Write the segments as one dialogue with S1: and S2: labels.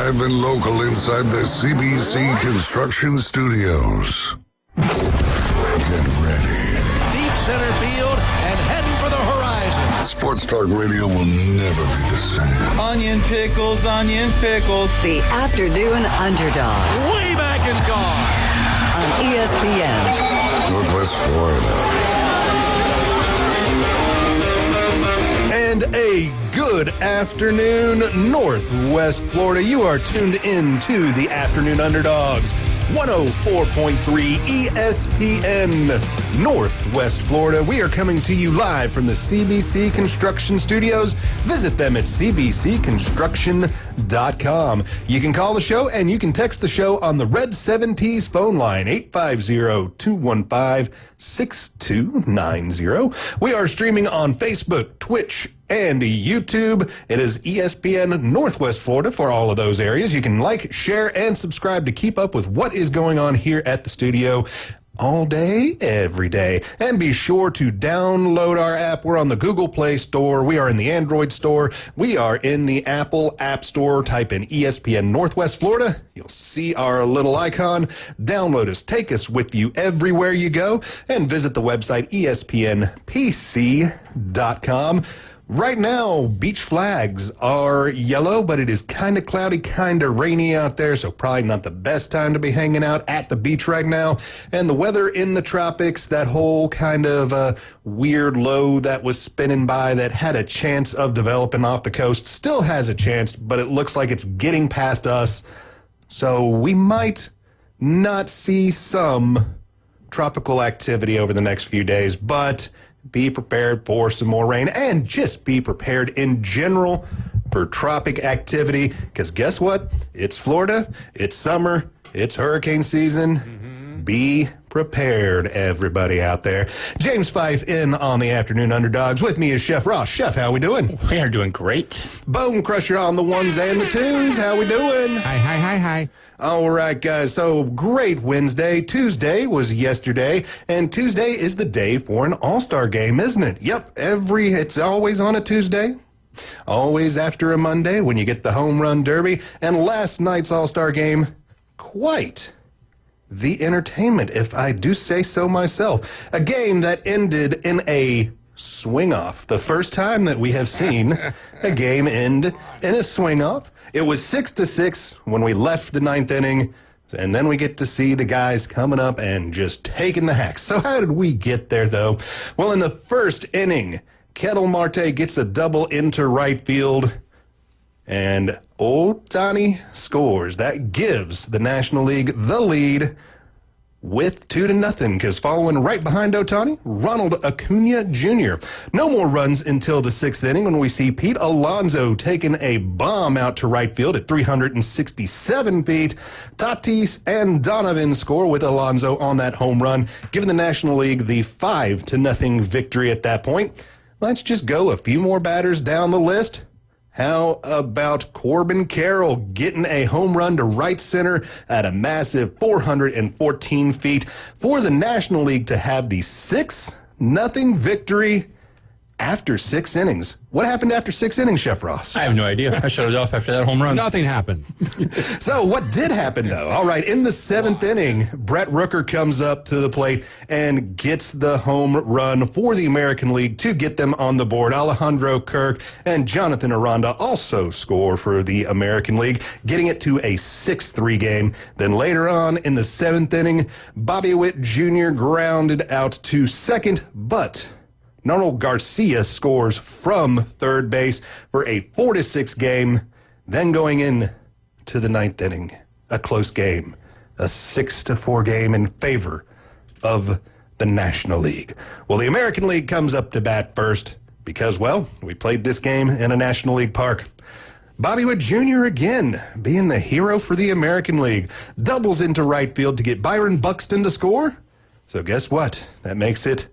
S1: Live and local inside the CBC Construction Studios. Get ready.
S2: Deep center field and heading for the horizon.
S1: Sports Talk Radio will never be the same.
S3: Onion pickles, onions, pickles.
S4: The Afternoon Underdogs
S2: Way back and gone.
S4: on ESPN.
S1: Northwest Florida.
S5: And a good afternoon, Northwest Florida. You are tuned in to the Afternoon Underdogs, 104.3 ESPN, Northwest Florida. We are coming to you live from the CBC Construction Studios. Visit them at cbcconstruction.com. You can call the show and you can text the show on the Red 7T's phone line, 850-215-6290. We are streaming on Facebook, Twitch, and YouTube. It is ESPN Northwest Florida for all of those areas. You can like, share, and subscribe to keep up with what is going on here at the studio all day, every day. And be sure to download our app. We're on the Google Play Store. We are in the Android Store. We are in the Apple App Store. Type in ESPN Northwest Florida. You'll see our little icon. Download us. Take us with you everywhere you go. And visit the website ESPNPC.com. Right now, beach flags are yellow, but it is kind of cloudy, kind of rainy out there, so probably not the best time to be hanging out at the beach right now. And the weather in the tropics, that whole kind of weird low that was spinning by that had a chance of developing off the coast, still has a chance, but it looks like it's getting past us. So we might not see some tropical activity over the next few days, but be prepared for some more rain and just be prepared in general for tropic activity, because guess what? It's Florida, it's summer, it's hurricane season. Be prepared, everybody out there. James Fife in on the Afternoon Underdogs. With me is Chef Ross. Chef, how we doing?
S6: We are doing great.
S5: Bone Crusher on the ones and the twos. How we doing?
S6: Hi.
S5: All right, guys. So great Wednesday. Tuesday was yesterday, and Tuesday is the day for an All-Star game, isn't it? Yep. It's always on a Tuesday. Always after a Monday when you get the home run derby. And last night's All-Star game, quite the entertainment, if I do say so myself. A game that ended in a swing-off. The first time that we have seen a game end in a swing-off. It was 6-6 when we left the ninth inning, and then we get to see the guys coming up and just taking the hacks. So how did we get there, though? Well, in the first inning, Kettle Marte gets a double into right field, and Ohtani scores. That gives the National League the lead with 2-0, because following right behind Ohtani, Ronald Acuna Jr. No more runs until the sixth inning when we see Pete Alonso taking a bomb out to right field at 367 feet. Tatis and Donovan score with Alonso on that home run, giving the National League the 5-0 victory at that point. Let's just go a few more batters down the list. How about Corbin Carroll getting a home run to right center at a massive 414 feet for the National League to have the 6-0 victory after 6 innings? What happened after 6 innings, Chef Ross?
S6: I have no idea. I shut it off after that home run.
S2: Nothing happened.
S5: So what did happen, though? All right, in the 7th inning, Brett Rooker comes up to the plate and gets the home run for the American League to get them on the board. Alejandro Kirk and Jonathan Aranda also score for the American League, getting it to a 6-3 game. Then later on in the 7th inning, Bobby Witt Jr. grounded out to second, but Ronald Garcia scores from third base for a 4-6 game. Then going in to the 9th inning, a close game, a 6-4 game in favor of the National League. Well, the American League comes up to bat first because, well, we played this game in a National League park. Bobby Witt Jr. again being the hero for the American League. Doubles into right field to get Byron Buxton to score. So guess what? That makes it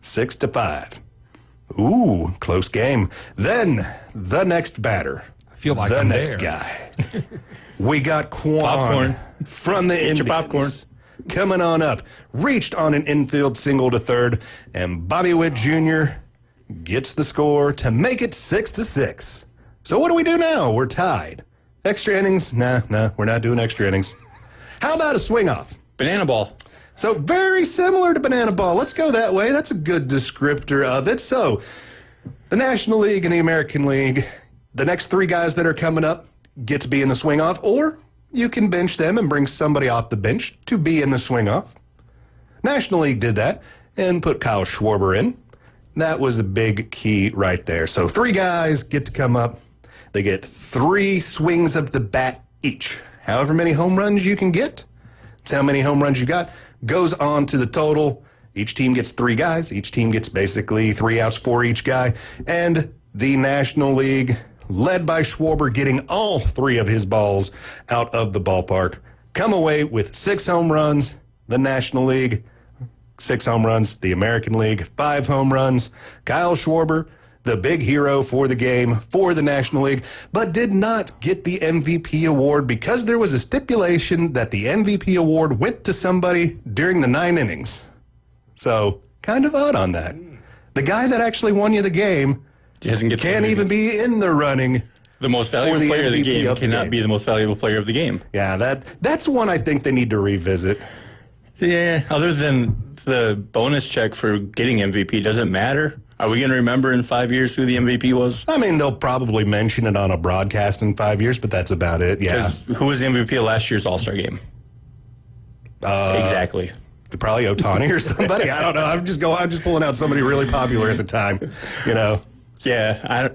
S5: 6-5. Ooh, close game. Then the next batter.
S2: I feel like
S5: the
S2: I'm
S5: next
S2: there.
S5: guy. We got Quan
S6: Popcorn.
S5: from the
S6: Get your
S5: Indians.
S6: popcorn.
S5: Coming on up. Reached on an infield single to third, and Bobby Witt Jr. gets the score to make it 6-6. So what do we do now? We're tied Extra innings? Nah, we're not doing extra innings. How about a swing off?
S6: Banana ball.
S5: So very similar to banana ball. Let's go that way. That's a good descriptor of it. So the National League and the American League, the next three guys that are coming up get to be in the swing off, or you can bench them and bring somebody off the bench to be in the swing off. National League did that and put Kyle Schwarber in. That was the big key right there. So three guys get to come up. They get 3 swings of the bat each. However many home runs you can get, that's how many home runs you got, goes on to the total. Each team gets 3 guys. Each team gets basically 3 outs for each guy. And the National League, led by Schwarber, getting all 3 of his balls out of the ballpark, come away with 6 home runs. The National League, 6 home runs. The American League, 5 home runs. Kyle Schwarber, the big hero for the game, for the National League, but did not get the MVP award because there was a stipulation that the MVP award went to somebody during the 9 innings. So, kind of odd on that. The guy that actually won you the game can't even be in the running.
S6: The most valuable player of the game cannot be the most valuable player of the game.
S5: Yeah, that's one I think they need to revisit.
S6: Yeah, other than the bonus check for getting MVP, does it matter? Are we going to remember in 5 years who the MVP was?
S5: I mean, they'll probably mention it on a broadcast in 5 years, but that's about it, yeah.
S6: Who was the MVP of last year's All-Star game? Exactly.
S5: Probably Ohtani or somebody. I don't know. I'm just pulling out somebody really popular at the time, you know.
S6: Yeah,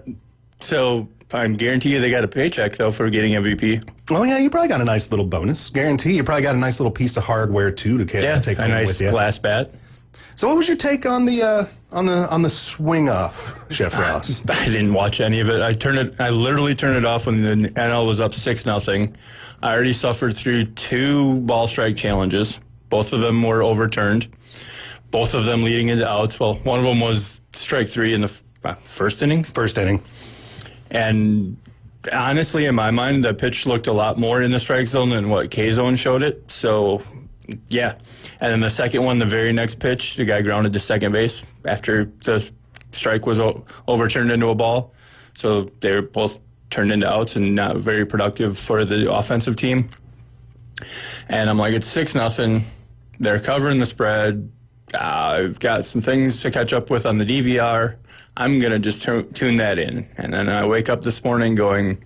S6: so I guarantee you they got a paycheck, though, for getting MVP.
S5: Oh, yeah, you probably got a nice little bonus. Guarantee you probably got a nice little piece of hardware, too, to take home with you.
S6: A nice glass bat.
S5: So what was your take on the swing off, Chef Ross?
S6: I didn't watch any of it. I literally turned it off when the NL was up 6-0. I already suffered through 2 ball strike challenges. Both of them were overturned. Both of them leading into outs. Well, one of them was strike 3 in the first inning.
S5: First inning.
S6: And honestly, in my mind, the pitch looked a lot more in the strike zone than what K-zone showed it. So, yeah. And then the second one, the very next pitch, the guy grounded to second base after the strike was overturned into a ball. So they were both turned into outs and not very productive for the offensive team. And I'm like, it's 6-0. They're covering the spread. I've got some things to catch up with on the DVR. I'm going to just tune that in. And then I wake up this morning going,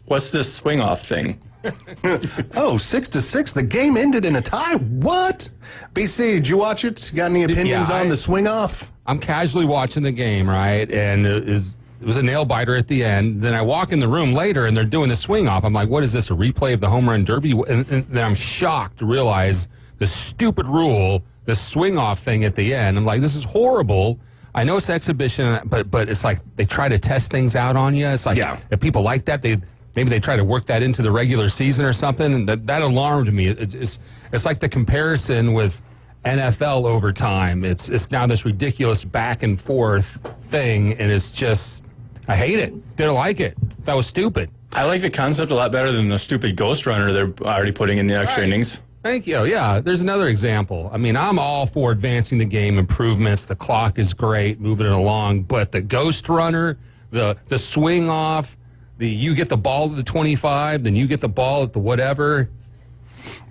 S6: what's this swing off thing?
S5: 6-6. The game ended in a tie. What? BC, did you watch it? Got any opinions on the swing off?
S7: I'm casually watching the game, right? And it was a nail biter at the end. Then I walk in the room later and they're doing the swing off. I'm like, what is this, a replay of the home run derby? And then I'm shocked to realize the stupid rule, the swing off thing at the end. I'm like, this is horrible. I know it's exhibition, but it's like they try to test things out on you. It's like, if people like that, maybe they try to work that into the regular season or something. And that alarmed me. It's like the comparison with NFL overtime. It's now this ridiculous back and forth thing, and it's just, I hate it. Didn't like it. That was stupid.
S6: I like the concept a lot better than the stupid ghost runner they're already putting in the extra innings.
S7: Thank you. Yeah, there's another example. I mean, I'm all for advancing the game, improvements. The clock is great, moving it along. But the ghost runner, the swing off, you get the ball at the 25, then you get the ball at the whatever.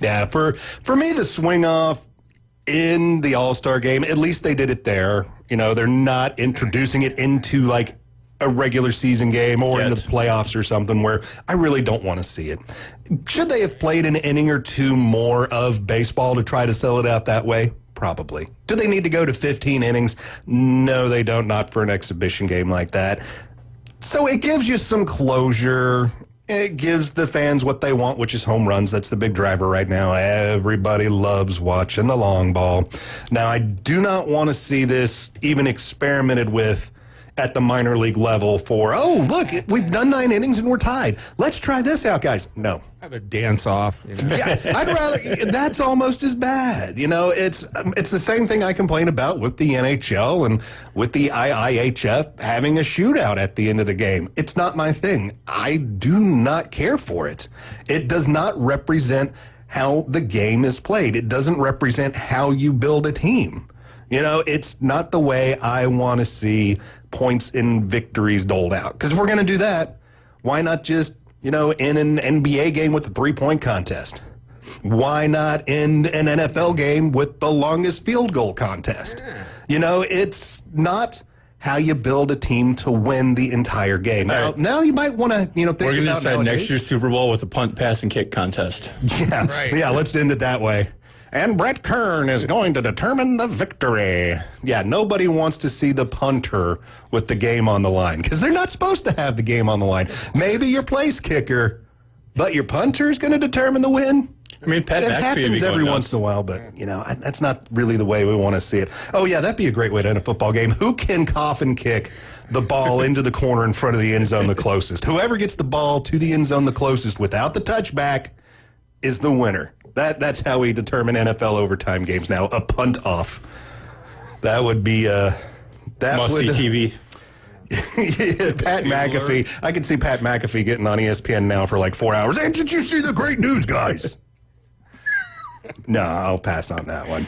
S5: Yeah, for me, the swing off in the All-Star game, at least they did it there. You know, they're not introducing it into like a regular season game or into the playoffs or something where I really don't want to see it. Should they have played an inning or 2 more of baseball to try to sell it out that way? Probably. Do they need to go to 15 innings? No, they don't, not for an exhibition game like that. So it gives you some closure. It gives the fans what they want, which is home runs. That's the big driver right now. Everybody loves watching the long ball. Now, I do not want to see this even experimented with at the minor league level for, look, we've done 9 innings and we're tied. Let's try this out, guys. No.
S7: Have a dance off. You know?
S5: Yeah, I'd rather, that's almost as bad. You know, it's the same thing I complain about with the NHL and with the IIHF having a shootout at the end of the game. It's not my thing. I do not care for it. It does not represent how the game is played. It doesn't represent how you build a team. You know, it's not the way I want to see points and victories doled out. Because if we're going to do that, why not just in an NBA game with a three-point contest? Why not end an NFL game with the longest field goal contest? It's not how you build a team to win the entire game. Now you might want to, think about
S6: We're going to decide
S5: nowadays.
S6: next year's Super Bowl with a punt, pass, and kick contest.
S5: Yeah, yeah, let's end it that way. And Brett Kern is going to determine the victory. Yeah, nobody wants to see the punter with the game on the line because they're not supposed to have the game on the line. Maybe your place kicker, but your punter is going to determine the win.
S6: I mean, Pat
S5: It
S6: McAfee would
S5: happens
S6: be
S5: every
S6: going
S5: once
S6: nuts.
S5: in a while, but, that's not really the way we want to see it. Oh, yeah, that'd be a great way to end a football game. Who can coffin kick the ball into the corner in front of the end zone the closest? Whoever gets the ball to the end zone the closest without the touchback is the winner. That's how we determine NFL overtime games now, a punt off. That would be
S6: Must-see TV.
S5: Pat McAfee. I can see Pat McAfee getting on ESPN now for like 4 hours. Hey, did you see the great news, guys? No, I'll pass on that one.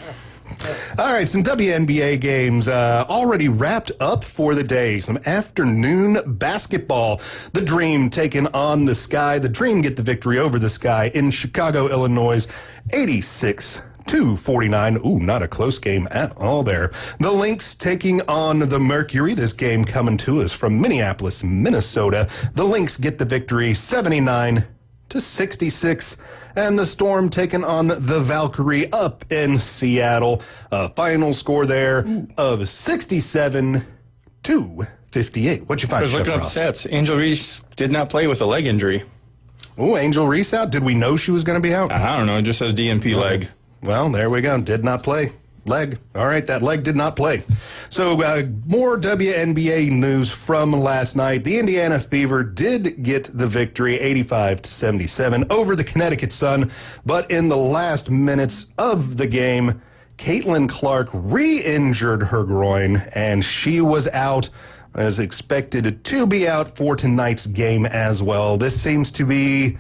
S5: All right, some WNBA games already wrapped up for the day. Some afternoon basketball. The Dream taking on the Sky. The Dream get the victory over the Sky in Chicago, Illinois, 86-49. Ooh, not a close game at all there. The Lynx taking on the Mercury. This game coming to us from Minneapolis, Minnesota. The Lynx get the victory 79-66. And the Storm taking on the Valkyrie up in Seattle. A final score there of 67-58. What'd you find,
S6: I was
S5: Chef
S6: looking up
S5: Ross?
S6: stats. Angel Reese did not play with a leg injury.
S5: Oh, Angel Reese out? Did we know she was going to be out?
S6: I don't know. It just says DNP leg.
S5: Well, there we go. Did not play. Leg. All right, that leg did not play. So more WNBA news from last night. The Indiana Fever did get the victory, 85-77, over the Connecticut Sun. But in the last minutes of the game, Caitlin Clark re-injured her groin, and she was out, as expected to be out for tonight's game as well. This seems to be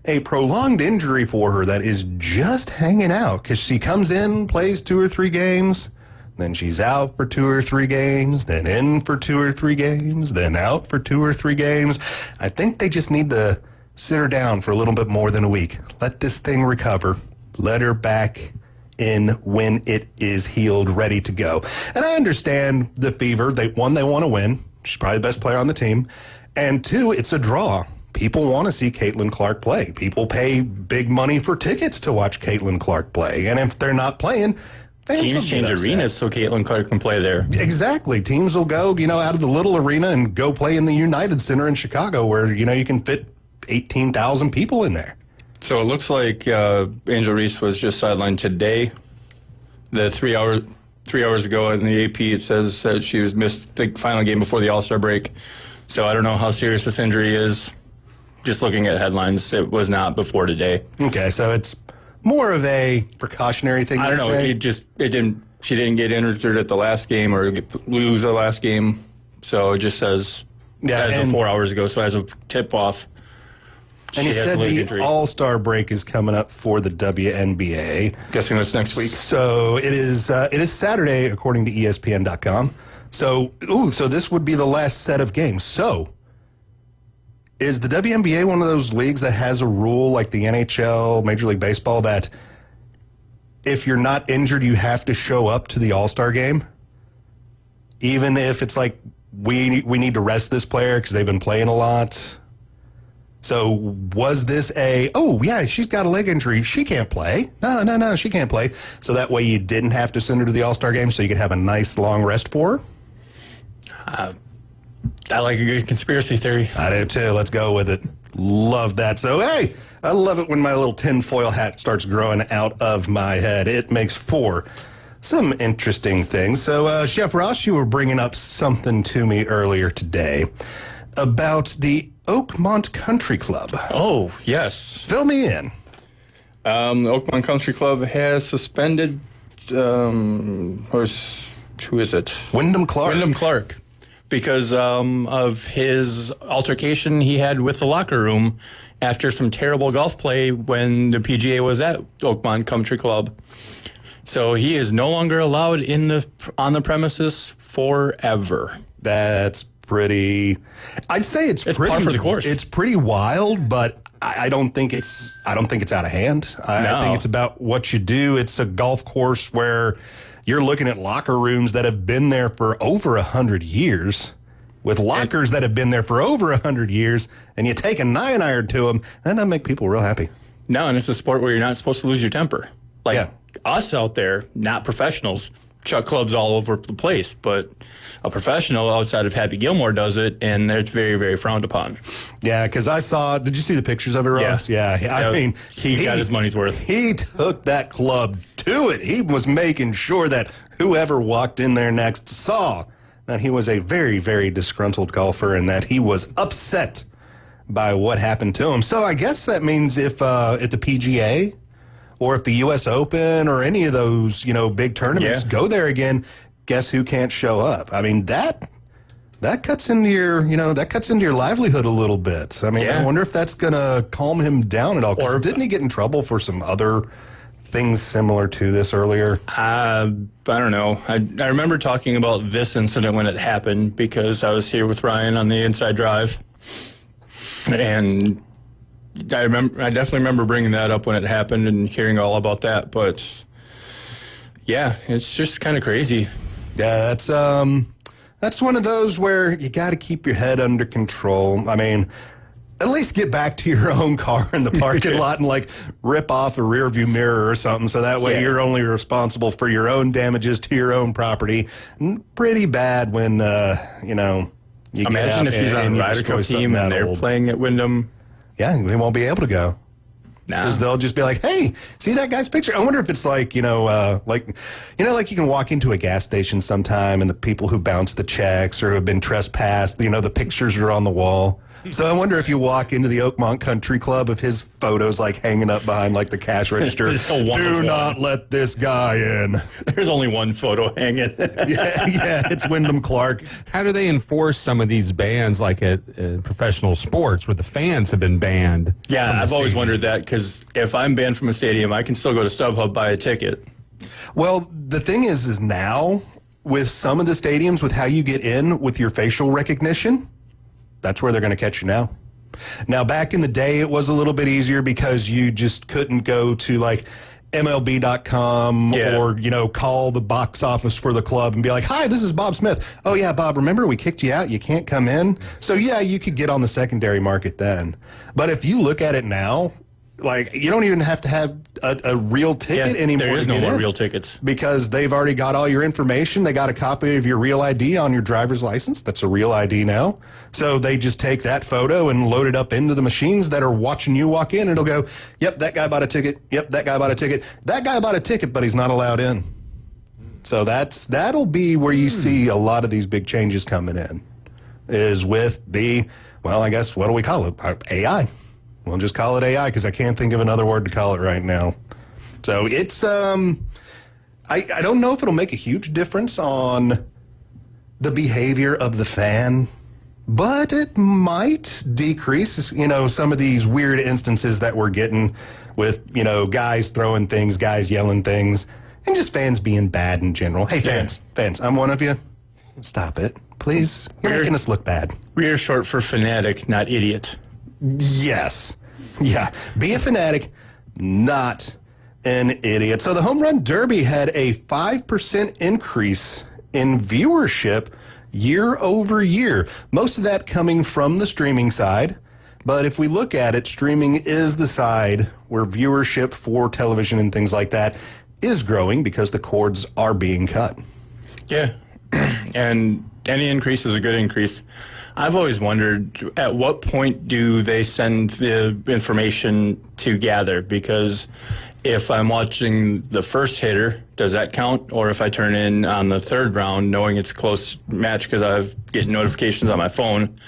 S5: a prolonged injury for her that is just hanging out because she comes in, plays 2 or 3 games, then she's out for 2 or 3 games, then in for 2 or 3 games, then out for 2 or 3 games. I think they just need to sit her down for a little bit more than a week. Let this thing recover. Let her back in when it is healed, ready to go. And I understand the Fever. They want to win. She's probably the best player on the team. And 2, it's a draw. People want to see Caitlin Clark play. People pay big money for tickets to watch Caitlin Clark play. And if they're not playing, fans will
S6: Teams
S5: get
S6: change
S5: upset.
S6: arenas so Caitlin Clark can play there.
S5: Exactly. Teams will go, out of the little arena and go play in the United Center in Chicago where, you can fit 18,000 people in there.
S6: So it looks like Angel Reese was just sidelined today. The 3 hours ago in the AP, it says that she was missed the final game before the All-Star break. So I don't know how serious this injury is. Just looking at headlines, it was not before today.
S5: Okay, so it's more of a precautionary thing.
S6: I don't know.
S5: Say.
S6: She didn't get injured at the last game or lose the last game. So it just says as of 4 hours ago. So as of tip off,
S5: And he said the All-Star break is coming up for the WNBA.
S6: Guessing that's next week.
S5: So it is Saturday, according to ESPN.com. So this would be the last set of games. So is the WNBA one of those leagues that has a rule like the NHL, Major League Baseball, that if you're not injured, you have to show up to the All-Star game? Even if it's like, we need to rest this player because they've been playing a lot? So was this she's got a leg injury. She can't play. No, she can't play. So that way you didn't have to send her to the All-Star game so you could have a nice long rest for her?
S6: I like a good conspiracy theory.
S5: I do too. Let's go with it. Love that. So, hey, I love it when my little tinfoil hat starts growing out of my head. It makes for some interesting things. So, Chef Ross, you were bringing up something to me earlier today about the Oakmont Country Club.
S6: Oh, yes.
S5: Fill me in.
S6: The Oakmont Country Club has suspended, who is it?
S5: Wyndham Clark.
S6: Wyndham Clark. Because of his altercation he had with the locker room after some terrible golf play when the PGA was at Oakmont Country Club. So he is no longer allowed on the premises forever.
S5: That's pretty. I'd say it's pretty
S6: par for the course.
S5: It's pretty wild, but I don't think it's out of hand. I think it's about what you do. It's a golf course where you're looking at locker rooms that have been there for over 100 years, with lockers that have been there for over 100 years, and you take a 9-iron to them, that doesn't make people real happy.
S6: No, and it's a sport where you're not supposed to lose your temper. Like us out there, not professionals, chuck clubs all over the place, but a professional outside of Happy Gilmore does it, and it's very, very frowned upon.
S5: Yeah, because did you see the pictures of it, Ross? Yeah. I mean,
S6: he got his money's worth.
S5: He took that club to it. He was making sure that whoever walked in there next saw that he was a very, very disgruntled golfer and that he was upset by what happened to him. So I guess that means if at the PGA or if the U.S. Open or any of those, big tournaments go there again, guess who can't show up? I mean, that cuts into your, livelihood a little bit. I mean, I wonder if that's going to calm him down at all. 'Cause didn't he get in trouble for some other things similar to this earlier?
S6: I don't know. I remember talking about this incident when it happened because I was here with Ryan on the inside drive. And I definitely remember bringing that up when it happened and hearing all about that. But yeah, it's just kind of crazy.
S5: Yeah, that's one of those where you got to keep your head under control. I mean, at least get back to your own car in the parking lot and rip off a rear view mirror or something. So that way you're only responsible for your own damages to your own property. Pretty bad when, you
S6: imagine if he's on a Ryder Cup team and they're playing at Wyndham.
S5: Yeah, they won't be able to go. Because they'll just be like, hey, see that guy's picture? I wonder if it's like you can walk into a gas station sometime and the people who bounce the checks or have been trespassed, the pictures are on the wall. So I wonder if you walk into the Oakmont Country Club if his photo's hanging up behind the cash register. Do not let this guy in.
S6: There's only one photo hanging.
S5: yeah, it's Wyndham Clark.
S7: How do they enforce some of these bans like at professional sports where the fans have been banned?
S6: Yeah, I've always wondered that because if I'm banned from a stadium, I can still go to StubHub, buy a ticket.
S5: Well, the thing is now with some of the stadiums with how you get in with your facial recognition, that's where they're going to catch you now. Now, back in the day, it was a little bit easier because you just couldn't go to MLB.com or, call the box office for the club and be like, hi, this is Bob Smith. Oh, yeah, Bob, remember we kicked you out? You can't come in. So, yeah, you could get on the secondary market then. But if you look at it now, you don't even have to have a real ticket anymore.
S6: There is no more
S5: in
S6: real tickets.
S5: because they've already got all your information. They got a copy of your real ID on your driver's license. That's a real ID now. So they just take that photo and load it up into the machines that are watching you walk in. And it'll go, yep, that guy bought a ticket. Yep, that guy bought a ticket. That guy bought a ticket, but he's not allowed in. So that'll be where you see a lot of these big changes coming in, is with I guess, what do we call it? AI. We'll just call it AI because I can't think of another word to call it right now. So it's, I don't know if it'll make a huge difference on the behavior of the fan, but it might decrease, some of these weird instances that we're getting with, guys throwing things, guys yelling things, and just fans being bad in general. Hey, fans, I'm one of you. Stop it, please. You're making us look bad.
S6: We are short for fanatic, not idiot.
S5: Yes. Yeah. Be a fanatic, not an idiot. So the Home Run Derby had a 5% increase in viewership year over year. Most of that coming from the streaming side. But if we look at it, streaming is the side where viewership for television and things like that is growing because the cords are being cut.
S6: Yeah. And any increase is a good increase. I've always wondered, at what point do they send the information to gather? Because if I'm watching the first hitter, does that count? Or if I turn in on the third round, knowing it's a close match because I get notifications on my phone?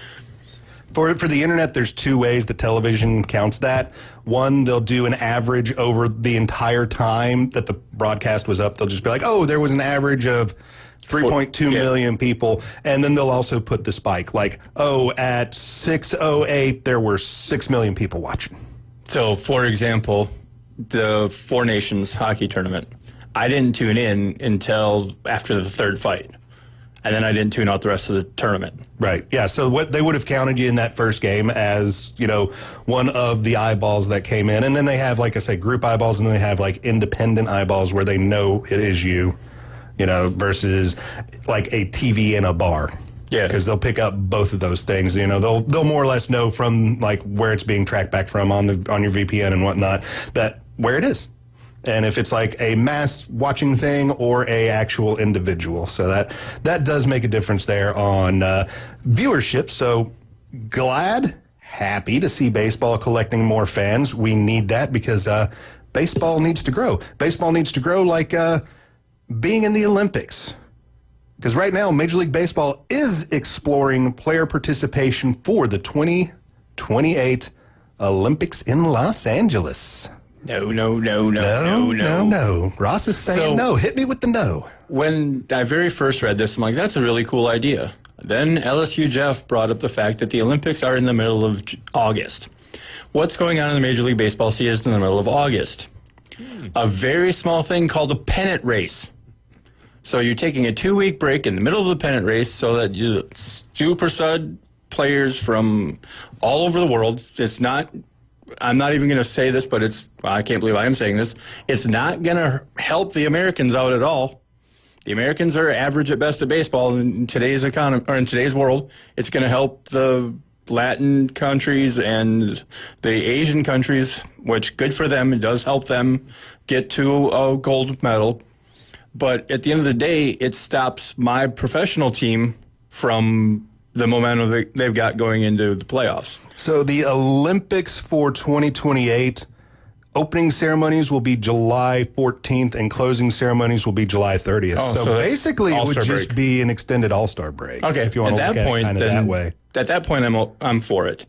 S5: For the internet, there's two ways the television counts that. One, they'll do an average over the entire time that the broadcast was up. They'll just be like, oh, there was an average of 3.2 million people, and then they'll also put the spike, at 6:08 there were 6 million people watching.
S6: So, for example, the Four Nations hockey tournament, I didn't tune in until after the third fight. and then I didn't tune out the rest of the tournament.
S5: Right. Yeah. So what they would have counted you in that first game as, one of the eyeballs that came in. And then they have, like I say, group eyeballs, and then they have like independent eyeballs where they know it is you, versus like a TV in a bar.
S6: Yeah.
S5: Because they'll pick up both of those things. They'll more or less know from like where it's being tracked back from on your VPN and whatnot that where it is. And if it's like a mass watching thing or a actual individual. So that does make a difference there on viewership. So happy to see baseball collecting more fans. We need that because baseball needs to grow. Baseball needs to grow like being in the Olympics. Because right now, Major League Baseball is exploring player participation for the 2028 Olympics in Los Angeles.
S6: No.
S5: Ross is saying no. Hit me with the no.
S6: When I very first read this, I'm like, that's a really cool idea. Then LSU Jeff brought up the fact that the Olympics are in the middle of August. What's going on in the Major League Baseball season in the middle of August? A very small thing called a pennant race. So you're taking a 2-week break in the middle of the pennant race so that you super stud players from all over the world. It's not, I'm not even going to say this, but I can't believe I am saying this. It's not going to help the Americans out at all. The Americans are average at best at baseball in today's economy, or in today's world. It's going to help the Latin countries and the Asian countries, which good for them. It does help them get to a gold medal. But at the end of the day, it stops my professional team from the momentum that they've got going into the playoffs.
S5: So the Olympics for 2028, opening ceremonies will be July 14th and closing ceremonies will be July 30th.
S6: Oh,
S5: so basically it would just be an extended All-Star break.
S6: Okay.
S5: If you want to look at it kind of that way.
S6: At that point, I'm for it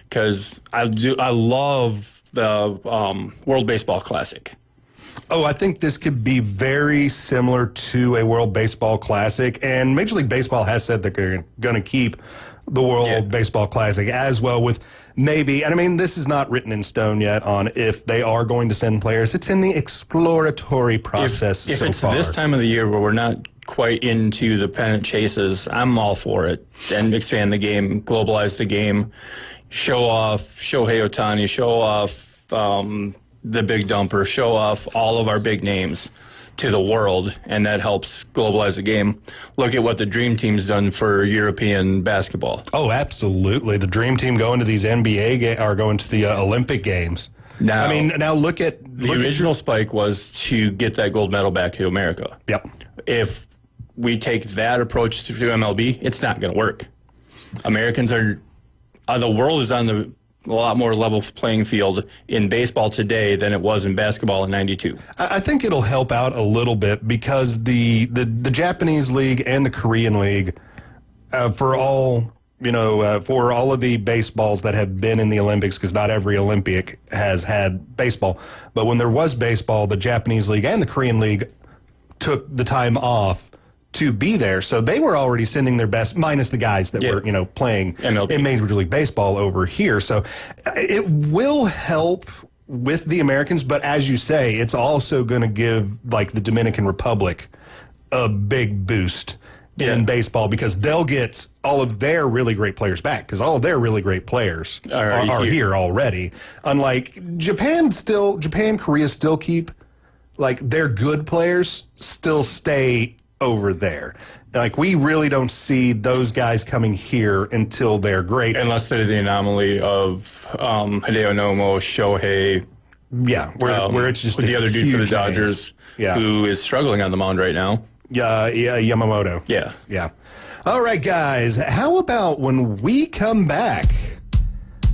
S6: because I love the World Baseball Classic.
S5: Oh, I think this could be very similar to a World Baseball Classic, and Major League Baseball has said that they're going to keep the World Baseball Classic as well with maybe, and I mean, this is not written in stone yet on if they are going to send players. It's in the exploratory process
S6: if
S5: so
S6: it's
S5: far.
S6: This time of the year where we're not quite into the pennant chases, I'm all for it. And expand the game, globalize the game, show off Shohei Ohtani, show off the big dumper, show off all of our big names to the world, and that helps globalize the game. Look at what the Dream Team's done for European basketball.
S5: Oh, absolutely. The Dream Team going to these NBA or going to the Olympic Games.
S6: Now,
S5: I mean, now look at
S6: the original spike was to get that gold medal back to America.
S5: Yep.
S6: If we take that approach to MLB, it's not going to work. Americans are the world is on a lot more level playing field in baseball today than it was in basketball in '92.
S5: I think it'll help out a little bit because the Japanese league and the Korean league, for all of the baseballs that have been in the Olympics, because not every Olympic has had baseball, but when there was baseball, the Japanese league and the Korean league took the time off to be there. So they were already sending their best, minus the guys that were, playing
S6: MLB.
S5: in Major League Baseball over here. So it will help with the Americans, but as you say, it's also going to give like the Dominican Republic a big boost in baseball because they'll get all of their really great players back because all of their really great players are here already. Unlike Japan, Korea still keep like their good players still stay over there. Like we really don't see those guys coming here until they're great.
S6: Unless they're the anomaly of Hideo Nomo, Shohei.
S5: Yeah, where it's just
S6: the other dude for the Dodgers who is struggling on the mound right now.
S5: Yeah, Yamamoto.
S6: Yeah.
S5: All right, guys. How about when we come back?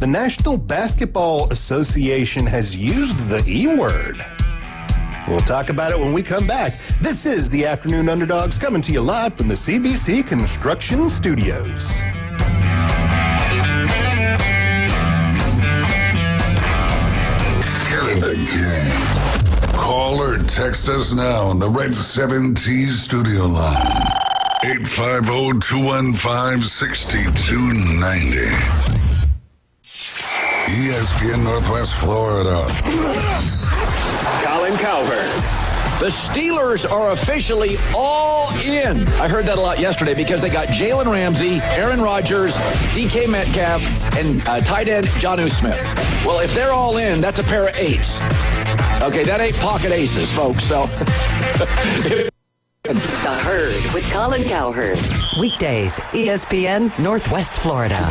S5: The National Basketball Association has used the E word. We'll talk about it when we come back. This is the Afternoon Underdogs coming to you live from the CBC Construction Studios.
S1: Get in the game. Call or text us now on the Red 7T studio line. 850-215-6290. ESPN Northwest Florida.
S8: Colin Calvert.
S2: The Steelers are officially all in. I heard that a lot yesterday because they got Jalen Ramsey, Aaron Rodgers, DK Metcalf, and tight end Jonnu Smith. Well, if they're all in, that's a pair of eights. Okay, that ain't pocket aces, folks. So,
S4: The Herd with Colin Cowherd. Weekdays, ESPN Northwest Florida.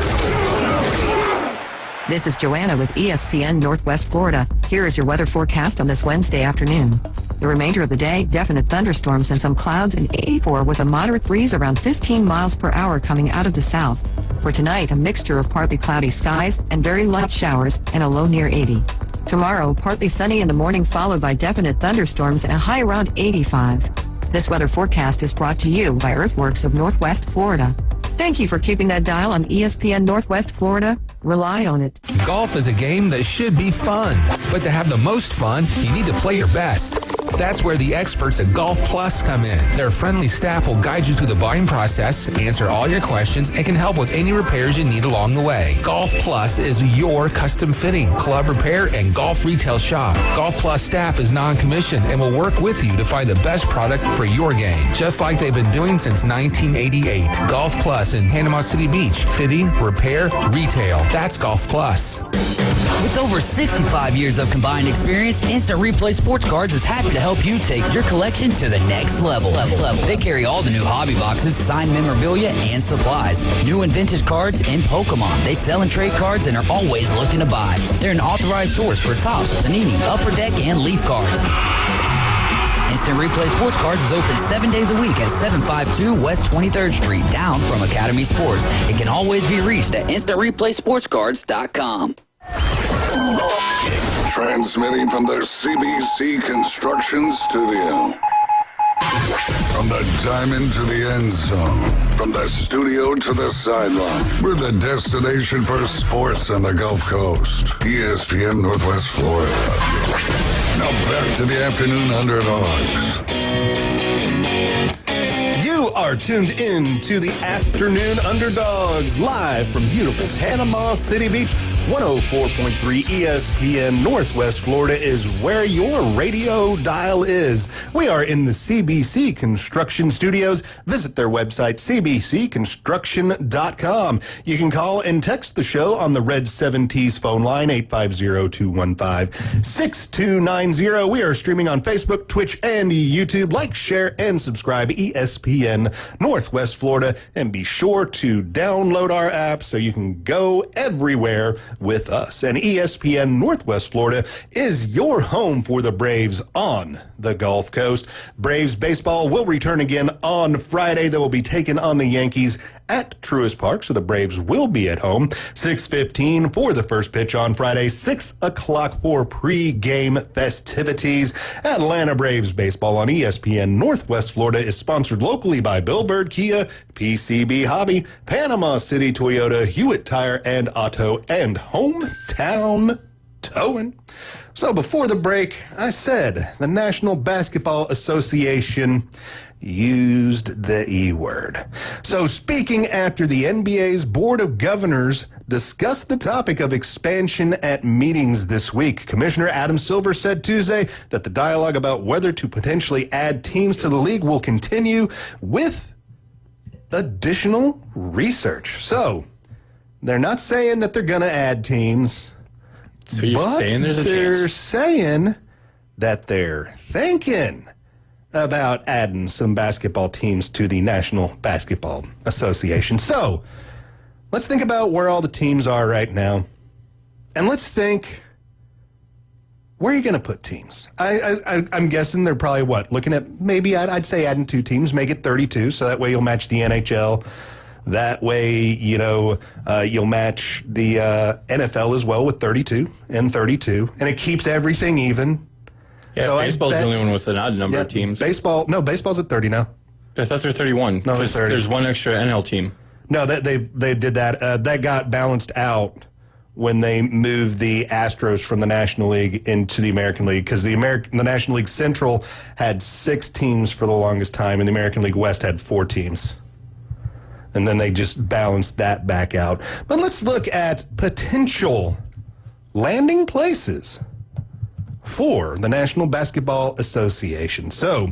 S8: This is Joanna with ESPN Northwest Florida. Here is your weather forecast on this Wednesday afternoon. The remainder of the day, definite thunderstorms and some clouds in 84 with a moderate breeze around 15 miles per hour coming out of the south. For tonight, a mixture of partly cloudy skies and very light showers and a low near 80. Tomorrow, partly sunny in the morning followed by definite thunderstorms and a high around 85. This weather forecast is brought to you by Earthworks of Northwest Florida. Thank you for keeping that dial on ESPN Northwest Florida. Rely on it.
S9: Golf is a game that should be fun, but to have the most fun, you need to play your best. That's where the experts at Golf Plus come in. Their friendly staff will guide you through the buying process, answer all your questions, and can help with any repairs you need along the way. Golf Plus is your custom fitting, club repair, and golf retail shop. Golf Plus staff is non-commissioned and will work with you to find the best product for your game, just like they've been doing since 1988. Golf Plus in Panama City Beach. Fitting, repair, retail. That's Golf Plus.
S10: With over 65 years of combined experience, Instant Replay Sports Cards is happy to help you take your collection to the next level. They carry all the new hobby boxes, signed memorabilia, and supplies. New and vintage cards and Pokemon. They sell and trade cards and are always looking to buy. They're an authorized source for Topps, Panini, Upper Deck, and Leaf cards. Instant Replay Sports Cards is open 7 days a week at 752 West 23rd Street, down from Academy Sports. It can always be reached at InstantReplaySportsCards.com.
S1: Transmitting from the CBC Construction Studio. From the diamond to the end zone, from the studio to the sideline, we're the destination for sports on the Gulf Coast. ESPN Northwest Florida. Now back to the Afternoon Underdogs.
S5: You are tuned in to the Afternoon Underdogs, live from beautiful Panama City Beach. 104.3 ESPN Northwest Florida is where your radio dial is. We are in the CBC Construction Studios. Visit their website, cbcconstruction.com. You can call and text the show on the Red 7T's phone line, 850-215-6290. We are streaming on Facebook, Twitch, and YouTube. Like, share, and subscribe, ESPN Northwest Florida. And be sure to download our app so you can go everywhere with us. And ESPN Northwest Florida is your home for the Braves on the Gulf Coast. Braves baseball will return again on Friday. They will be taking on the Yankees at Truist Park, so the Braves will be at home. 6:15 for the first pitch on Friday, 6 o'clock for pre-game festivities. Atlanta Braves baseball on ESPN Northwest Florida is sponsored locally by Bill Bird Kia, PCB Hobby, Panama City Toyota, Hewitt Tire and Auto, and Hometown Towing. So before the break, I said the National Basketball Association used the E word. So speaking after the NBA's Board of Governors discussed the topic of expansion at meetings this week, Commissioner Adam Silver said Tuesday that the dialogue about whether to potentially add teams to the league will continue with additional research. So they're not saying that they're going to add teams.
S6: So you're saying there's a chance?
S5: They're saying that they're thinking about adding some basketball teams to the National Basketball Association. So let's think about where all the teams are right now. And let's think, where are you going to put teams? I'm guessing they're probably looking at maybe I'd say adding 2 teams, make it 32, so that way you'll match the NHL. That way, you'll match the NFL as well with 32 and 32, and it keeps everything even.
S6: Yeah, so baseball's the only one with an odd number of teams.
S5: Baseball's at 30 now.
S6: I thought they're 31.
S5: No, they're 30.
S6: There's one extra NL team.
S5: No, they did that. That got balanced out when they moved the Astros from the National League into the American League, because the National League Central had 6 teams for the longest time, and the American League West had 4 teams. And then they just balanced that back out. But let's look at potential landing places for the National Basketball Association. So,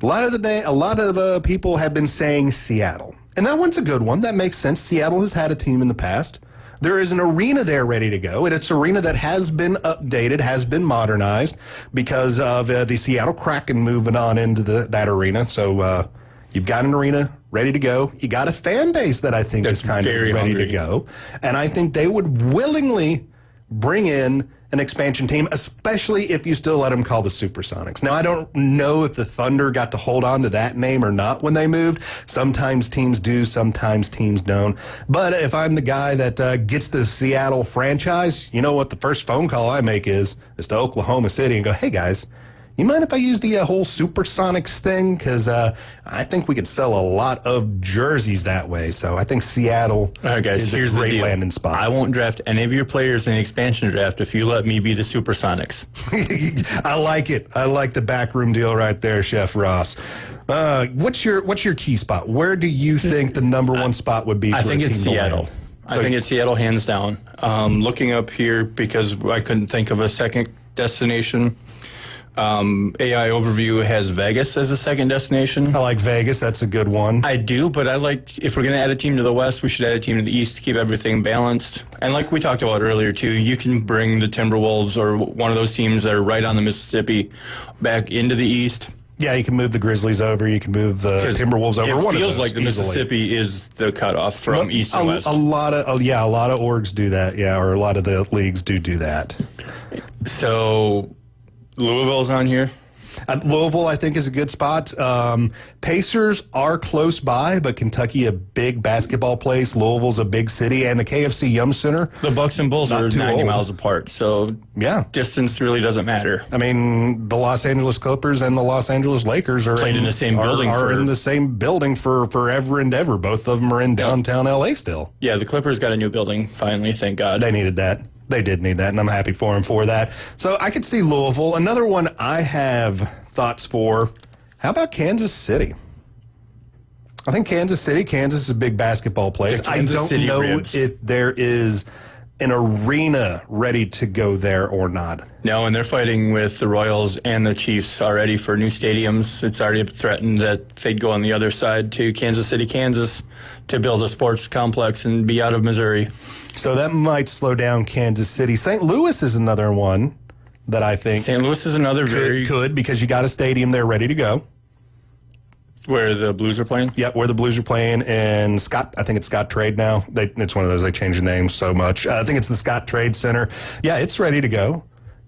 S5: a lot of people have been saying Seattle. And that one's a good one. That makes sense. Seattle has had a team in the past. There is an arena there ready to go, and it's an arena that has been updated, has been modernized because of the Seattle Kraken moving on into that arena. So you've got an arena ready to go. You got a fan base that I think is kind of ready to go. And I think they would willingly bring in an expansion team, especially if you still let them call the Supersonics. Now, I don't know if the Thunder got to hold on to that name or not when they moved. Sometimes teams do, sometimes teams don't. But if I'm the guy that gets the Seattle franchise, you know what the first phone call I make is to Oklahoma City and go, hey, guys, you mind if I use the whole Supersonics thing? Because I think we could sell a lot of jerseys that way. So I think Seattle is a great landing spot.
S6: I won't draft any of your players in the expansion draft if you let me be the Supersonics.
S5: I like it. I like the backroom deal right there, Chef Ross. What's your key spot? Where do you think the number one spot would be for a team to land?
S6: I think it's Seattle. I think it's Seattle, hands down. Looking up here, because I couldn't think of a second destination, AI Overview has Vegas as a second destination.
S5: I like Vegas. That's a good one.
S6: I do, but I like, if we're going to add a team to the West, we should add a team to the East to keep everything balanced. And like we talked about earlier, too, you can bring the Timberwolves or one of those teams that are right on the Mississippi back into the East.
S5: Yeah, you can move the Grizzlies over. You can move the Timberwolves over.
S6: It feels like the Mississippi is the cutoff from East to West.
S5: A lot of orgs do that. Yeah, or a lot of the leagues do that.
S6: So Louisville's on here.
S5: Louisville, I think, is a good spot. Pacers are close by, but Kentucky, a big basketball place. Louisville's a big city, and the KFC Yum Center.
S6: The Bucks and Bulls are 90 miles apart, so
S5: yeah,
S6: distance really doesn't matter.
S5: I mean, the Los Angeles Clippers and the Los Angeles Lakers are
S6: in the same building.
S5: Are in the same building for forever and ever. Both of them are in downtown LA still.
S6: Yeah, the Clippers got a new building finally. Thank God.
S5: They needed that. They did need that, and I'm happy for them for that. So I could see Louisville. Another one I have thoughts for, how about Kansas City? I think Kansas is a big basketball place. I don't know if there is an arena ready to go there or not.
S6: No, and they're fighting with the Royals and the Chiefs already for new stadiums. It's already threatened that they'd go on the other side to Kansas City, Kansas, to build a sports complex and be out of Missouri.
S5: So that might slow down Kansas City. St. Louis is another one that I think
S6: St. Louis is another
S5: could because you got a stadium there ready to go.
S6: Where the Blues are playing?
S5: Yep, where the Blues are playing. And I think it's Scott Trade now. It's one of those, they change the name so much. I think it's the Scott Trade Center. Yeah, it's ready to go.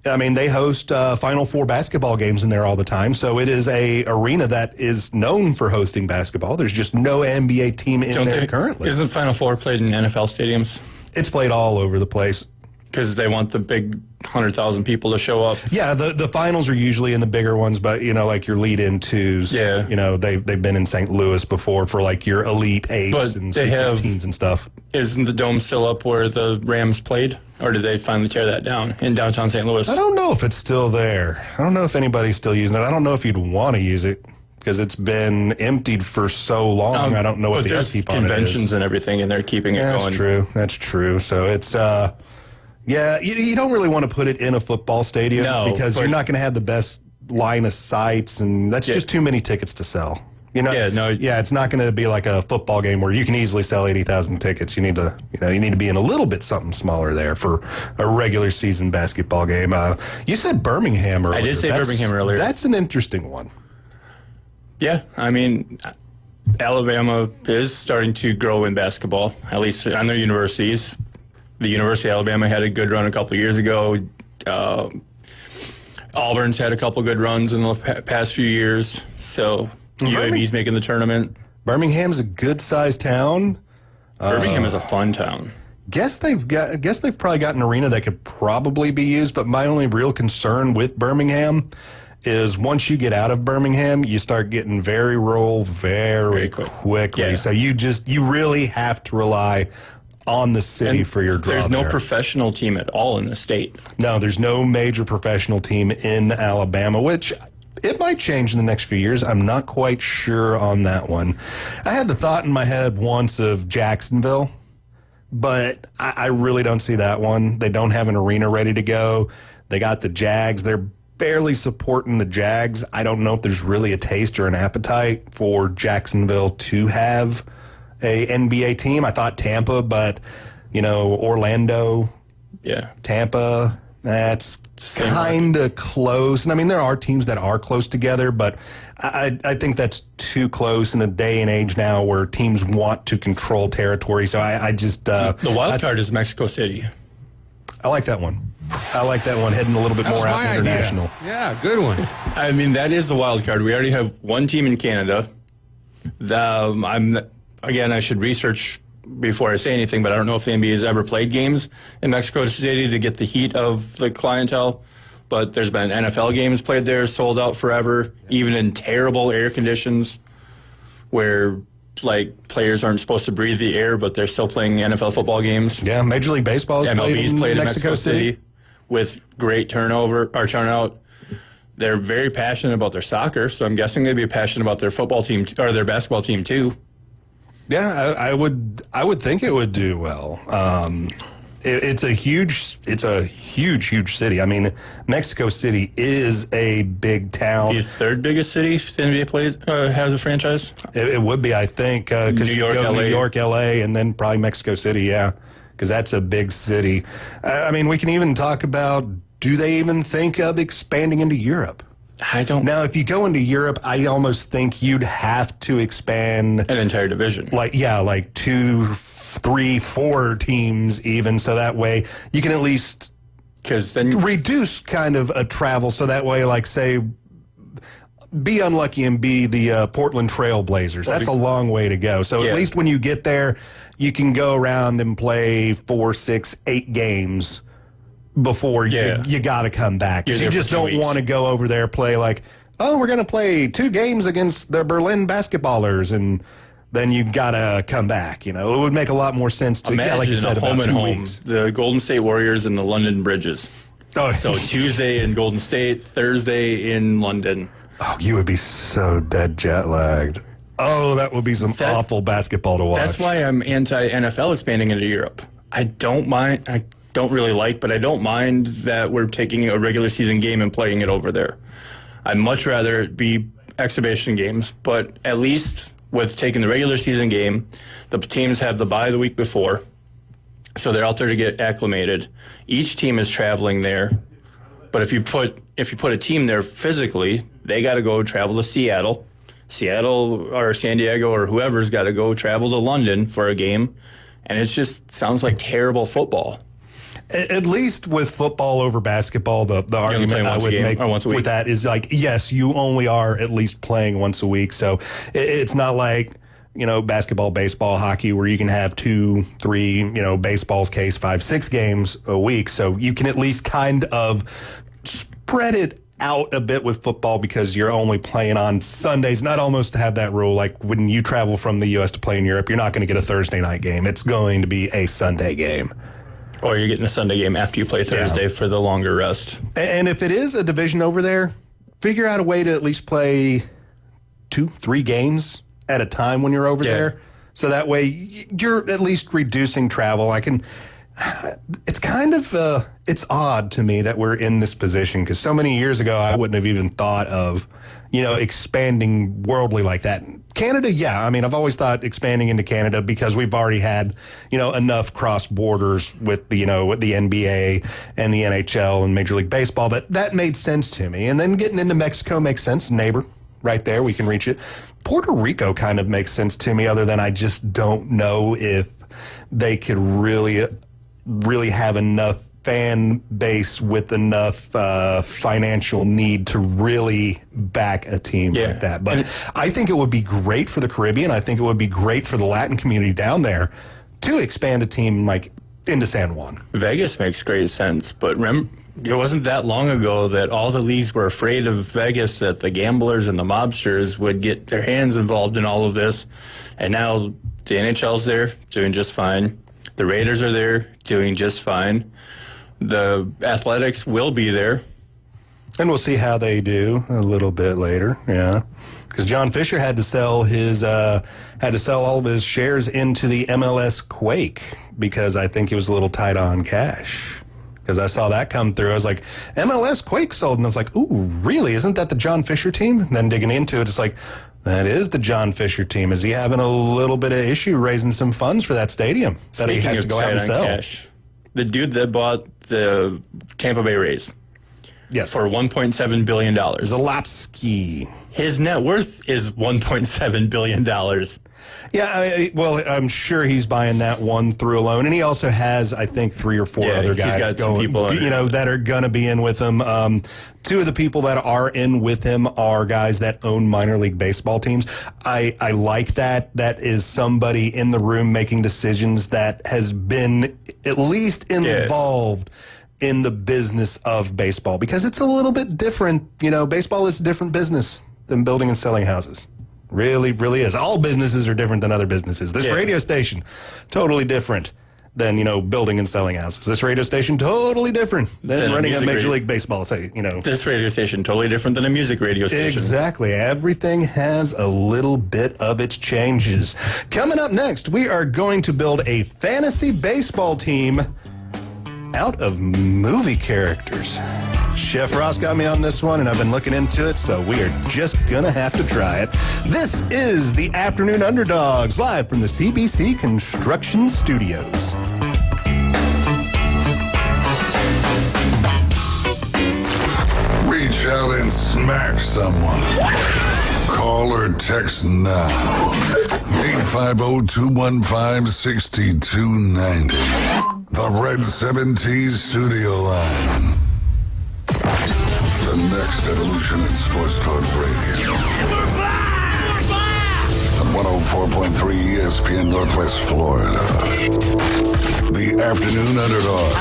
S5: I mean, they host Final Four basketball games in there all the time. So it is a arena that is known for hosting basketball. There's just no NBA team in there currently.
S6: Isn't Final Four played in NFL stadiums?
S5: It's played all over the place.
S6: Because they want the big 100,000 people to show up.
S5: Yeah, the finals are usually in the bigger ones, but, like your lead-in-twos, they've been in St. Louis before for, like, your Elite Eights and Sweet 16s and stuff.
S6: Isn't the dome still up where the Rams played? Or did they finally tear that down in downtown St. Louis?
S5: I don't know if it's still there. I don't know if anybody's still using it. I don't know if you'd want to use it because it's been emptied for so long. I don't know what the upkeep on it is.
S6: Conventions and everything, and they're keeping it going.
S5: That's true. So it's... Yeah, you don't really want to put it in a football stadium because you're not going to have the best line of sights, and that's just too many tickets to sell. It's not going to be like a football game where you can easily sell 80,000 tickets. You need to be in a little bit something smaller there for a regular season basketball game. You said Birmingham earlier.
S6: I did say Birmingham earlier.
S5: That's an interesting one.
S6: Yeah, I mean, Alabama is starting to grow in basketball, at least on their universities. The University of Alabama had a good run a couple of years ago. Auburn's had a couple good runs in the past few years. So UAB's making the tournament.
S5: Birmingham's a good-sized town.
S6: Birmingham is a fun town.
S5: Guess they've probably got an arena that could probably be used. But my only real concern with Birmingham is once you get out of Birmingham, you start getting very rural very quickly. Yeah. So you really have to rely on the city for your draw.
S6: There's no professional team at all in the state.
S5: No, there's no major professional team in Alabama, which it might change in the next few years. I'm not quite sure on that one. I had the thought in my head once of Jacksonville, but I really don't see that one. They don't have an arena ready to go. They got the Jags. They're barely supporting the Jags. I don't know if there's really a taste or an appetite for Jacksonville to have a NBA team. I thought Tampa, but, Orlando, Tampa, that's kind of close. And I mean, there are teams that are close together, but I think that's too close in a day and age now where teams want to control territory. So I just...
S6: the wild card is Mexico City.
S5: I like that one. Heading a little bit more out international.
S7: Idea. Yeah, good one.
S6: I mean, that is the wild card. We already have one team in Canada. I should research before I say anything, but I don't know if the NBA has ever played games in Mexico City to get the heat of the clientele. But there's been NFL games played there, sold out forever, even in terrible air conditions where players aren't supposed to breathe the air, but they're still playing NFL football games.
S5: Yeah, Major League Baseball has
S6: MLB's
S5: played in Mexico City
S6: with great turnout. They're very passionate about their soccer, so I'm guessing they'd be passionate about their football team or their basketball team too.
S5: Yeah, I would think it would do well. It's a huge city. I mean, Mexico City is a big town.
S6: The third biggest city the NBA has a franchise.
S5: It would be, I think, because you go New York, LA, and then probably Mexico City. Yeah, because that's a big city. I mean, we can even talk about, do they even think of expanding into Europe?
S6: I don't.
S5: Now, if you go into Europe, I almost think you'd have to expand
S6: an entire division.
S5: Like 2, 3, 4 teams even, so that way you can at least reduce kind of a travel. So that way, say, be unlucky and be the Portland Trail Blazers. That's a long way to go. So at least when you get there, you can go around and play 4, 6, 8 games before you got to come back. Because you just don't want to go over there, play we're going to play 2 games against the Berlin basketballers, and then you got to come back. It would make a lot more sense to, like you said, about 2 weeks.
S6: The Golden State Warriors and the London Bridges.
S5: Oh,
S6: so Tuesday in Golden State, Thursday in London.
S5: Oh, you would be so dead jet lagged. Oh, that would be some awful basketball to watch.
S6: That's why I'm anti-NFL expanding into Europe. I don't mind. I don't really like, but I don't mind that we're taking a regular season game and playing it over there. I'd much rather it be exhibition games, but at least with taking the regular season game, the teams have the bye the week before, so they're out there to get acclimated. Each team is traveling there, but if you put a team there physically, they got to go travel to Seattle or San Diego or whoever's got to go travel to London for a game, and it just sounds like terrible football.
S5: At least with football over basketball, the argument I would make with that is yes, you only are at least playing once a week. So it's not like, basketball, baseball, hockey, where you can have 2, 3, baseball's case, 5, 6 games a week. So you can at least kind of spread it out a bit with football because you're only playing on Sundays. Not almost to have that rule, like when you travel from the U.S. to play in Europe, you're not going to get a Thursday night game. It's going to be a Sunday game.
S6: Or you're getting a Sunday game after you play Thursday for the longer rest.
S5: And if it is a division over there, figure out a way to at least play 2, 3 games at a time when you're over there. So that way you're at least reducing travel. It's kind of, it's odd to me that we're in this position because so many years ago I wouldn't have even thought of, expanding worldly like that. Canada, I've always thought expanding into Canada because we've already had, enough cross borders with the NBA and the NHL and Major League Baseball that made sense to me. And then getting into Mexico makes sense. Neighbor right there, we can reach it. Puerto Rico kind of makes sense to me, other than I just don't know if they could really have enough fan base with enough financial need to really back a team like that. But I think it would be great for the Caribbean. I think it would be great for the Latin community down there to expand a team into San Juan.
S6: Vegas makes great sense, but remember, it wasn't that long ago that all the leagues were afraid of Vegas, that the gamblers and the mobsters would get their hands involved in all of this. And now the NHL's there, doing just fine. The Raiders are there, doing just fine. The Athletics will be there.
S5: And we'll see how they do a little bit later, because John Fisher had to sell all of his shares into the MLS Quake because I think he was a little tight on cash. Because I saw that come through. I was like, MLS Quake sold. And I was like, ooh, really? Isn't that the John Fisher team? And then digging into it, it's like, that is the John Fisher team. Is he having a little bit of issue raising some funds for that stadium that he has to go out and sell?
S6: Cash, the dude that bought the Tampa Bay Rays for $1.7 billion.
S5: Zalapsky.
S6: His net worth is $1.7 billion.
S5: Yeah, well, I'm sure he's buying that one through alone, and he also has, I think, 3 or 4 other guys going, that are going to be in with him. 2 of the people that are in with him are guys that own minor league baseball teams. I like that. That is somebody in the room making decisions that has been at least involved in the business of baseball, because it's a little bit different. Baseball is a different business than building and selling houses. Really, really is. All businesses are different than other businesses. This radio station, totally different than, building and selling houses. This radio station, totally different than running a Major League Baseball.
S6: This radio station, totally different than a music radio station.
S5: Exactly. Everything has a little bit of its changes. Coming up next, we are going to build a fantasy baseball team out of movie characters. Chef Ross got me on this one, and I've been looking into it, so we are just going to have to try it. This is the Afternoon Underdogs, live from the CBC Construction Studios.
S1: Reach out and smack someone. Call or text now. 850-215-6290. The Red 7T Studio Line. The next evolution in sports talk radio. On 104.3 ESPN Northwest Florida. The Afternoon Underdogs.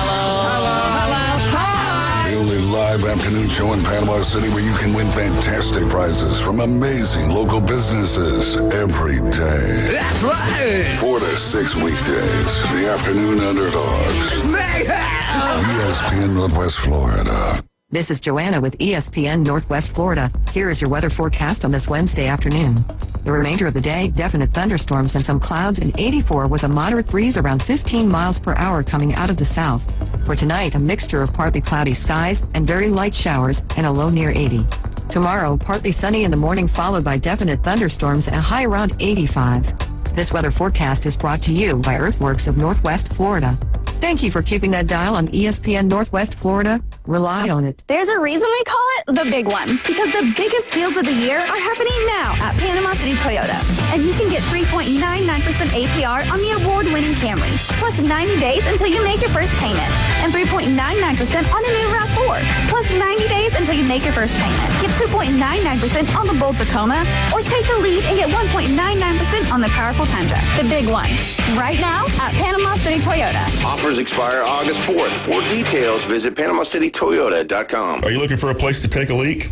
S1: The only live afternoon show in Panama City where you can win fantastic prizes from amazing local businesses every day.
S11: That's right.
S1: 4 to 6 weekdays. The Afternoon Underdogs.
S11: It's mayhem.
S1: ESPN Northwest Florida.
S8: This is Joanna with ESPN Northwest Florida. Here is your weather forecast on this Wednesday afternoon. The remainder of the day, definite thunderstorms and some clouds in 84 with a moderate breeze around 15 miles per hour coming out of the south. For tonight, a mixture of partly cloudy skies and very light showers and a low near 80. Tomorrow, partly sunny in the morning followed by definite thunderstorms and a high around 85. This weather forecast is brought to you by Earthworks of Northwest Florida. Thank you for keeping that dial on ESPN Northwest Florida. Rely on it.
S12: There's a reason we call it the big one, because the biggest deals of the year are happening now at Panama City Toyota. And you can get 3.99% APR on the award-winning Camry, plus 90 days until you make your first payment, and 3.99% on the new RAV4, plus 90 days until you make your first payment. Get 2.99% on the bold Tacoma, or take the lead and get 1.99% on the powerful Tundra. The big one. Right now at Panama City Toyota.
S13: Offers expire August 4th. For details, visit PanamaCityToyota.com.
S14: Are you looking for a place to take a leak?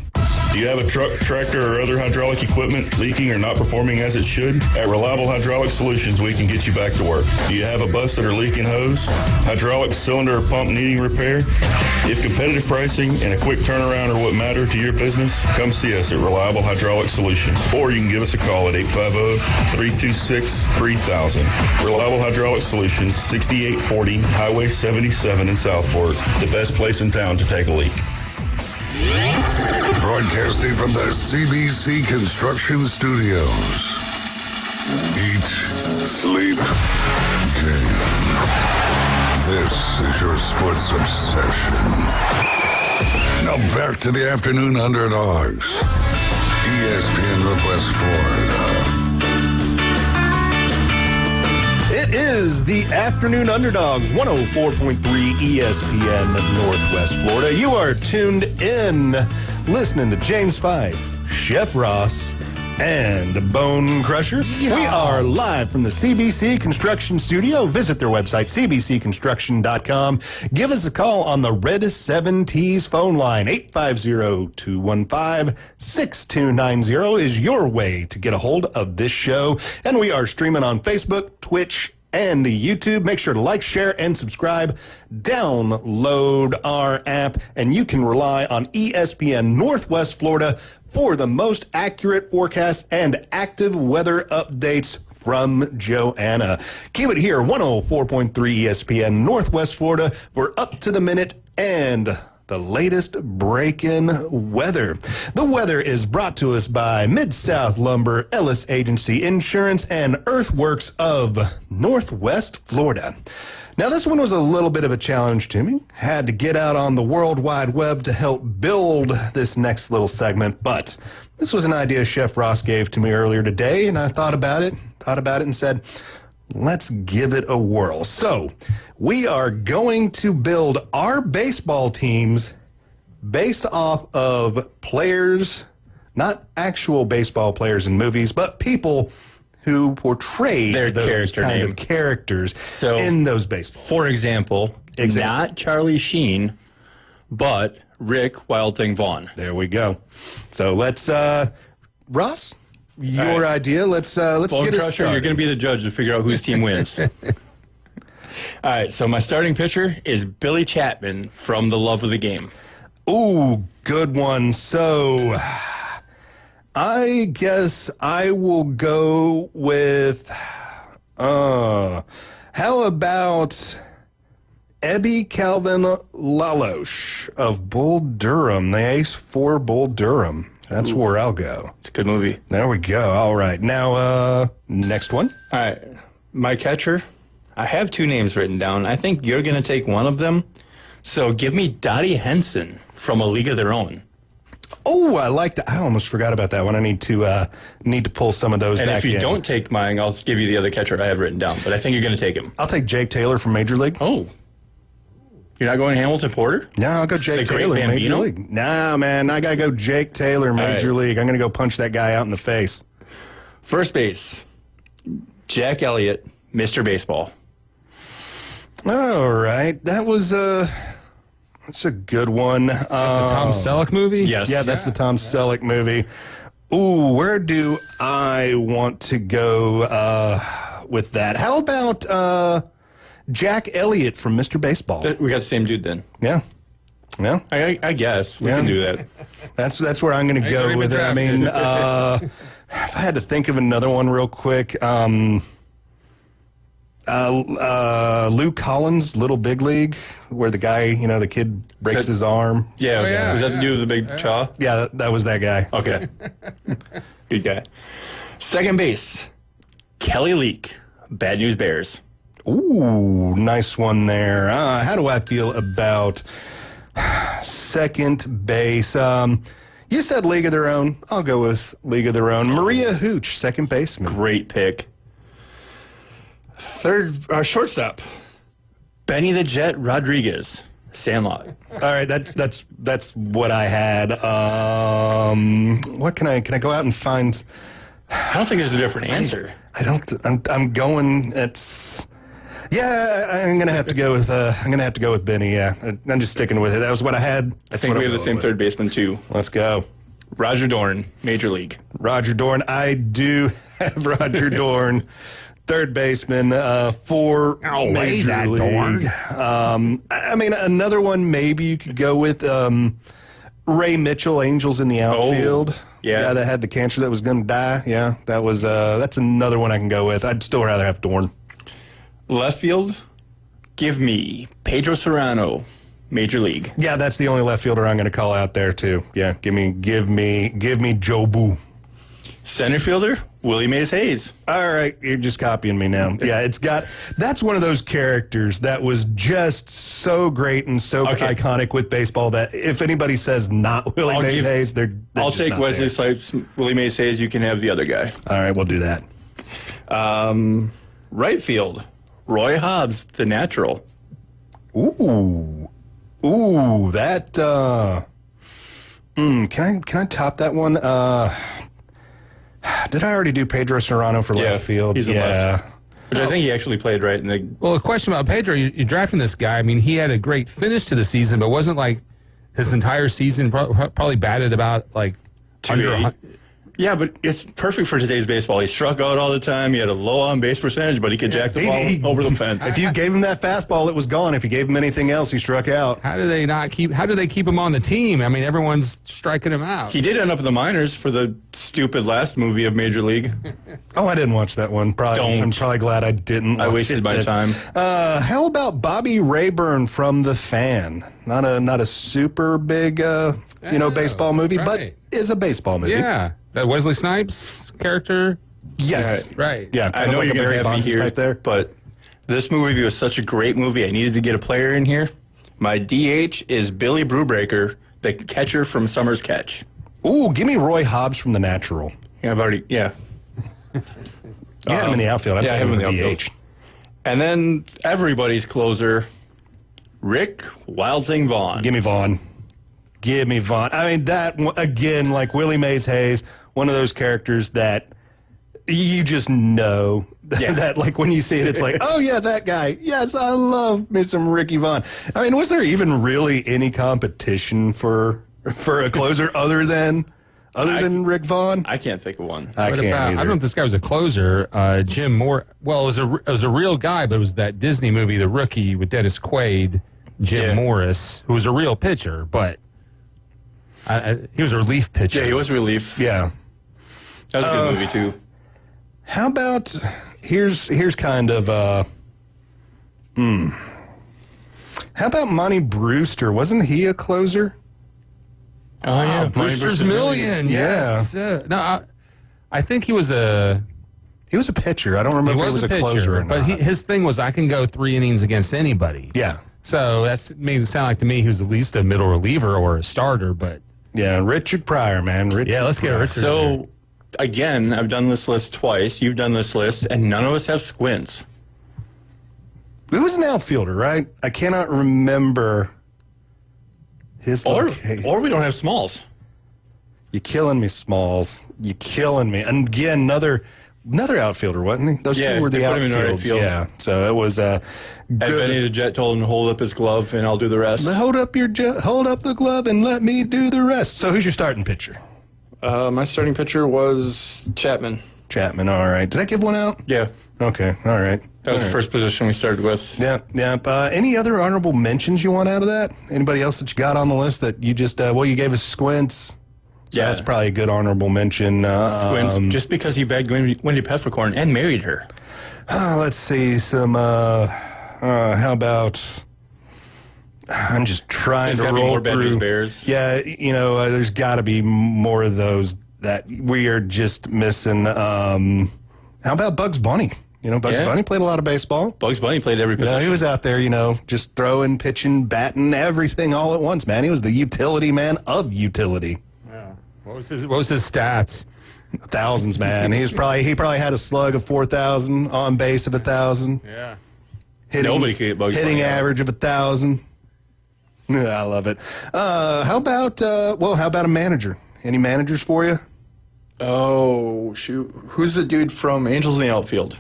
S14: Do you have a truck, tractor, or other hydraulic equipment leaking or not performing as it should? At Reliable Hydraulic Solutions, we can get you back to work. Do you have a busted or leaking hose? Hydraulic cylinder or pump needing repair? If competitive pricing and a quick turnaround are what matter to your business, come see us at Reliable Hydraulic Solutions. Or you can give us a call at 850-326-3000. Reliable Hydraulic Solutions, 6840 Highway 77 in Southport. The best place in town to take a leak.
S1: Broadcasting from the CBC Construction Studios. Eat, sleep, game. This is your sports obsession. Now back to the Afternoon Underdogs. ESPN Northwest Florida.
S5: It is the Afternoon Underdogs, 104.3 ESPN Northwest Florida. You are tuned in, listening to James 5, Chef Ross, and Bone Crusher. Yeah. We are live from the CBC Construction Studio. Visit their website, cbcconstruction.com. Give us a call on the Red 7T's phone line. 850-215-6290 is your way to get a hold of this show. And we are streaming on Facebook, Twitch, and YouTube. Make sure to like, share, and subscribe. Download our app, and you can rely on ESPN Northwest Florida for the most accurate forecasts and active weather updates from Joanna. Keep it here, 104.3 ESPN Northwest Florida. We're up to the minute and the latest break-in weather. The weather is brought to us by Mid-South Lumber, Ellis Agency Insurance, and Earthworks of Northwest Florida. Now, this one was a little bit of a challenge to me. Had to get out on the World Wide Web to help build this next little segment, but this was an idea Chef Ross gave to me earlier today, and I thought about it and said, let's give it a whirl. So, we are going to build our baseball teams based off of players, not actual baseball players in movies, but people who portray
S6: their
S5: those
S6: character
S5: kind
S6: name.
S5: of characters in those baseballs.
S6: For example, not Charlie Sheen, but Rick Wild Thing Vaughn.
S5: There we go. So let's, Ross, your idea. Let's
S6: Bone
S5: get it
S6: Crusher,
S5: started.
S6: you're going to be the judge to figure out whose team wins. All right, so my starting pitcher is Billy Chapman from The Love of the Game.
S5: Ooh, good one. So I guess I will go with, how about Ebby Calvin Laloche of Bull Durham, the ace for Bull Durham. That's where I'll go.
S6: It's a good movie.
S5: There we go. All right. Now, next one.
S6: All right, my catcher, I have two names written down. I think you're going to take one of them. So give me Dottie Henson from A League of Their Own.
S5: Oh, I like that. I almost forgot about that one. I need to pull some of those
S6: and
S5: back in.
S6: if you don't take mine, I'll give you the other catcher I have written down. But I think you're going to take him.
S5: I'll take Jake Taylor from Major League.
S6: Oh. You're not going Hamilton Porter?
S5: No, I'll go Jake Taylor, Major League. Nah, man, I got to go Jake Taylor, Major League. I'm going to go punch that guy out in the face.
S6: First base, Jack Elliott, Mr. Baseball.
S5: All right. That was that's a good one.
S7: The Tom Selleck movie?
S6: Yes.
S5: Yeah, that's the Tom Selleck movie. Ooh, where do I want to go with that? How about Jack Elliott from Mr. Baseball?
S6: We got the same dude then.
S5: Yeah. Yeah.
S6: I guess we can do that.
S5: That's where I'm going to go with it. I mean, if I had to think of another one real quick, Lou Collins, Little Big League, where the guy, the kid breaks his arm.
S6: Yeah, Was that the dude with the big chaw?
S5: Yeah, that was that guy.
S6: Okay. Good guy. Second base, Kelly Leak, Bad News Bears.
S5: Ooh, nice one there. How do I feel about second base? You said League of Their Own. I'll go with League of Their Own. Maria Hooch, second baseman.
S6: Great pick. Third, shortstop, Benny the Jet Rodriguez, Sandlot.
S5: All right, that's what I had. What can I go out and find?
S6: I don't think there's a different answer.
S5: I'm going. Yeah, I'm gonna have to go with. Benny. Yeah, I'm just sticking with it. That was what I had.
S6: I think we have the same third baseman too.
S5: Let's go.
S6: Roger Dorn, Major League.
S5: Roger Dorn. I do have Roger Dorn. Third baseman for Major League. I mean, another one maybe you could go with Ray Mitchell, Angels in the Outfield.
S6: Oh, yeah.
S5: Guy that had the cancer that was going to die. Yeah, that's another one I can go with. I'd still rather have Dorn.
S6: Left field, give me Pedro Serrano, Major League.
S5: Yeah, that's the only left fielder I'm going to call out there too. Yeah, give me Joe Boo.
S6: Center fielder, Willie Mays Hayes.
S5: All right, you're just copying me now. Yeah, that's one of those characters that was just so great and so iconic with baseball that if anybody says not Willie Mays Hayes, they're
S6: I'll
S5: just
S6: take
S5: not
S6: Wesley
S5: there.
S6: Snipes, Willie Mays Hayes. You can have the other guy.
S5: All right, we'll do that.
S6: Right field, Roy Hobbs, the natural.
S5: Ooh, that. Can I top that one? Did I already do Pedro Serrano for left field?
S6: He's in left. Which I think he actually played right in the.
S7: Well, a question about Pedro. You're drafting this guy. I mean, he had a great finish to the season, but wasn't like his entire season probably batted about like
S6: 280. Yeah, but it's perfect for today's baseball. He struck out all the time. He had a low on-base percentage, but he could jack the ball over the fence.
S5: If you gave him that fastball, it was gone. If you gave him anything else, he struck out.
S7: How do they keep him on the team? I mean, everyone's striking him out.
S6: He did end up in the minors for the stupid last movie of Major League.
S5: Oh, I didn't watch that one. I'm probably glad I didn't.
S6: I wasted my time.
S5: How about Bobby Rayburn from The Fan? Not a super big, baseball movie, but is a baseball movie.
S7: Yeah. That Wesley Snipes character?
S5: Yes.
S7: Right.
S5: Yeah,
S6: I know
S5: like
S6: you're
S5: a Barry
S6: going to have me
S5: Bonds
S6: here,
S5: type there.
S6: but this movie was such a great movie. I needed to get a player in here. My DH is Billy Brubaker, the catcher from Summer's Catch.
S5: Ooh, give me Roy Hobbs from The Natural.
S6: Yeah, I've already, yeah.
S5: You had him in the outfield.
S6: I have him in the outfield.
S5: DH.
S6: And then everybody's closer, Rick Wild Thing Vaughn.
S5: Give me Vaughn. Give me Vaughn. I mean, that, again, like Willie Mays Hayes, one of those characters that you just know that, like, when you see it, it's like, oh, yeah, that guy. Yes, I love me some Ricky Vaughn. I mean, was there even really any competition for a closer other than Rick Vaughn?
S6: I can't think of one.
S5: I can't either.
S7: I don't know if this guy was a closer. Jim Moore. Well, it was a real guy, but it was that Disney movie, The Rookie, with Dennis Quaid, Jim Morris, who was a real pitcher, but he was a relief pitcher.
S6: Yeah, he was relief.
S5: Yeah.
S6: That was a good movie, too.
S5: How about, here's kind of, how about Monty Brewster? Wasn't he a closer?
S6: Oh, yeah.
S7: Brewster's Million. Yes. No, I think he was a
S5: pitcher. I don't remember if he was a closer or not.
S7: But his thing was, I can go 3 innings against anybody.
S5: Yeah.
S7: So that's made it sound like to me he was at least a middle reliever or a starter, but.
S5: Yeah, Richard Pryor, man.
S7: Let's get Richard.
S6: So, again, I've done this list twice. You've done this list, and none of us have squints.
S5: He was an outfielder, right? I cannot remember his location.
S6: Or we don't have Smalls.
S5: You're killing me, Smalls. You're killing me. And again, another outfielder, wasn't he? Those two were the outfields. Yeah. So it was good.
S6: And Benny the Jet told him to hold up his glove, and I'll do the rest.
S5: Hold up the glove, and let me do the rest. So who's your starting pitcher?
S6: My starting pitcher was Chapman.
S5: Chapman, all right. Did I give one out?
S6: Yeah.
S5: Okay, all right.
S6: That was the first position we started with.
S5: Yeah. Any other honorable mentions you want out of that? Anybody else that you got on the list that you just, you gave us Squints. So that's probably a good honorable mention.
S6: Squints, just because he begged Wendy Peppercorn and married her.
S5: Let's see, how about... I'm just trying to roll through.
S6: Bears.
S5: Yeah, there's got to be more of those that we are just missing. How about Bugs Bunny? Bugs Bunny played a lot of baseball.
S6: Bugs Bunny played every position.
S5: He was out there, just throwing, pitching, batting, everything all at once, man. He was the utility man of utility.
S7: Yeah. What was his stats?
S5: Thousands, man. He probably had a slug of 4,000, on base of 1,000.
S7: Yeah.
S6: Nobody could get Bugs Bunny.
S5: Hitting average of 1,000. I love it. How about a manager? Any managers for you?
S6: Oh, shoot. Who's the dude from Angels in the Outfield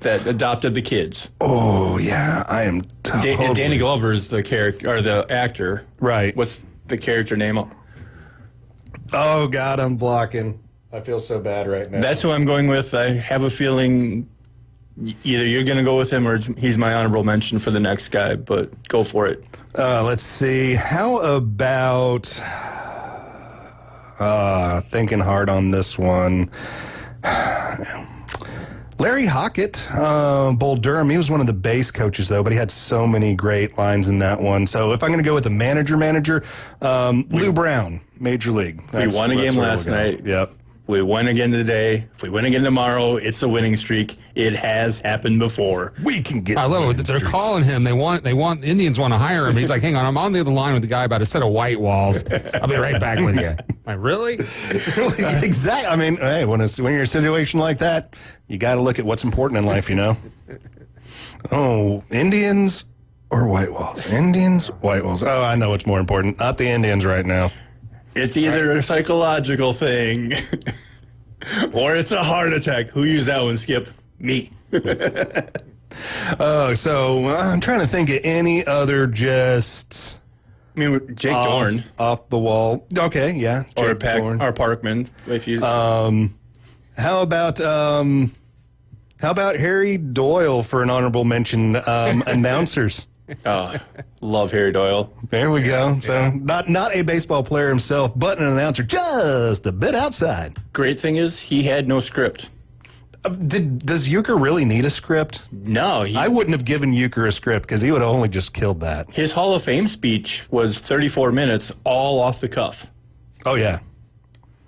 S6: that adopted the kids?
S5: Oh, yeah. I am totally...
S6: Danny Glover is the character, or the actor.
S5: Right.
S6: What's the character name?
S5: Oh, God, I'm blocking. I feel so bad right now.
S6: That's who I'm going with. I have a feeling either you're going to go with him or he's my honorable mention for the next guy, but go for it.
S5: Let's see. How about... thinking hard on this one. Larry Hockett, Bull Durham, he was one of the base coaches, though, but he had so many great lines in that one. So if I'm going to go with a manager, Lou Brown, Major League.
S6: We won a game last night.
S5: Yep.
S6: We win again today. If we win again tomorrow, it's a winning streak. It has happened before.
S5: We can get.
S7: I love it. They're calling him. They want. Indians want to hire him. He's like, hang on, I'm on the other line with the guy about a set of white walls. I'll be right back with you. Like, really?
S5: Exactly. I mean, hey, when you're in a situation like that, you got to look at what's important in life, Oh, Indians or white walls? Indians, white walls. Oh, I know what's more important. Not the Indians right now.
S6: It's either a psychological thing or it's a heart attack. Who used that one, Skip? Me.
S5: So I'm trying to think of any other just
S6: I mean, Jake Dorn.
S5: Off the wall. Okay, yeah.
S6: Or
S5: Jake Dorn.
S6: or Parkman, if he's...
S5: How about Harry Doyle for an honorable mention? Announcers.
S6: Oh, love Harry Doyle.
S5: There we go. So not a baseball player himself, but an announcer just a bit outside.
S6: Great thing is he had no script.
S5: Does Euchre really need a script?
S6: No.
S5: I wouldn't have given Euchre a script because he would have only just killed that.
S6: His Hall of Fame speech was 34 minutes, all off the cuff.
S5: Oh, yeah.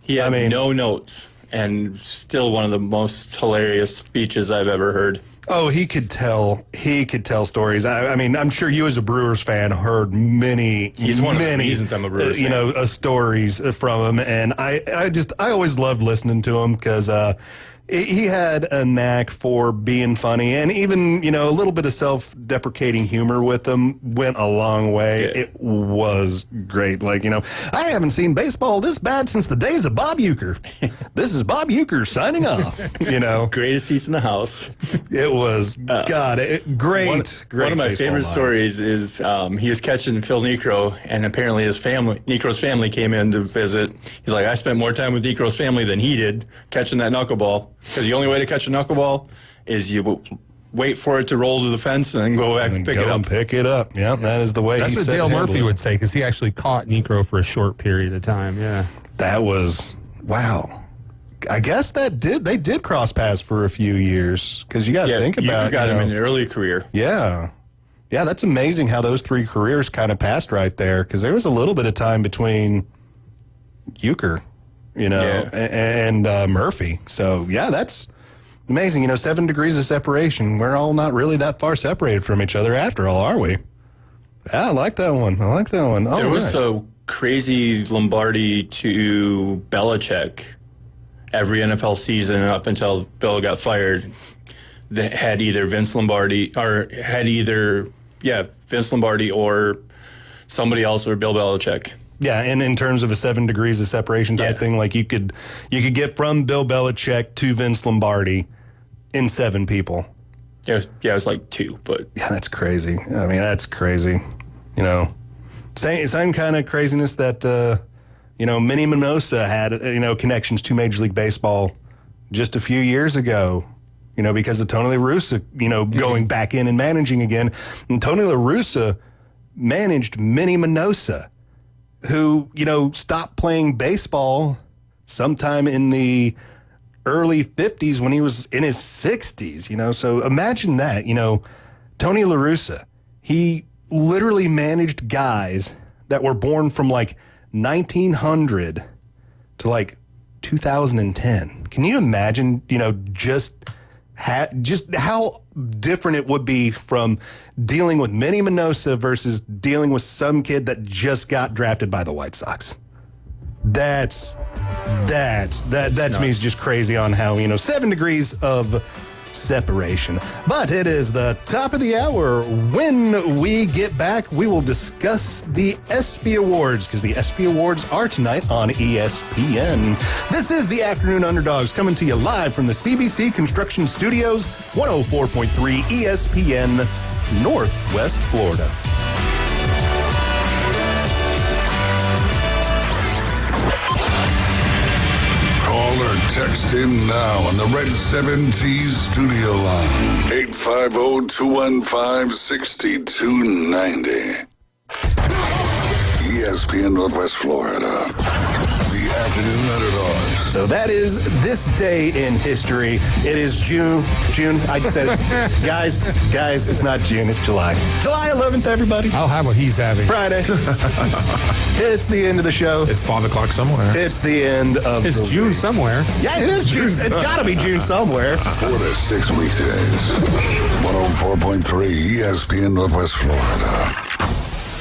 S6: He had no notes, and still one of the most hilarious speeches I've ever heard.
S5: Oh, he could tell stories. I mean, I'm sure you as a Brewers fan heard many.
S6: He's one of the reasons I'm a Brewers fan.
S5: Stories from him, and I always loved listening to him because he had a knack for being funny, and even a little bit of self-deprecating humor with him went a long way. Yeah. It was great. I haven't seen baseball this bad since the days of Bob Euchre. This is Bob Euchre signing off.
S6: Greatest seats in the house.
S5: It was great.
S6: One of my favorite stories is he was catching Phil Necro, and apparently Necro's family came in to visit. He's like, I spent more time with Necro's family than he did catching that knuckleball. Because the only way to catch a knuckleball is you wait for it to roll to the fence and then go back and pick it up.
S5: And pick it up. Yeah, that is the way.
S7: That's what Dale Murphy would say, because he actually caught Necro for a short period of time. Yeah,
S5: that was wow. I guess they did cross paths for a few years because you got to think about.
S6: You got him in an early career.
S5: Yeah, that's amazing how those three careers kind of passed right there because there was a little bit of time between Euchre. And Murphy. So, that's amazing. 7 degrees of separation. We're all not really that far separated from each other after all, are we? Yeah, I like that one.
S6: There was a crazy Lombardi to Belichick every NFL season up until Bill got fired that had either Vince Lombardi or somebody else or Bill Belichick.
S5: Yeah, and in terms of a 7 degrees of separation type thing, you could get from Bill Belichick to Vince Lombardi in 7 people.
S6: It was like 2, but
S5: yeah, that's crazy. I mean, that's crazy. Same kind of craziness that Minnie Minoso had connections to Major League Baseball just a few years ago. Because of Tony La Russa, going back in and managing again, and Tony La Russa managed Minnie Minoso, who, stopped playing baseball sometime in the early 50s when he was in his 60s, So imagine that, Tony La Russa, he literally managed guys that were born from 1900 to 2010. Can you imagine, just how different it would be from dealing with Minnie Minoso versus dealing with some kid that just got drafted by the White Sox. That to me is just crazy on how 7 degrees of separation. But it is the top of the hour. When we get back, we will discuss the ESPY Awards because the ESPY Awards are tonight on ESPN. This is the Afternoon Underdogs coming to you live from the CBC Construction Studios, 104.3 ESPN, Northwest Florida.
S1: Call or text in now on the Red 7T studio line. 850-215-6290. ESPN Northwest Florida. The Afternoon Underdogs.
S5: So that is this day in history. It is June. I just said it. Guys, it's not June, it's July. July 11th, everybody.
S7: I'll have what he's having.
S5: Friday. It's the end of the show.
S15: It's 5 o'clock somewhere.
S5: It's the end of
S7: It's June
S5: week.
S7: Somewhere.
S5: Yeah, it is June. It's got to be June somewhere.
S1: 4 to 6 weekdays. 104.3 ESPN Northwest Florida.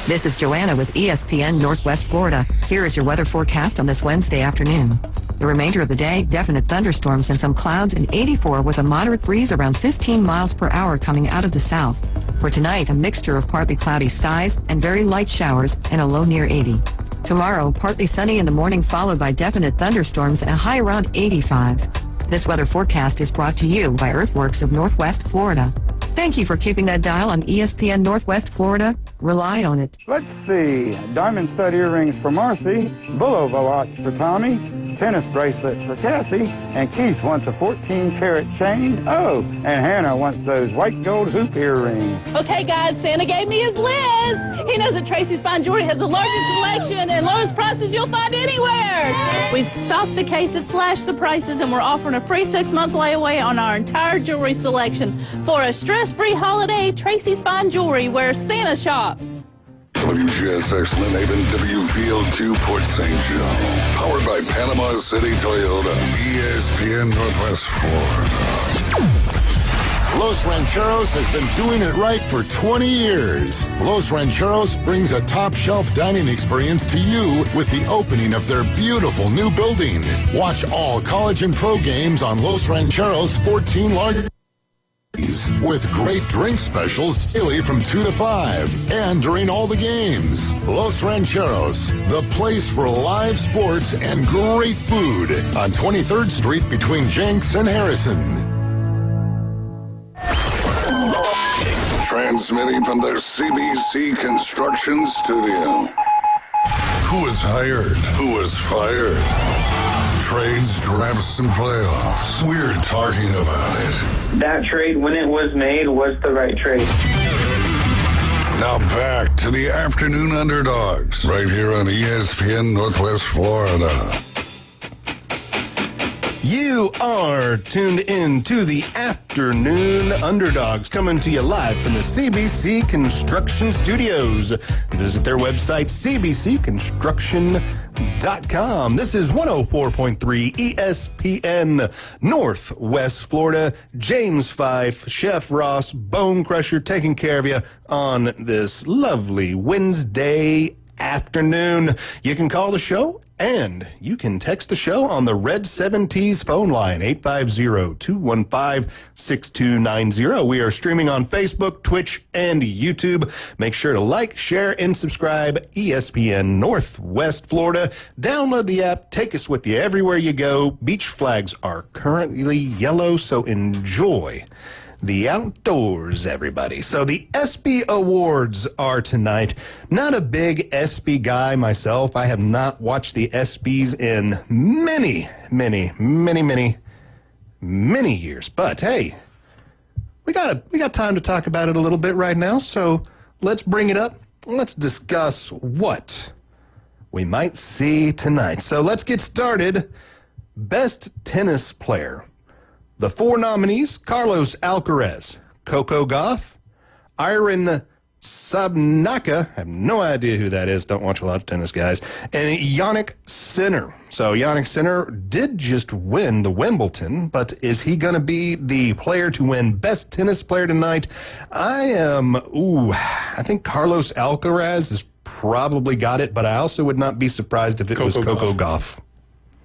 S8: This is Joanna with ESPN Northwest Florida. Here is your weather forecast on this Wednesday afternoon. The remainder of the day, definite thunderstorms and some clouds, and 84 with a moderate breeze around 15 miles per hour coming out of the south. For tonight, a mixture of partly cloudy skies and very light showers and a low near 80. Tomorrow, partly sunny in the morning followed by definite thunderstorms and a high around 85. This weather forecast is brought to you by Earthworks of Northwest Florida. Thank you for keeping that dial on ESPN Northwest Florida. Rely on it.
S15: Let's see. Diamond stud earrings for Marcy, Bulova watch for Tommy, tennis bracelet for Cassie, and Keith wants a 14-carat chain. Oh, and Hannah wants those white gold hoop earrings.
S16: Okay, guys, Santa gave me his list. He knows that Tracy's Fine Jewelry has the largest selection and lowest prices you'll find anywhere. We've stocked the cases, slashed the prices, and we're offering a free 6-month layaway on our entire jewelry selection. For a stress-free holiday, Tracy's Fine Jewelry, where Santa shops.
S1: WGSX Lynn WVLQ Port St. Joe. Powered by Panama City Toyota. ESPN Northwest Florida.
S17: Los Rancheros has been doing it right for 20 years. Los Rancheros brings a top-shelf dining experience to you with the opening of their beautiful new building. Watch all college and pro games on Los Rancheros 14 large with great drink specials daily from 2 to 5 and during all the games. Los Rancheros, the place for live sports and great food on 23rd Street between Jenks and Harrison.
S1: Transmitting from the CBC Construction Studio. Who was hired? Who was fired? Trades, drafts, and playoffs. We're talking about it.
S18: That trade, when it was made, was the right trade.
S1: Now back to the Afternoon Underdogs, right here on ESPN Northwest Florida.
S5: You are tuned in to the Afternoon Underdogs, coming to you live from the CBC Construction Studios. Visit their website, cbcconstruction.com. This is 104.3 ESPN Northwest Florida. James Fife, Chef Ross, Bone Crusher, taking care of you on this lovely Wednesday afternoon. You can call the show and you can text the show on the Red 7T's phone line, 850-215-6290. We are streaming on Facebook, Twitch, and YouTube. Make sure to like, share, and subscribe. ESPN Northwest Florida. Download the app. Take us with you everywhere you go. Beach flags are currently yellow, so enjoy the outdoors, everybody. So the ESPY Awards are tonight. Not a big ESPY guy myself. I have not watched the ESPYs in many years. But hey, we got time to talk about it a little bit right now. So let's bring it up. Let's discuss what we might see tonight. So let's get started. Best tennis player. The 4 nominees: Carlos Alcaraz, Coco Gauff, Iron Sabnaka, I have no idea who that is, don't watch a lot of tennis, guys, and Jannik Sinner. So Jannik Sinner did just win the Wimbledon, but is he going to be the player to win Best Tennis Player tonight? I think Carlos Alcaraz has probably got it, but I also would not be surprised if it was Coco Gauff.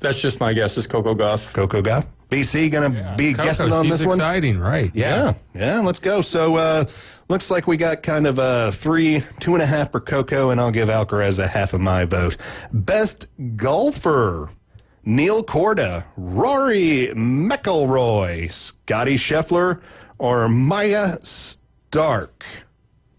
S6: That's just my guess, is Coco Gauff.
S5: Coco Gauff? BC going to be guessing on this one?
S7: Exciting, right?
S5: Yeah, let's go. So looks like we got kind of 2.5 for Coco, and I'll give Alcaraz a half of my vote. Best golfer: Neil Corda, Rory McIlroy, Scotty Scheffler, or Maya Stark.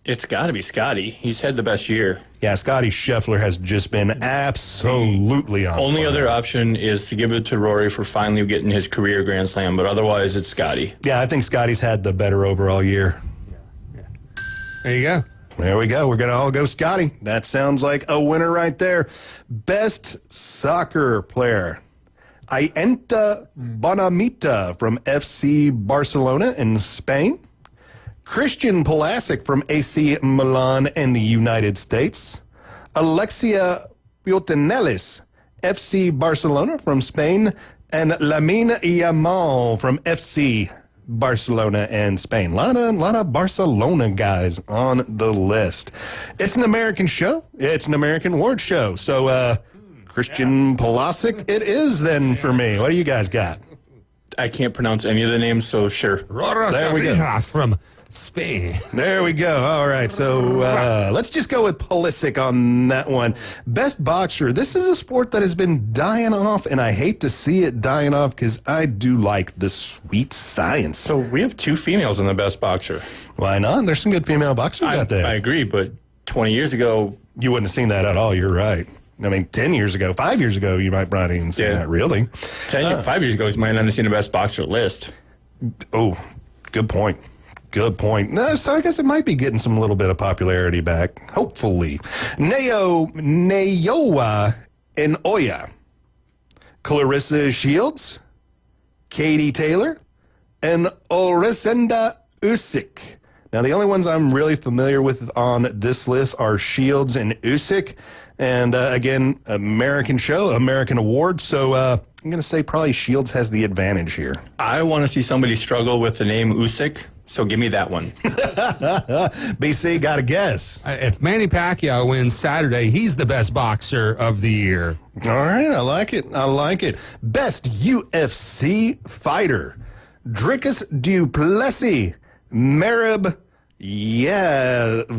S6: It's got to be Scotty. He's had the best year.
S5: Yeah, Scotty Scheffler has just been absolutely on
S6: Only
S5: fire.
S6: other option is to give it to Rory for finally getting his career Grand Slam, but otherwise it's Scotty.
S5: Yeah, I think Scotty's had the better overall year.
S7: There you go.
S5: There we go. We're going to all go Scotty. That sounds like a winner right there. Best soccer player: Aienta Bonamita from FC Barcelona in Spain. Christian Pulisic from AC Milan in the United States. Alexia Putellas, FC Barcelona from Spain. And Lamine Yamal from FC Barcelona and Spain. A lot of Barcelona guys on the list. It's an American show. It's an American award show. So Christian Pulisic it is then for me. What do you guys got?
S6: I can't pronounce any of the names, so sure.
S5: There we go.
S7: From Spain.
S5: There we go. All right. So let's just go with Pulisic on that one. Best boxer. This is a sport that has been dying off, and I hate to see it dying off because I do like the sweet science.
S6: So we have 2 females in the best boxer.
S5: Why not? There's some good female boxers out there.
S6: I agree, but 20 years ago,
S5: you wouldn't have seen that at all. You're right. I mean, 10 years ago, 5 years ago, you might not even see that, really.
S6: 5 years ago, you might not have seen the best boxer list.
S5: Oh, good point. Good point. No, so I guess it might be getting some little bit of popularity back, hopefully. Naoa Inoue, Clarissa Shields, Katie Taylor, and Oresenda Usyk. Now, the only ones I'm really familiar with on this list are Shields and Usyk. And again, American show, American award. So I'm going to say probably Shields has the advantage here.
S6: I want to see somebody struggle with the name Usyk, so give me that one.
S5: BC, got a guess.
S7: If Manny Pacquiao wins Saturday, he's the best boxer of the year.
S5: All right, I like it. I like it. Best UFC fighter, Dricus du Plessis, Merab Valishville.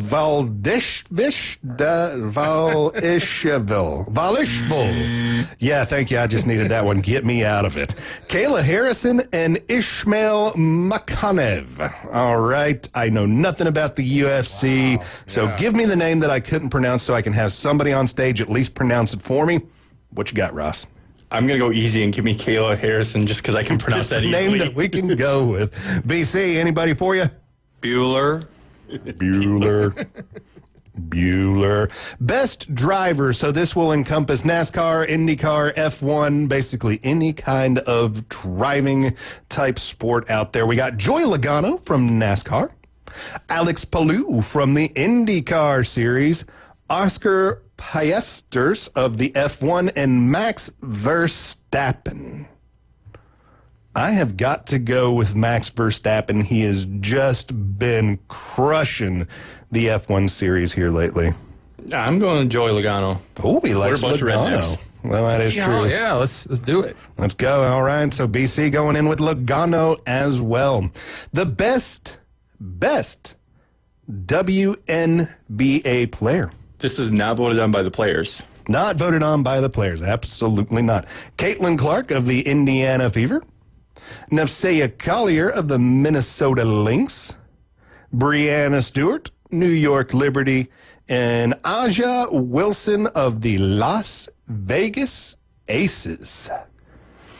S5: Yeah, thank you. I just needed that one. Get me out of it. Kayla Harrison and Ishmael Makhanev. All right. I know nothing about the UFC, so give me the name that I couldn't pronounce so I can have somebody on stage at least pronounce it for me. What you got, Ross?
S6: I'm going to go easy and give me Kayla Harrison just because I can pronounce that easily.
S5: Name that we can go with. BC, anybody for you?
S3: Bueller.
S5: Best driver. So this will encompass NASCAR, IndyCar, F1, basically any kind of driving type sport out there. We got Joey Logano from NASCAR, Alex Palou from the IndyCar series, Oscar Piastri of the F1, and Max Verstappen. I have got to go with Max Verstappen. He has just been crushing the F1 series here lately.
S6: I'm going Joey Logano.
S5: Oh, he likes Logano. Well, that is true.
S7: Yeah, let's do it.
S5: Let's go. All right. So BC going in with Logano as well. The best WNBA player.
S6: This is not voted on by the players.
S5: Not voted on by the players. Absolutely not. Caitlin Clark of the Indiana Fever. Nafsaya Collier of the Minnesota Lynx, Brianna Stewart, New York Liberty, and Aja Wilson of the Las Vegas Aces.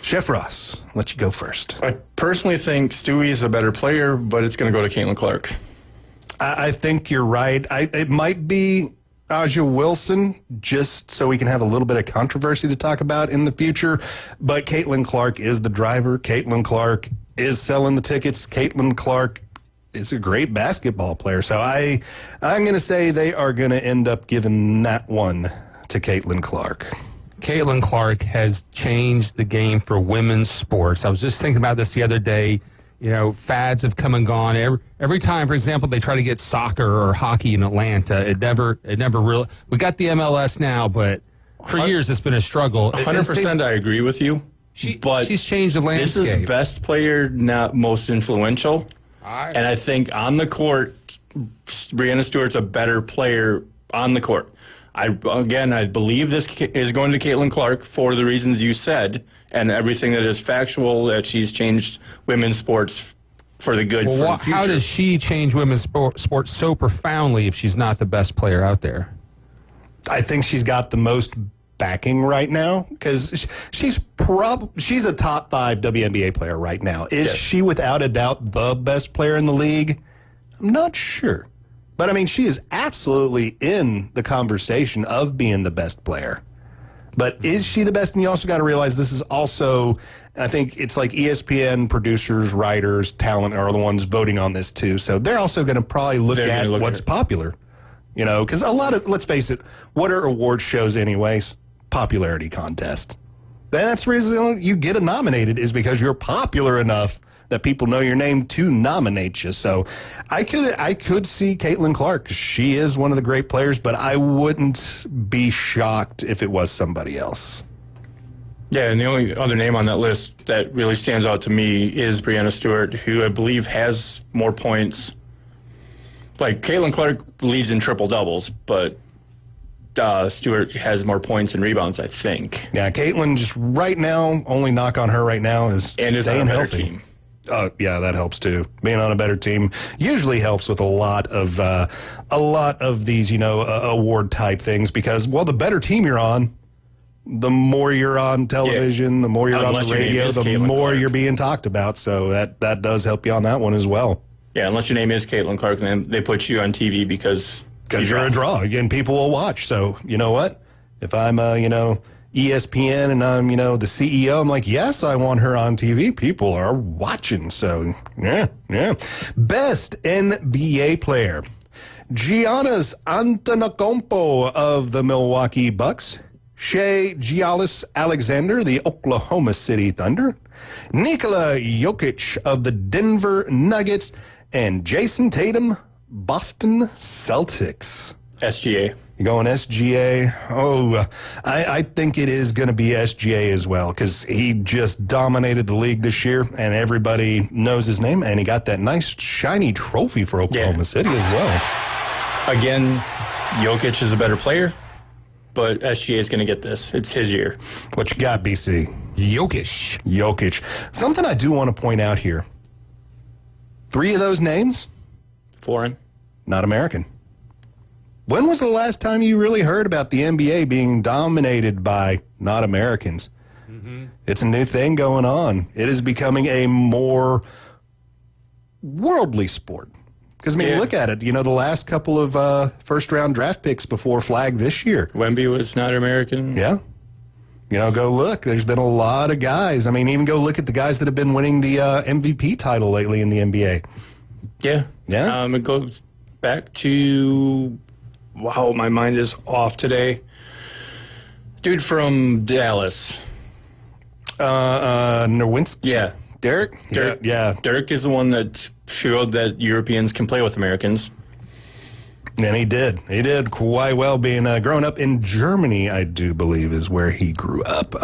S5: Chef Ross, I'll let you go first.
S6: I personally think Stewie's a better player, but it's going to go to Caitlin Clark.
S5: I think you're right. It might be Aja Wilson, just so we can have a little bit of controversy to talk about in the future. But Caitlin Clark is the driver. Caitlin Clark is selling the tickets. Caitlin Clark is a great basketball player. So I'm going to say they are going to end up giving that one to Caitlin Clark.
S7: Caitlin Clark has changed the game for women's sports. I was just thinking about this the other day. You know, fads have come and gone. Every time, for example, they try to get soccer or hockey in Atlanta, it never really. We got the MLS now, but for years it's been a struggle.
S6: 100%, I agree with you. But
S7: she's changed the landscape.
S6: This is best player, not most influential. And I think on the court, Brianna Stewart's a better player on the court. I believe this is going to Caitlin Clark for the reasons you said, and everything that is factual, that she's changed women's sports for the good.
S7: Well, how does she change women's sports so profoundly if she's not the best player out there?
S5: I think she's got the most backing right now because she's a top 5 WNBA player right now. Is she without a doubt the best player in the league? I'm not sure. But, I mean, she is absolutely in the conversation of being the best player. But is she the best? And you also got to realize this is also, I think it's like ESPN producers, writers, talent are the ones voting on this too. So they're also going to probably look at what's popular. You know, because a lot of, let's face it, what are award shows anyways? Popularity contest. That's the reason you get nominated is because you're popular enough that people know your name to nominate you. So I could see Caitlin Clark. She is one of the great players, but I wouldn't be shocked if it was somebody else.
S6: Yeah, and the only other name on that list that really stands out to me is Brianna Stewart, who I believe has more points. Like, Caitlin Clark leads in triple-doubles, but Stewart has more points and rebounds, I think.
S5: Yeah, Caitlin just right now, only knock on her right now is staying healthy.
S6: Team.
S5: Yeah, that helps too. Being on a better team usually helps with a lot of these, award type things because, well, the better team you're on, the more you're on television, the more you're on the radio, the more you're being talked about. So that does help you on that one as well.
S6: Yeah, unless your name is Caitlin Clark, then they put you on TV because
S5: you're a draw. Again, people will watch. So you know what? If I'm, ESPN and I'm, the CEO, I'm like, yes, I want her on TV. People are watching. So, yeah. Best NBA player. Giannis Antetokounmpo of the Milwaukee Bucks. Shai Gilgeous-Alexander, the Oklahoma City Thunder. Nikola Jokic of the Denver Nuggets. And Jason Tatum, Boston Celtics.
S6: SGA.
S5: You going SGA? Oh, I think it is going to be SGA as well because he just dominated the league this year and everybody knows his name and he got that nice shiny trophy for Oklahoma City as well.
S6: Again, Jokic is a better player, but SGA is going to get this. It's his year.
S5: What you got, BC? Jokic. Something I do want to point out here. 3 of those names?
S6: Foreign.
S5: Not American. When was the last time you really heard about the NBA being dominated by not Americans? Mm-hmm. It's a new thing going on. It is becoming a more worldly sport. Because, look at it. The last couple of first-round draft picks before Flag this year.
S6: Wemby was not American.
S5: Yeah. Go look. There's been a lot of guys. Even go look at the guys that have been winning the MVP title lately in the NBA.
S6: Yeah.
S5: Yeah?
S6: It goes back to... Wow, my mind is off today. Dude from Dallas.
S5: Nowinski?
S6: Yeah.
S5: Derek? Yeah.
S6: Derek is the one that showed that Europeans can play with Americans.
S5: And he did. He did quite well being grown up in Germany, I do believe, is where he grew up.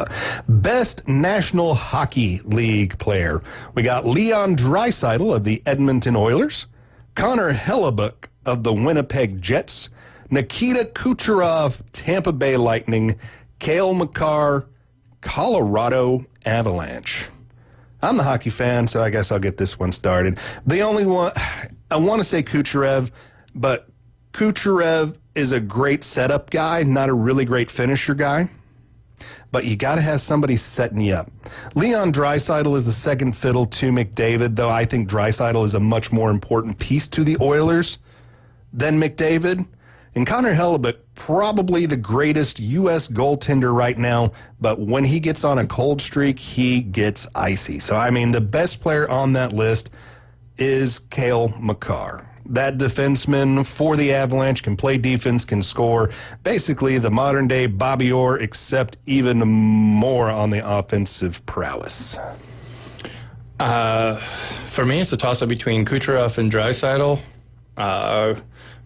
S5: Best National Hockey League player. We got Leon Draisaitl of the Edmonton Oilers, Connor Hellebuck of the Winnipeg Jets, Nikita Kucherov, Tampa Bay Lightning, Cale Makar, Colorado Avalanche. I'm the hockey fan, so I guess I'll get this one started. The only one, I want to say Kucherov, but Kucherov is a great setup guy, not a really great finisher guy. But you got to have somebody setting you up. Leon Draisaitl is the second fiddle to McDavid, though I think Draisaitl is a much more important piece to the Oilers than McDavid. And Connor Hellebuck, probably the greatest U.S. goaltender right now, but when he gets on a cold streak, he gets icy. So, the best player on that list is Cale Makar. That defenseman for the Avalanche can play defense, can score. Basically, the modern-day Bobby Orr, except even more on the offensive prowess.
S6: For me, it's a toss-up between Kucherov and Draisaitl.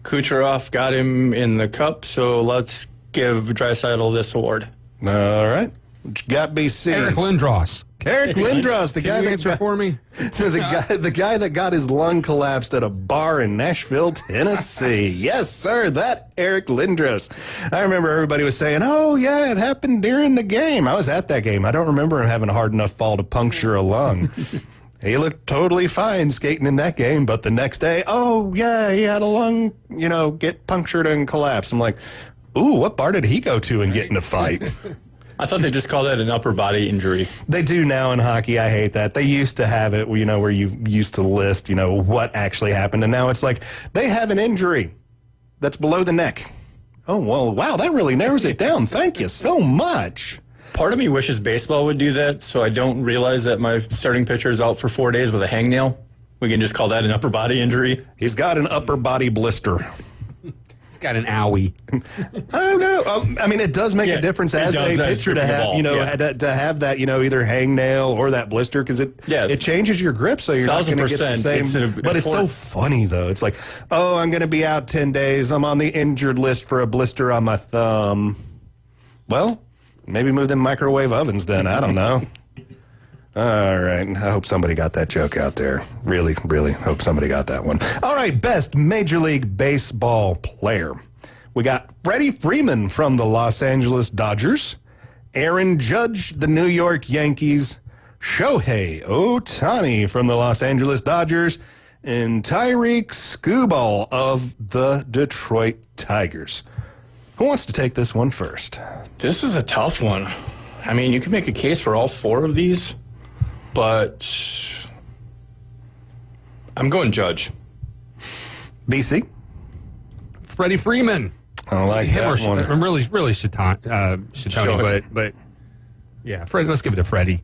S6: Kucherov got him in the cup, so let's give Draisaitl this award.
S5: All right. What you got, BC?
S7: Eric Lindros.
S5: Eric Lindros, the guy
S7: Can you
S5: that
S7: answer for me?
S5: the guy that got his lung collapsed at a bar in Nashville, Tennessee. Yes, sir, that Eric Lindros. I remember everybody was saying, "Oh yeah, it happened during the game." I was at that game. I don't remember him having a hard enough fall to puncture a lung. He looked totally fine skating in that game, but the next day, oh yeah, he had a lung, get punctured and collapse. I'm like, ooh, what bar did he go to and get in a fight?
S6: I thought they just called that an upper body injury.
S5: They do now in hockey. I hate that. They used to have it, where you used to list, what actually happened. And now it's like, they have an injury that's below the neck. Oh, well, wow, that really narrows it down. Thank you so much.
S6: Part of me wishes baseball would do that, so I don't realize that my starting pitcher is out for 4 days with a hangnail. We can just call that an upper body injury.
S5: He's got an upper body blister.
S7: He's got an owie.
S5: I don't know. It does make a difference as a pitcher to have, to have that, either hangnail or that blister, because it changes your grip, so you're not going to get the same. But it's so funny, though. It's like, oh, I'm going to be out 10 days. I'm on the injured list for a blister on my thumb. Well, maybe move them microwave ovens then. I don't know. All right. I hope somebody got that joke out there. Really, really hope somebody got that one. All right. Best Major League Baseball player. We got Freddie Freeman from the Los Angeles Dodgers, Aaron Judge, the New York Yankees, Shohei Ohtani from the Los Angeles Dodgers, and Tyreek Skubal of the Detroit Tigers. Who wants to take this one first?
S6: This is a tough one. I mean, you can make a case for all four of these, but I'm going Judge.
S5: BC?
S7: Freddie Freeman.
S5: I like that one.
S7: I'm really Shatoni, but yeah, Freddie. Let's give it to Freddie.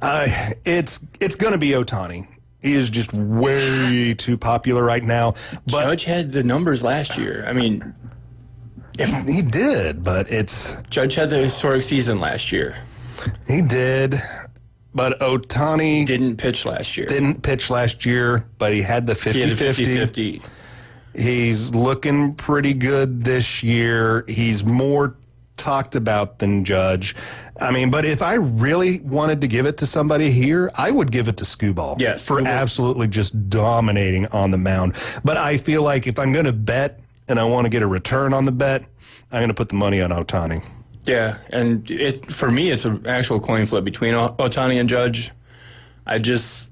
S5: It's going to be Ohtani. He is just way too popular right now. But
S6: Judge had the numbers last year. I mean,
S5: he did, but it's
S6: Judge had the historic season last year.
S5: He did, but Ohtani
S6: didn't pitch last year.
S5: But he had the 50-50. He's looking pretty good this year. He's more talked about than Judge. I mean, but if I really wanted to give it to somebody here, I would give it to Skubal.
S6: Yes,
S5: for absolutely just dominating on the mound. But I feel like if I'm going to bet and I want to get a return on the bet, I'm going to put the money on Ohtani.
S6: Yeah, and for me, it's an actual coin flip between Ohtani and Judge. I just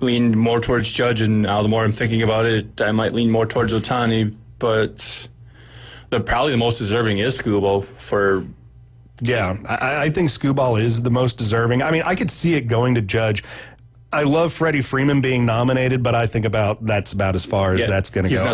S6: leaned more towards Judge, and now the more I'm thinking about it, I might lean more towards Ohtani, but probably the most deserving is Skubal for...
S5: Yeah, I think Skubal is the most deserving. I mean, I could see it going to Judge. I love Freddie Freeman being nominated, but I think that's about as far as that's going to go.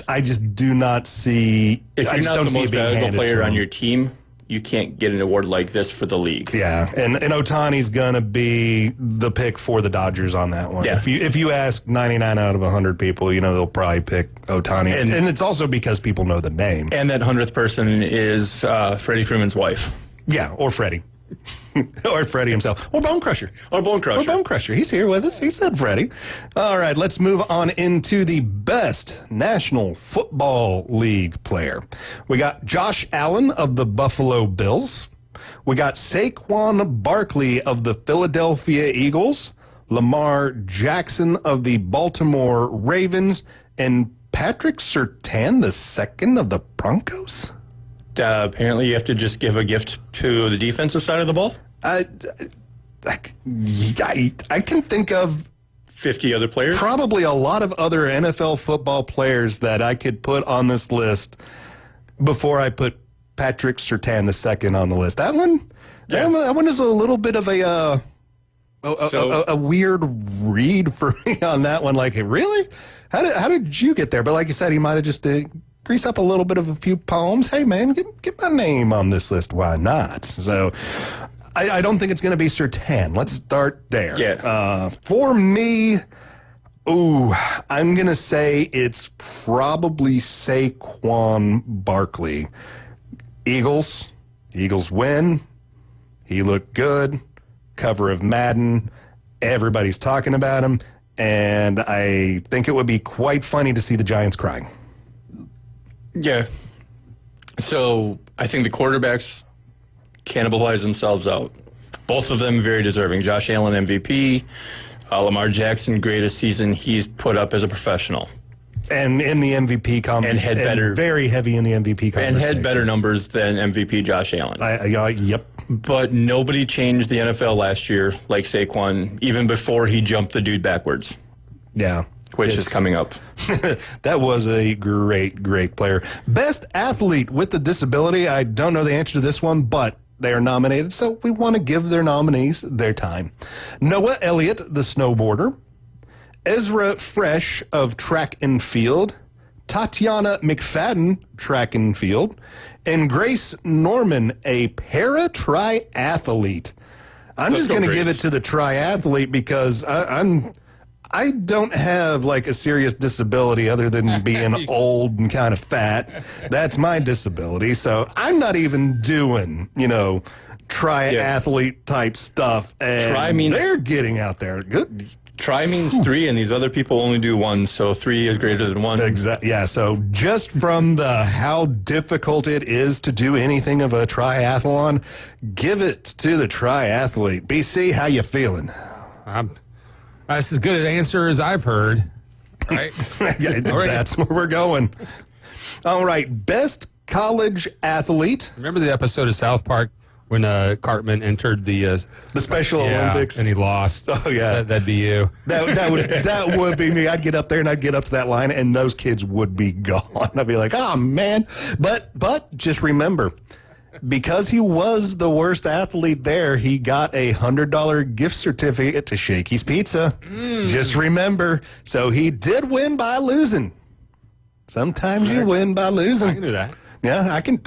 S5: I just do not see...
S6: If you're not the most valuable player on your team, you can't get an award like this for the league.
S5: Yeah, and Ohtani's going to be the pick for the Dodgers on that one.
S6: Yeah.
S5: If you ask 99 out of 100 people, they'll probably pick Ohtani. And it's also because people know the name.
S6: And that 100th person is Freddie Freeman's wife.
S5: Yeah, or Freddie. Or Freddie himself. Or Bone Crusher. He's here with us. He said Freddie. All right, let's move on into the best National Football League player. We got Josh Allen of the Buffalo Bills. We got Saquon Barkley of the Philadelphia Eagles. Lamar Jackson of the Baltimore Ravens. And Patrick Surtain II of the Broncos.
S6: Apparently you have to just give a gift to the defensive side of the ball?
S5: I can think of
S6: 50 other players?
S5: Probably a lot of other NFL football players that I could put on this list before I put Patrick Surtain II on the list. That one is a little bit of a weird read for me on that one. Like, really? How did you get there? But like you said, he might have just... grease up a little bit of a few poems. Hey, man, get my name on this list. Why not? So I don't think it's going to be Surtain. Let's start there.
S6: Yeah.
S5: For me, I'm going to say it's probably Saquon Barkley. Eagles win. He looked good. Cover of Madden. Everybody's talking about him. And I think it would be quite funny to see the Giants crying.
S6: Yeah. So I think the quarterbacks cannibalize themselves out. Both of them very deserving. Josh Allen, MVP. Lamar Jackson, greatest season he's put up as a professional.
S5: And in the MVP very heavy in the MVP conversation.
S6: And had better numbers than MVP Josh Allen.
S5: Yep.
S6: But nobody changed the NFL last year like Saquon, even before he jumped the dude backwards.
S5: Yeah.
S6: Which is coming up.
S5: That was a great player. Best athlete with a disability. I don't know the answer to this one, but they are nominated, so we want to give their nominees their time. Noah Elliott, the snowboarder. Ezra Fresh of track and field. Tatiana McFadden, track and field. And Grace Norman, a para-triathlete. I'm just going to give it to the triathlete because I don't have like a serious disability other than being old and kind of fat. That's my disability. So I'm not even doing, triathlete type stuff. And they're getting out there. Good.
S6: Try means 3, and these other people only do 1, so 3 is greater than 1.
S5: Exactly. Yeah, so just from the how difficult it is to do anything of a triathlon, give it to the triathlete. BC, how you feeling?
S7: That's as good an answer as I've heard. Right?
S5: That's where we're going. All right, best college athlete.
S7: Remember the episode of South Park when Cartman entered the
S5: Special Olympics,
S7: and he lost.
S5: Oh yeah,
S7: that'd be you.
S5: That would be me. I'd get up there and I'd get up to that line, and those kids would be gone. I'd be like, oh man. But just remember, because he was the worst athlete there, he got a $100 gift certificate to Shakey's Pizza. Just remember. So he did win by losing. Sometimes you win by losing.
S7: I can do that.
S5: Yeah, I can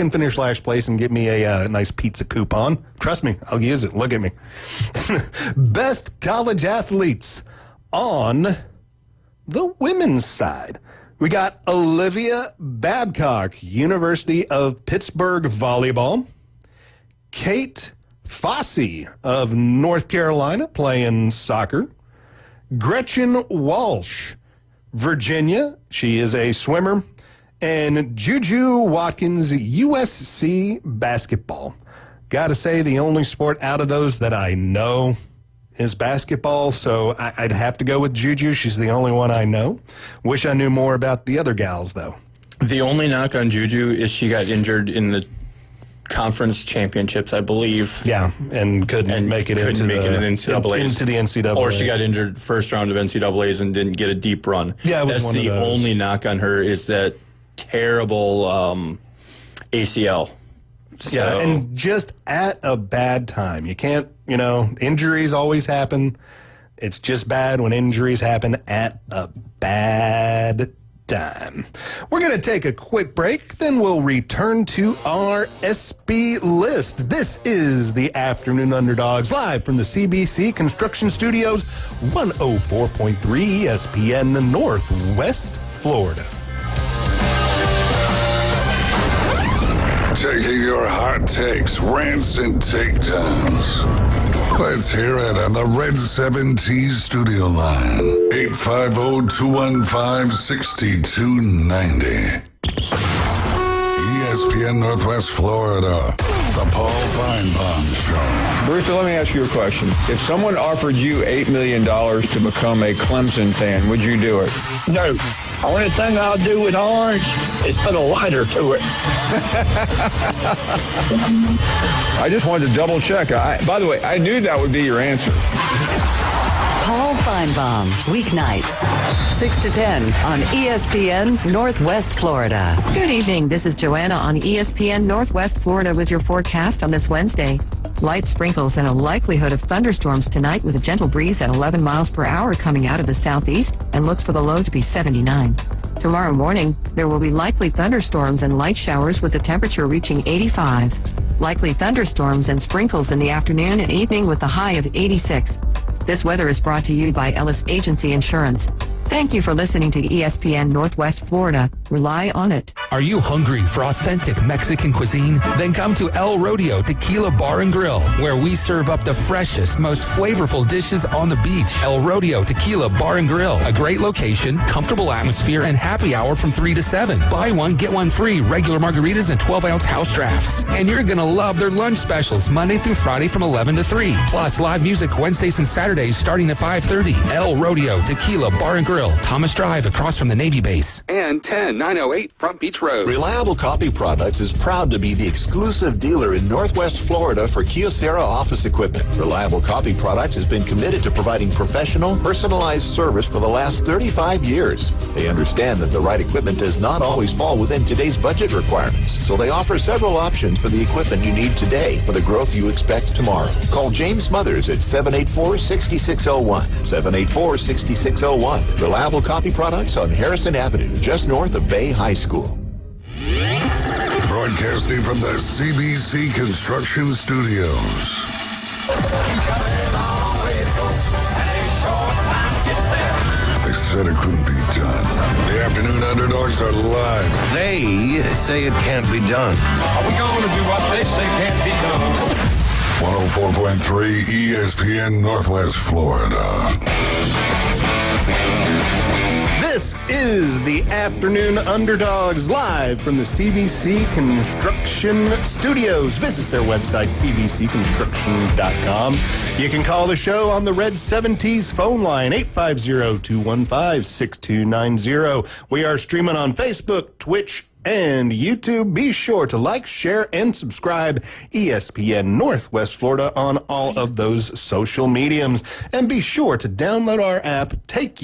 S5: finish last place and get me a nice pizza coupon. Trust me, I'll use it. Look at me. Best college athletes on the women's side. We got Olivia Babcock, University of Pittsburgh volleyball. Kate Fossey of North Carolina playing soccer. Gretchen Walsh, Virginia. She is a swimmer. And Juju Watkins, USC basketball. Got to say, the only sport out of those that I know is basketball, so I'd have to go with Juju. She's the only one I know. Wish I knew more about the other gals, though.
S6: The only knock on Juju is she got injured in the conference championships, I believe.
S5: Yeah, and couldn't make it into the NCAAs.
S6: Or she got injured first round of NCAAs and didn't get a deep run.
S5: Yeah, it was
S6: That's
S5: one of
S6: the
S5: those.
S6: only knock on her is that terrible ACL. So,
S5: yeah, and just at a bad time. You can't, injuries always happen. It's just bad when injuries happen at a bad time. We're going to take a quick break, then we'll return to our SB list. This is the Afternoon Underdogs, live from the CBC Construction Studios, 104.3 ESPN, Northwest Florida.
S1: Taking your hot takes, rants, and takedowns. Let's hear it on the Red 7T studio line. 850-215-6290. ESPN Northwest Florida. The Paul Feinbaum Show.
S19: Brewster, let me ask you a question. If someone offered you $8 million to become a Clemson fan, would you do it?
S20: No. The only thing I'll do with orange is put a lighter to it.
S19: I just wanted to double check. By the way, I knew that would be your answer.
S4: Paul Feinbaum, weeknights, 6 to 10 on ESPN Northwest Florida.
S8: Good evening. This is Joanna on ESPN Northwest Florida with your forecast on this Wednesday. Light sprinkles and a likelihood of thunderstorms tonight with a gentle breeze at 11 miles per hour coming out of the southeast and look for the low to be 79. Tomorrow morning, there will be likely thunderstorms and light showers with the temperature reaching 85. Likely thunderstorms and sprinkles in the afternoon and evening with the high of 86. This weather is brought to you by Ellis Agency Insurance. Thank you for listening to ESPN Northwest Florida. Rely on it.
S9: Are you hungry for authentic Mexican cuisine? Then come to El Rodeo Tequila Bar and Grill, where we serve up the freshest, most flavorful dishes on the beach. El Rodeo Tequila Bar and Grill, a great location, comfortable atmosphere, and happy hour from 3 to 7. Buy one, get one free, regular margaritas and 12-ounce house drafts. And you're going to love their lunch specials, Monday through Friday from 11 to 3. Plus, live music Wednesdays and Saturdays starting at 5:30. El Rodeo Tequila Bar and Grill, Thomas Drive across from the Navy base.
S21: And 10908 Front Beach Road.
S22: Reliable Copy Products is proud to be the exclusive dealer in Northwest Florida for Kyocera office equipment. Reliable Copy Products has been committed to providing professional, personalized service for the last 35 years. They understand that the right equipment does not always fall within today's budget requirements, so they offer several options for the equipment you need today for the growth you expect tomorrow. Call James Smothers at 784-6601. 784-6601. Reliable Copy Products on Harrison Avenue, just north of Bay High School.
S1: Broadcasting from the CBC Construction Studios. They said it couldn't be done. The Afternoon Underdogs are live.
S23: They say it can't be done.
S20: Are we going to do what they say can't be done?
S1: 104.3 ESPN Northwest Florida.
S5: This is the Afternoon Underdogs, live from the CBC Construction Studios. Visit their website, cbcconstruction.com. You can call the show on the Red 7T's phone line, 850-215-6290. We are streaming on Facebook, Twitch, and YouTube. Be sure to like, share, and subscribe ESPN Northwest Florida on all of those social mediums. And be sure to download our app, take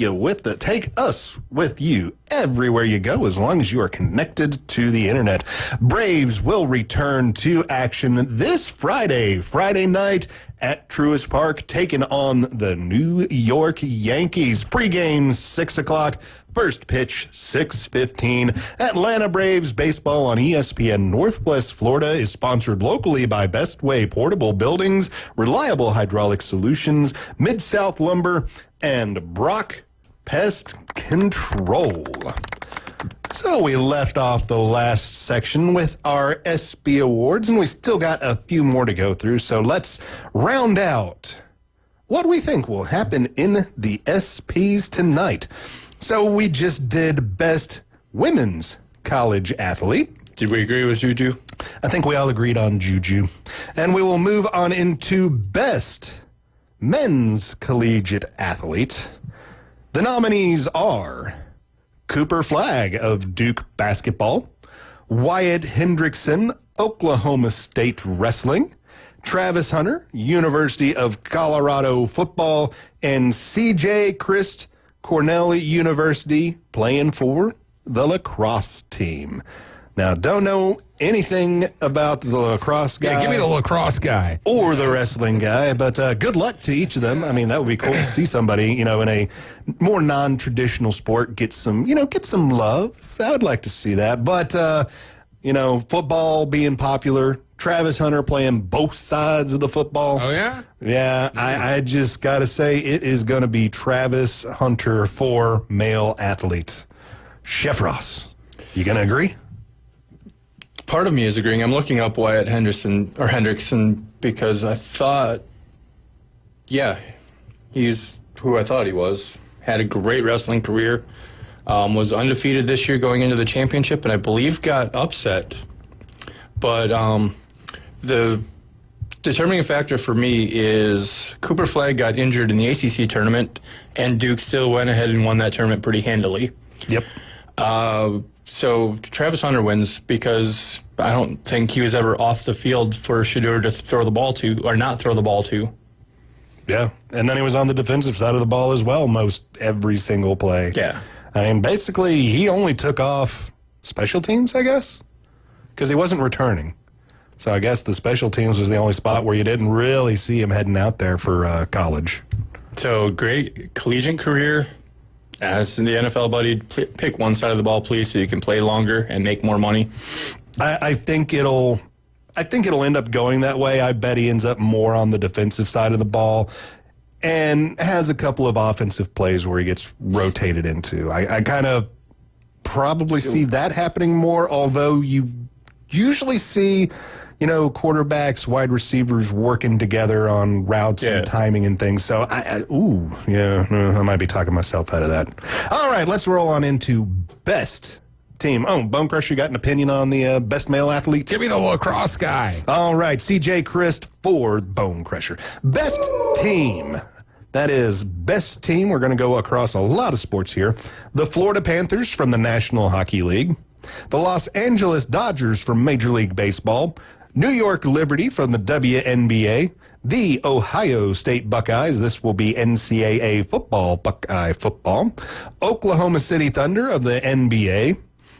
S5: us with you everywhere you go, as long as you are connected to the internet. Braves will return to action this Friday night at Truist Park, taking on the New York Yankees. Pre-game 6 o'clock, first pitch 6:15. Atlanta Braves baseball on ESPN Northwest Florida is sponsored locally by Best Way Portable Buildings, Reliable Hydraulic Solutions, Mid-South Lumber, and Brock Pest Control. So we left off the last section with our SB Awards, and we still got a few more to go through. So let's round out what we think will happen in the SPs tonight. So we just did Best Women's College Athlete.
S6: Did we agree with Juju?
S5: I think we all agreed on Juju. And we will move on into Best Men's Collegiate Athlete. The nominees are Cooper Flagg of Duke Basketball, Wyatt Hendrickson, Oklahoma State Wrestling, Travis Hunter, University of Colorado Football, and CJ Christ, Cornell University, playing for the lacrosse team. Now, don't know anything about the lacrosse guy.
S7: Yeah, give me the lacrosse guy.
S5: Or the wrestling guy, but good luck to each of them. I mean, that would be cool to see somebody, in a more non-traditional sport get some love. I would like to see that. But, football being popular, Travis Hunter playing both sides of the football.
S7: Oh, yeah?
S5: Yeah, I just got to say it is going to be Travis Hunter for male athlete. Chef Ross, you going to agree?
S6: Part of me is agreeing. I'm looking up Wyatt Hendrickson because I thought, he's who I thought he was. Had a great wrestling career. Was undefeated this year going into the championship, and I believe got upset. But the determining factor for me is Cooper Flagg got injured in the ACC tournament, and Duke still went ahead and won that tournament pretty handily.
S5: Yep.
S6: So Travis Hunter wins because I don't think he was ever off the field for Shedeur to throw the ball to or not throw the ball to.
S5: Yeah, and then he was on the defensive side of the ball as well most every single play.
S6: Yeah.
S5: I mean, basically, he only took off special teams, I guess, because he wasn't returning. So I guess the special teams was the only spot where you didn't really see him heading out there for college.
S6: So great collegiate career. As in the NFL, buddy, pick one side of the ball, please, so you can play longer and make more money.
S5: I think it'll end up going that way. I bet he ends up more on the defensive side of the ball and has a couple of offensive plays where he gets rotated into. I kind of probably see that happening more, although you usually see, quarterbacks, wide receivers working together on routes and timing and things. So, I might be talking myself out of that. All right, let's roll on into best team. Oh, Bone Crusher, you got an opinion on the best male athlete?
S7: Give me the lacrosse guy.
S5: All right, CJ Christ for Bone Crusher. Best team. That is best team. We're going to go across a lot of sports here. The Florida Panthers from the National Hockey League. The Los Angeles Dodgers from Major League Baseball. New York Liberty from the WNBA. The Ohio State Buckeyes. This will be NCAA football, Buckeye football. Oklahoma City Thunder of the NBA.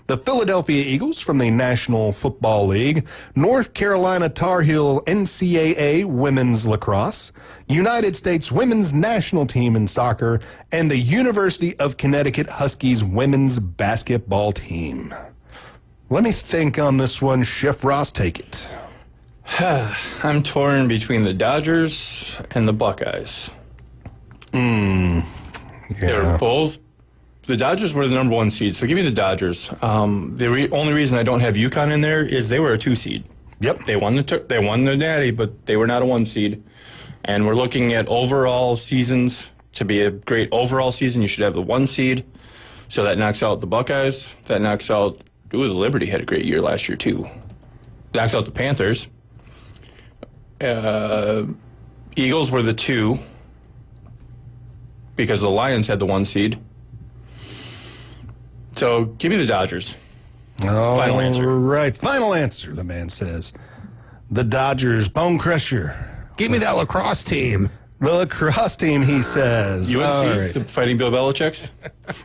S5: The Philadelphia Eagles from the National Football League, North Carolina Tar Heel NCAA Women's Lacrosse, United States Women's National Team in Soccer, and the University of Connecticut Huskies Women's Basketball Team. Let me think on this one. Chef Ross, take it.
S6: I'm torn between the Dodgers and the Buckeyes. They're both. The Dodgers were the number 1 seed, so give me the Dodgers. The only reason I don't have UConn in there is they were a 2 seed.
S5: Yep.
S6: They won the Natty, but they were not a 1 seed. And we're looking at overall seasons. To be a great overall season, you should have the 1 seed. So that knocks out the Buckeyes. That knocks out. The Liberty had a great year last year too. Knocks out the Panthers. Eagles were the 2 because the Lions had the 1 seed. So give me the Dodgers. Final answer.
S5: Right. Final answer, the man says. The Dodgers, Bone Crusher.
S7: Give me that lacrosse team.
S5: The lacrosse team, he says.
S6: UNC,
S5: All right.
S6: the Fighting Bill Belichick's?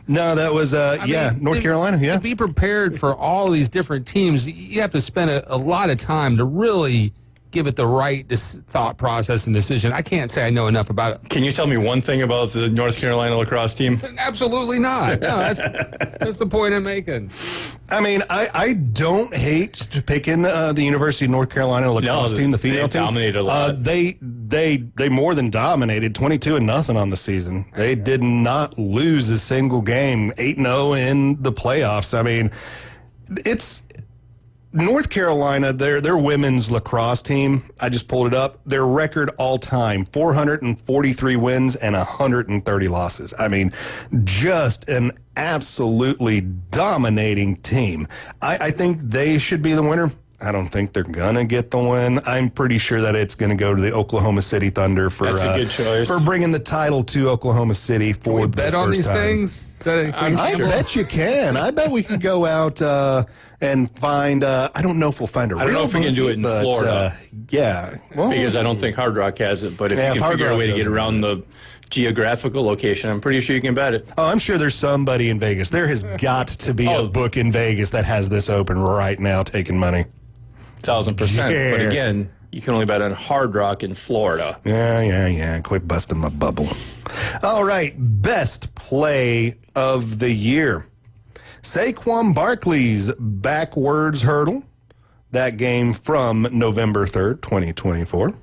S5: No, that was, North Carolina, yeah.
S7: To be prepared for all these different teams, you have to spend a lot of time to really give it the right thought process and decision. I can't say I know enough about it.
S6: Can you tell me one thing about the North Carolina lacrosse team?
S7: Absolutely not. No, that's the point I'm making.
S5: I mean, I don't hate picking the University of North Carolina lacrosse team, the female team.
S6: Dominated a lot.
S5: They more than dominated, 22-0 on the season. They did not lose a single game, 8-0 in the playoffs. I mean, it's North Carolina, their women's lacrosse team, I just pulled it up, their record all time, 443 wins and 130 losses. I mean, just an absolutely dominating team. I think they should be the winner. I don't think they're going to get the win. I'm pretty sure that it's going to go to the Oklahoma City Thunder for
S6: That's a good choice.
S5: For bringing the title to Oklahoma City for the
S7: bet
S5: first
S7: on these
S5: time.
S7: things?
S5: I bet you can. I bet we can go out and find, I don't know if we'll find a real
S6: I don't know if we can do it in Florida.
S5: Yeah. Well,
S6: because I don't think Hard Rock has it. But if you can figure a way to get around the geographical location, I'm pretty sure you can bet it.
S5: Oh, I'm sure there's somebody in Vegas. There has got to be a book in Vegas that has this open right now taking money.
S6: 1,000%.
S5: Yeah.
S6: But again, you can only bet on Hard Rock in Florida.
S5: Yeah. Quit busting my bubble. All right. Best play of the year. Saquon Barkley's backwards hurdle. That game from November 3rd, 2024.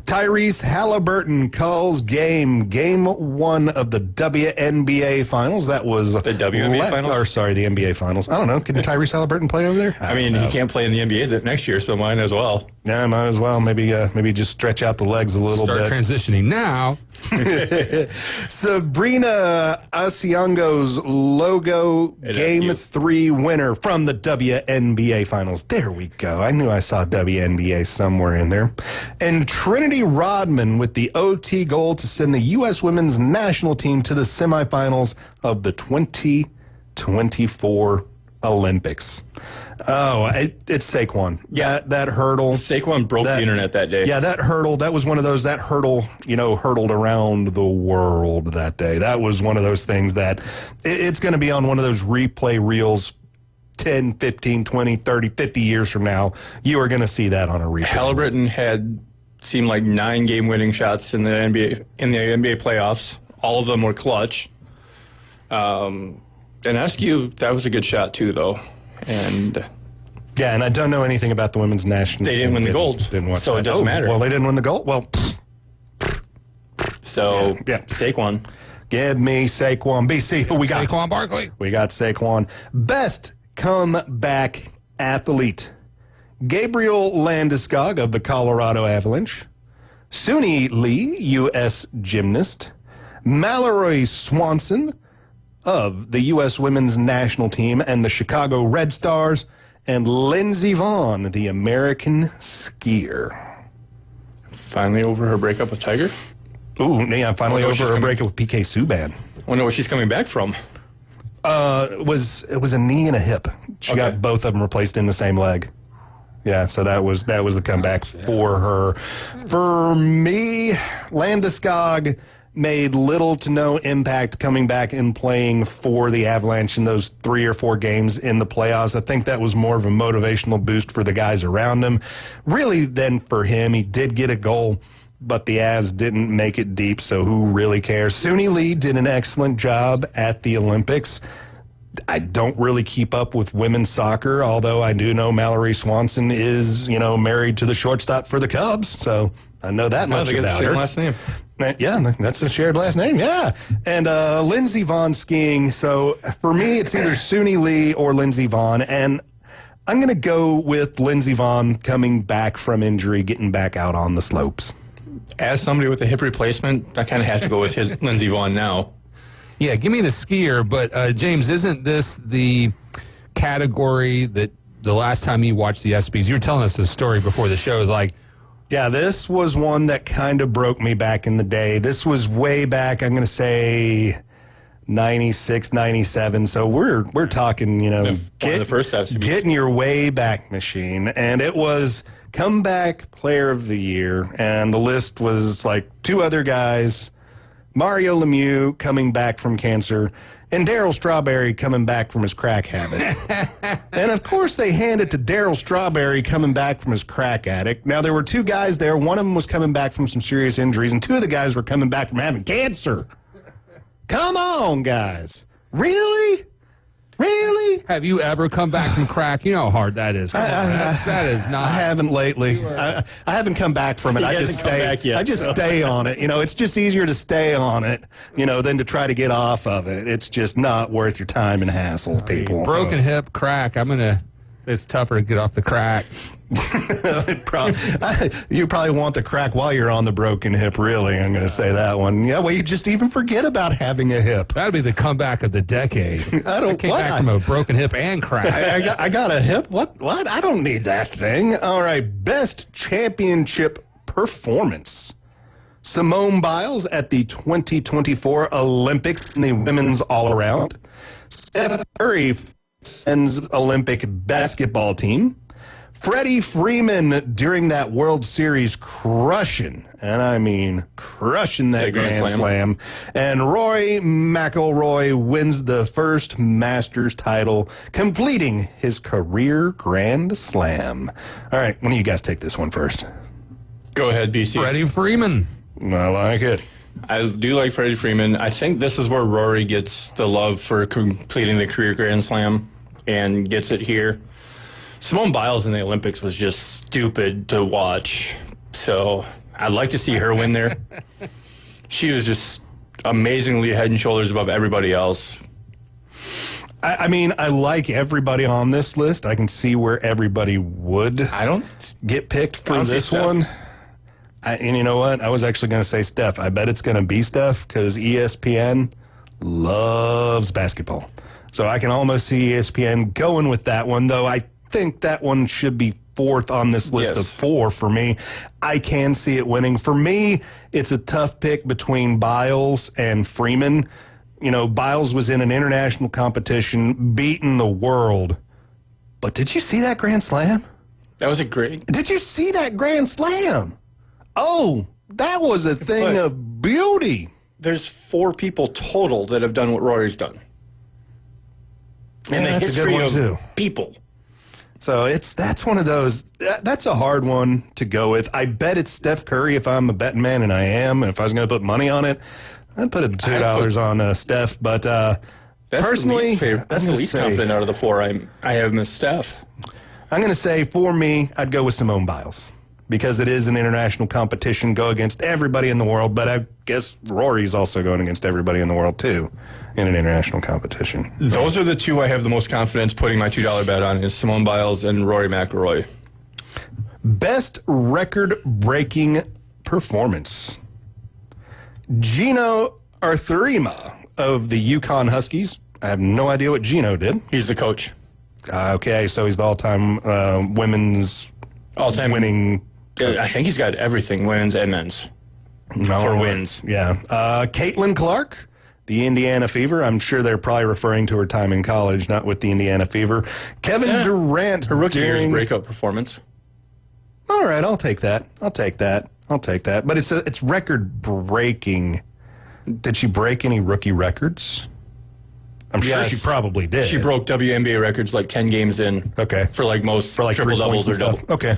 S5: Tyrese Halliburton calls game 1 of the WNBA Finals. That was
S6: the WNBA Finals?
S5: The NBA Finals. I don't know. Can Tyrese Halliburton play over there?
S6: I mean, he can't play in the NBA next year, so might as well.
S5: Yeah, might as well. Maybe just stretch out the legs a little bit.
S7: Start transitioning now.
S5: Sabrina Asiango's logo Game 3 winner from the WNBA Finals. There we go. I knew I saw WNBA somewhere in there. And Trinity Rodman with the OT goal to send the U.S. women's national team to the semifinals of the 2024 Olympics. Oh, it's Saquon.
S6: Yeah.
S5: That hurdle.
S6: Saquon broke the internet that day.
S5: Yeah, that hurdle, that was one of those, that hurdle, hurtled around the world that day. That was one of those things that it's going to be on one of those replay reels 10, 15, 20, 30, 50 years from now. You are going to see that on a replay.
S6: Halliburton seemed like 9 game-winning shots in the NBA playoffs. All of them were clutch. And Askew, that was a good shot too, though. And
S5: I don't know anything about the women's national team.
S6: They didn't win the gold, so it doesn't matter.
S5: Well, they didn't win the gold? Well,
S6: so Saquon.
S5: Give me Saquon. BC, who we got?
S7: Saquon Barkley.
S5: We got Saquon. Best comeback athlete. Gabriel Landeskog of the Colorado Avalanche. Suni Lee, U.S. gymnast. Mallory Swanson of the U.S. women's national team and the Chicago Red Stars. And Lindsey Vonn, the American skier.
S6: Finally over her breakup with Tiger?
S5: Ooh, yeah, finally over her breakup with PK Subban.
S6: I wonder where she's coming back from.
S5: It was a knee and a hip. She got both of them replaced in the same leg. Yeah, so that was the comeback for her. For me, Landeskog made little to no impact coming back and playing for the Avalanche in those 3 or 4 games in the playoffs. I think that was more of a motivational boost for the guys around him. Really, then for him, he did get a goal, but the Avs didn't make it deep, so who really cares? Suni Lee did an excellent job at the Olympics. I don't really keep up with women's soccer, although I do know Mallory Swanson is, married to the shortstop for the Cubs, so I know that much about her.
S6: Last name.
S5: Yeah, that's a shared last name, yeah. And Lindsey Vonn skiing. So for me, it's either Suni Lee or Lindsey Vonn, and I'm going to go with Lindsey Vonn coming back from injury, getting back out on the slopes.
S6: As somebody with a hip replacement, I kind of have to go with Lindsey Vonn now.
S7: Yeah, give me the skier, but James, isn't this the category that the last time you watched the ESPYs, you were telling us a story before the show,
S5: yeah, this was one that kind of broke me back in the day. This was way back, I'm going to say, 96, 97. So we're talking,
S6: the first half
S5: getting your way back machine. And it was comeback player of the year. And the list was like two other guys, Mario Lemieux coming back from cancer, and Darryl Strawberry coming back from his crack habit. And, of course, they handed to Darryl Strawberry coming back from his crack addict. Now, there were two guys there. One of them was coming back from some serious injuries, and two of the guys were coming back from having cancer. Come on, guys. Really? Really?
S7: Have you ever come back from crack? You know how hard that is. That is not.
S5: I haven't lately. I haven't come back from it. I just stay on it. It's just easier to stay on it, than to try to get off of it. It's just not worth your time and hassle, people.
S7: Broken hip, crack. It's tougher to get off the crack.
S5: You probably want the crack while you're on the broken hip, really. I'm going to say that one. Yeah, well, you just even forget about having a hip.
S7: That'd be the comeback of the decade. I came back from a broken hip and crack.
S5: I got a hip? What? I don't need that thing. All right, best championship performance. Simone Biles at the 2024 Olympics in the women's all-around. Steph Curry men's Olympic basketball team. Freddie Freeman during that World Series crushing, and I mean crushing that Grand Slam. And Rory McIlroy wins the first Masters title, completing his career Grand Slam. All right, one of you guys take this one first.
S6: Go ahead, BC.
S7: Freddie Freeman.
S5: I like it.
S6: I do like Freddie Freeman. I think this is where Rory gets the love for completing the career Grand Slam and gets it here. Simone Biles in the Olympics was just stupid to watch. So I'd like to see her win there. She was just amazingly head and shoulders above everybody else.
S5: I mean, I like everybody on this list. I can see where everybody would get picked for this one. And you know what? I was actually going to say Steph. I bet it's going to be Steph because ESPN loves basketball. So I can almost see ESPN going with that one, though I think that one should be fourth on this list of four for me. I can see it winning. For me, it's a tough pick between Biles and Freeman. Biles was in an international competition, beating the world. But did you see that Grand Slam?
S6: That was a great...
S5: Did you see that Grand Slam? Oh, that was a thing of beauty.
S6: There's 4 people total that have done what Rory's done.
S5: Yeah,
S6: in the
S5: that's
S6: history
S5: a good one,
S6: of
S5: too.
S6: People.
S5: So that's one of those. That's a hard one to go with. I bet it's Steph Curry if I'm a betting man, and I am. And if I was going to put money on it, I'd put $2 on Steph. But personally,
S6: that's the least confident out of the 4 I have Miss Steph.
S5: I'm going to say for me, I'd go with Simone Biles because it is an international competition. Go against everybody in the world, but I guess Rory's also going against everybody in the world too. In an international competition.
S6: Those are the 2 I have the most confidence putting my $2 bet on is Simone Biles and Rory McIlroy.
S5: Best record-breaking performance. Gino Arthurima of the Yukon Huskies. I have no idea what Gino did.
S6: He's the coach.
S5: Okay, so he's the all-time women's winning coach.
S6: I think he's got everything, women's and men's, for wins.
S5: Yeah. Caitlin Clark, the Indiana Fever. I'm sure they're probably referring to her time in college, not with the Indiana Fever. Kevin Durant.
S6: Her rookie year's breakout performance.
S5: All right, I'll take that. But it's record-breaking. Did she break any rookie records? I'm sure she probably did.
S6: She broke WNBA records like 10 games in.
S5: Okay.
S6: For most triple-doubles or double.
S5: Okay.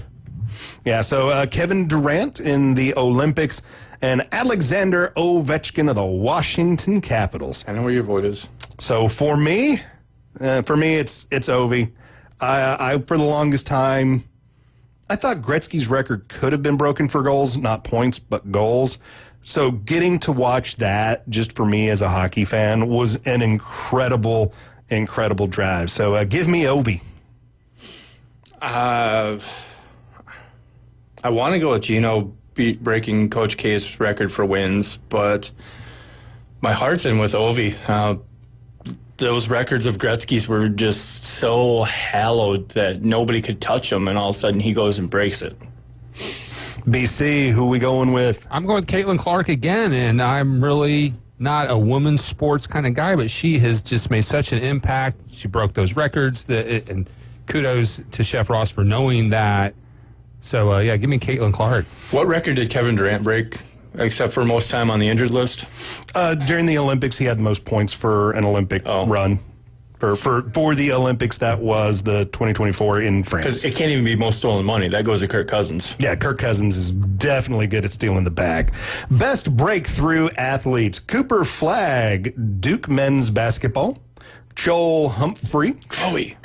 S5: Yeah, so Kevin Durant in the Olympics and Alexander Ovechkin of the Washington Capitals.
S6: I know where your vote is.
S5: So for me, it's Ovi. I for the longest time, I thought Gretzky's record could have been broken for goals, not points, but goals. So getting to watch that, just for me as a hockey fan, was an incredible drive. So give me Ovi.
S6: I want to go with Gino breaking Coach K's record for wins, but my heart's in with Ovi. Those records of Gretzky's were just so hallowed that nobody could touch them, and all of a sudden he goes and breaks it.
S5: BC, who we going with?
S7: I'm going with Caitlin Clark again, and I'm really not a women's sports kind of guy, but she has just made such an impact. She broke those records, and kudos to Chef Ross for knowing that. So, yeah, give me Caitlin Clark.
S6: What record did Kevin Durant break, except for most time on the injured list?
S5: During the Olympics, he had the most points for an Olympic run. For the Olympics, that was the 2024 in France.
S6: Because it can't even be most stolen money. That goes to Kirk Cousins.
S5: Yeah, Kirk Cousins is definitely good at stealing the bag. Best breakthrough athlete, Cooper Flagg, Duke men's basketball. Joel Humphrey.
S6: Chloe.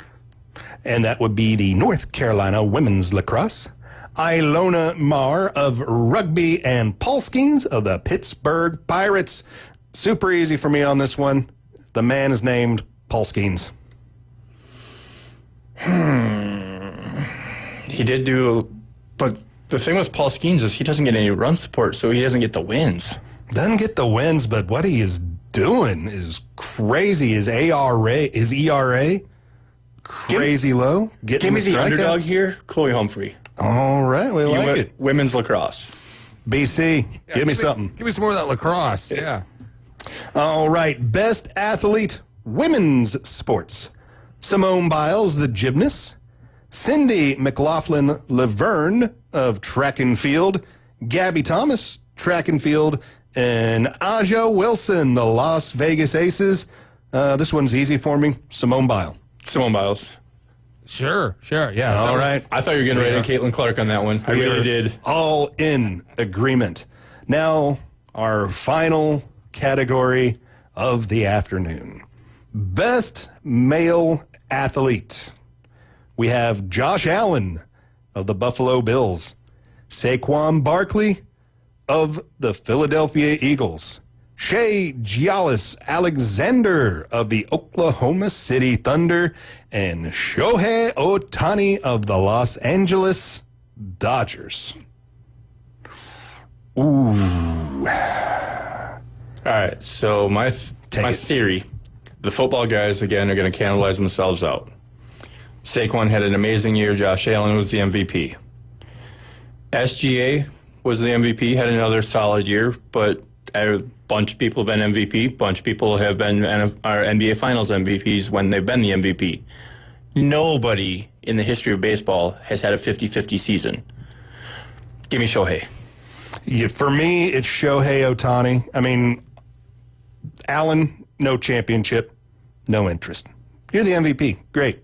S5: And that would be the North Carolina women's lacrosse. Ilona Marr of rugby, and Paul Skeens of the Pittsburgh Pirates. Super easy for me on this one. The man is named Paul Skeens.
S6: He did but the thing with Paul Skeens is he doesn't get any run support, so he doesn't get the wins.
S5: Doesn't get the wins, but what he is doing is crazy. His ERA, crazy low.
S6: Give me the underdog here, Chloe Humphrey.
S5: All right, we like it.
S6: Women's lacrosse.
S5: BC, give me something.
S7: Give me some more of that lacrosse, yeah.
S5: All right, best athlete, women's sports. Simone Biles, the gymnast. Cindy McLaughlin-Laverne of track and field. Gabby Thomas, track and field. And Aja Wilson, the Las Vegas Aces. This one's easy for me. Simone Biles.
S6: Simone Biles.
S7: Sure, yeah.
S5: All right.
S6: I thought you were going to write in Caitlin Clark on that one. I really did.
S5: All in agreement. Now, our final category of the afternoon. Best male athlete. We have Josh Allen of the Buffalo Bills. Saquon Barkley of the Philadelphia Eagles. Shea Gilgeous-Alexander of the Oklahoma City Thunder, and Shohei Ohtani of the Los Angeles Dodgers. Ooh.
S6: All right, so my theory, the football guys, again, are going to cannibalize themselves out. Saquon had an amazing year. Josh Allen was the MVP. SGA was the MVP, had another solid year, but a bunch of people have been MVP. A bunch of people have been our NBA Finals MVPs when they've been the MVP. Nobody in the history of baseball has had a 50-50 season. Give me Shohei.
S5: Yeah, for me, it's Shohei Ohtani. I mean, Allen, no championship, no interest. You're the MVP. Great.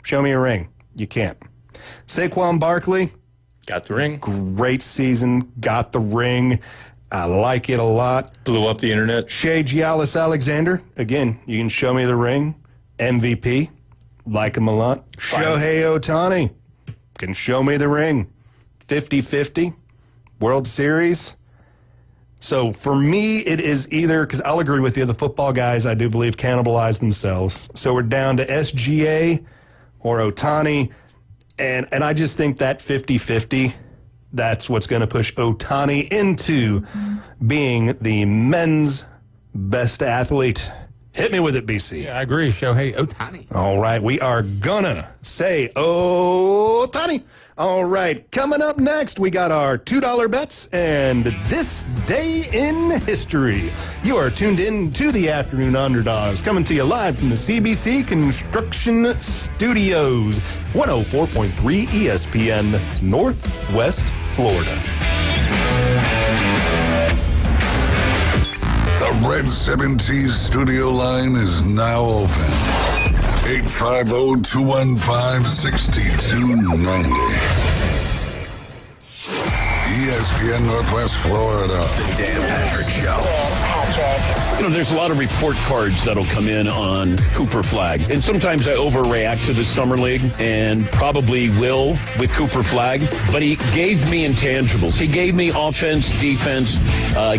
S5: Show me a ring. You can't. Saquon Barkley.
S6: Got the ring.
S5: Great season. Got the ring. I like it a lot.
S6: Blew up the internet.
S5: Shea Gilgeous-Alexander. Again, you can show me the ring. MVP. Like him a lot.
S6: Fine.
S5: Shohei Ohtani. Can show me the ring. 50-50. World Series. So for me, it is either, because I'll agree with you, the football guys, I do believe, cannibalize themselves. So we're down to SGA or Ohtani. And I just think that 50-50, that's what's going to push Ohtani into being the men's best athlete. Hit me with it, BC.
S7: Yeah, I agree. Shohei Ohtani.
S5: All right, we are gonna say Ohtani. All right, coming up next, we got our $2 bets and This Day in History. You are tuned in to the Afternoon Underdogs, coming to you live from the CBC Construction Studios, 104.3 ESPN, Northwest Florida.
S1: The Red 7T studio line is now open. 850-215-6290. ESPN Northwest Florida. The Dan Patrick Show.
S2: You know, there's a lot of report cards that'll come in on Cooper Flagg. And sometimes I overreact to the Summer League, and probably will with Cooper Flagg. But he gave me intangibles. He gave me offense, defense,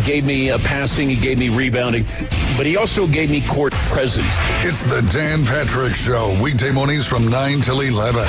S2: gave me passing, he gave me rebounding. But he also gave me court presence.
S1: It's the Dan Patrick Show, weekday mornings from 9 till 11.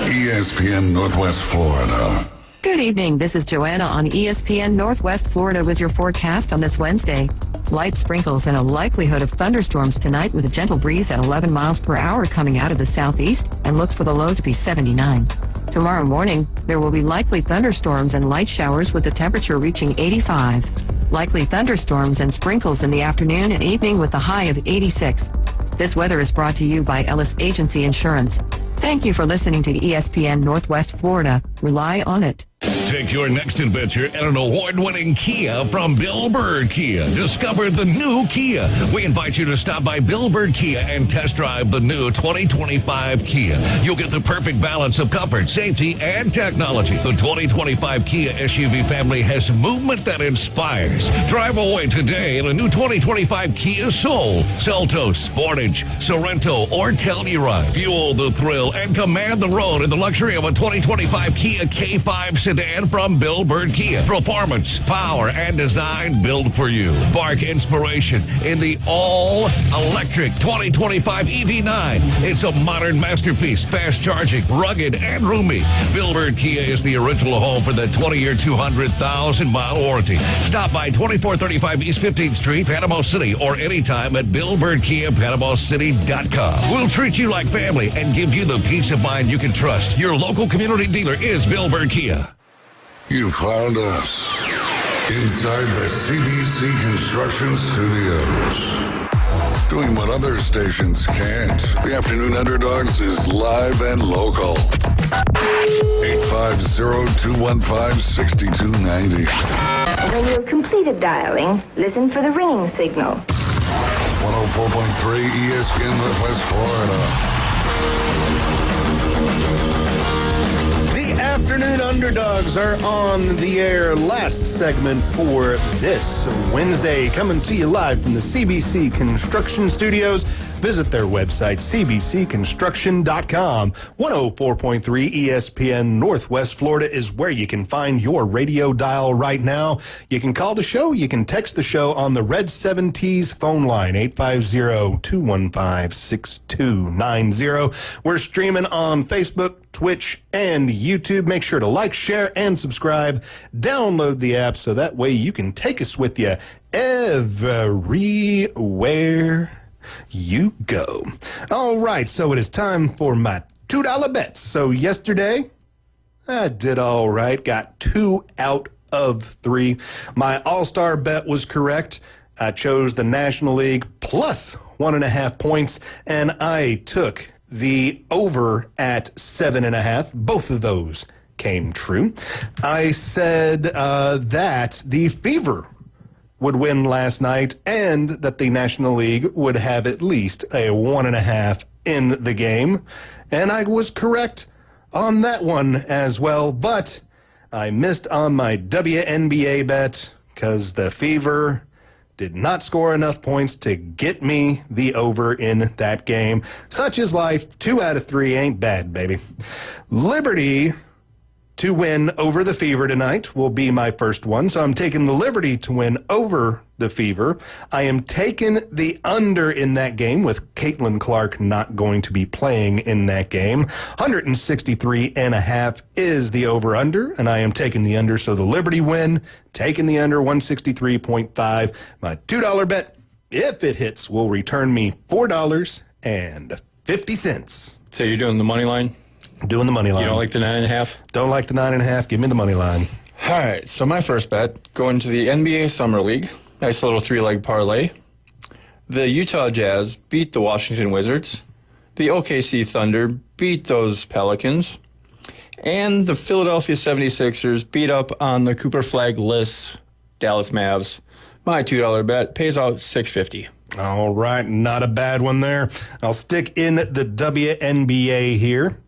S1: ESPN Northwest Florida.
S8: Good evening. This is Joanna on ESPN Northwest Florida with your forecast on this Wednesday. Light sprinkles and a likelihood of thunderstorms tonight with a gentle breeze at 11 miles per hour coming out of the southeast, and look for the low to be 79. Tomorrow morning, there will be likely thunderstorms and light showers with the temperature reaching 85. Likely thunderstorms and sprinkles in the afternoon and evening with a high of 86. This weather is brought to you by Ellis Agency Insurance. Thank you for listening to ESPN Northwest Florida. Rely on it.
S10: Take your next adventure at an award-winning Kia from Bill Bird Kia. Discover the new Kia. We invite you to stop by Bill Bird Kia and test drive the new 2025 Kia. You'll get the perfect balance of comfort, safety, and technology. The 2025 Kia SUV family has movement that inspires. Drive away today in a new 2025 Kia Soul, Seltos, Sportage, Sorrento, or Telluride. Fuel the thrill and command the road in the luxury of a 2025 Kia K5 sedan from Bill Bird Kia. Performance, power, and design built for you. Spark inspiration in the all-electric 2025 EV9. It's a modern masterpiece, fast charging, rugged, and roomy. Bill Bird Kia is the original home for the 20-year, 200,000-mile warranty. Stop by 2435 East 15th Street, Panama City, or anytime at BillBirdKia.PanamaCity.com. We'll treat you like family and give you the peace of mind you can trust. Your local community dealer is Bill Bird Kia.
S1: You found us inside the CBC Construction Studios. Doing what other stations can't. The Afternoon Underdogs is live and local. 850-215-6290.
S11: When you've completed dialing, listen for the ringing signal.
S1: 104.3 ESPN Northwest Florida.
S5: Afternoon Underdogs are on the air. Last segment for this Wednesday, coming to you live from the CBC Construction Studios. Visit their website, cbcconstruction.com. 104.3 ESPN Northwest Florida is where you can find your radio dial right now. You can call the show. You can text the show on the Red 7T's phone line, 850-215-6290. We're streaming on Facebook, Twitch, and YouTube. Make sure to like, share, and subscribe. Download the app so that way you can take us with you everywhere you go. All right, so it is time for my $2 bets. So yesterday, I did all right. Got 2 out of 3. My all-star bet was correct. I chose the National League plus 1.5 points, and I took the over at 7.5. Both of those came true. I said that the Fever would win last night and that the National League would have at least a 1.5 in the game. And I was correct on that one as well, but I missed on my WNBA bet because the Fever did not score enough points to get me the over in that game. Such is life. 2 out of 3 ain't bad, baby. Liberty to win over the Fever tonight will be my first one. So I'm taking the Liberty to win over the Fever. I am taking the under in that game with Caitlin Clark not going to be playing in that game. 163.5 is the over-under, and I am taking the under. So the Liberty win, taking the under 163.5. My $2 bet, if it hits, will return me $4.50.
S6: So you're doing the money line?
S5: Doing the money line.
S6: You don't like the 9.5?
S5: Don't like the 9.5. Give me the money line.
S6: All right. So my first bet, going to the NBA Summer League. Nice little 3-leg parlay. The Utah Jazz beat the Washington Wizards. The OKC Thunder beat those Pelicans. And the Philadelphia 76ers beat up on the Cooper Flag-less Dallas Mavs. My $2 bet pays out $6.50.
S5: All right. Not a bad one there. I'll stick in the WNBA here.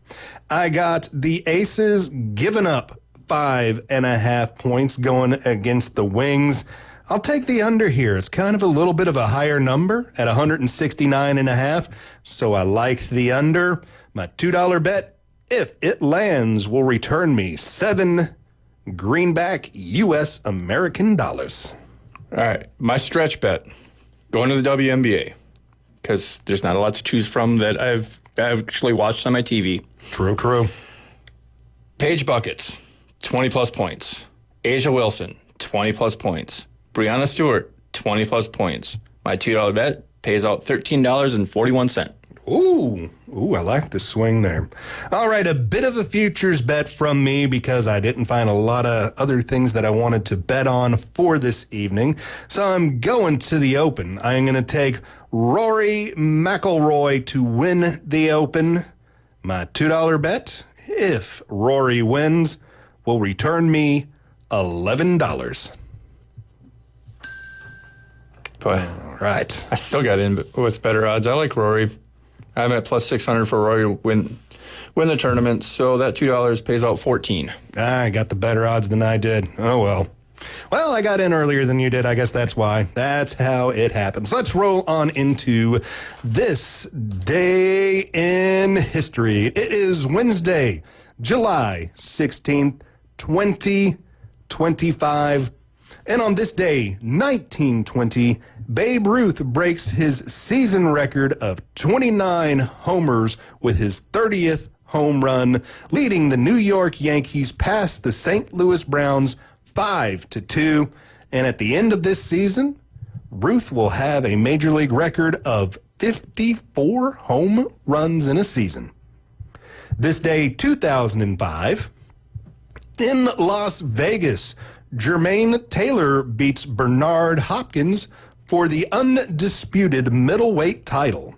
S5: I got the Aces giving up 5.5 points going against the Wings. I'll take the under here. It's kind of a little bit of a higher number at 169.5, so I like the under. My $2 bet, if it lands, will return me 7 greenback U.S. American dollars.
S6: All right, my stretch bet, going to the WNBA, because there's not a lot to choose from that I've actually watched on my TV.
S5: True.
S6: Paige Buckets, 20-plus points. Asia Wilson, 20-plus points. Brianna Stewart, 20-plus points. My $2 bet pays out $13.41.
S5: Ooh, I like the swing there. All right, a bit of a futures bet from me because I didn't find a lot of other things that I wanted to bet on for this evening. So I'm going to the Open. I'm going to take Rory McIlroy to win the Open. My $2 bet, if Rory wins, will return me $11.
S6: Boy,
S5: all right.
S6: I still got in with better odds. I like Rory. I'm at plus 600 for Rory to win the tournament, so that $2 pays out 14.
S5: I got the better odds than I did. Oh, well. Well, I got in earlier than you did. I guess that's why. That's how it happens. Let's roll on into this day in history. It is Wednesday, July 16th, 2025. And on this day, 1920, Babe Ruth breaks his season record of 29 homers with his 30th home run, leading the New York Yankees past the St. Louis Browns 5-2. And at the end of this season, Ruth will have a major league record of 54 home runs in a season. This day, 2005, in Las Vegas, Jermaine Taylor beats Bernard Hopkins for the undisputed middleweight title.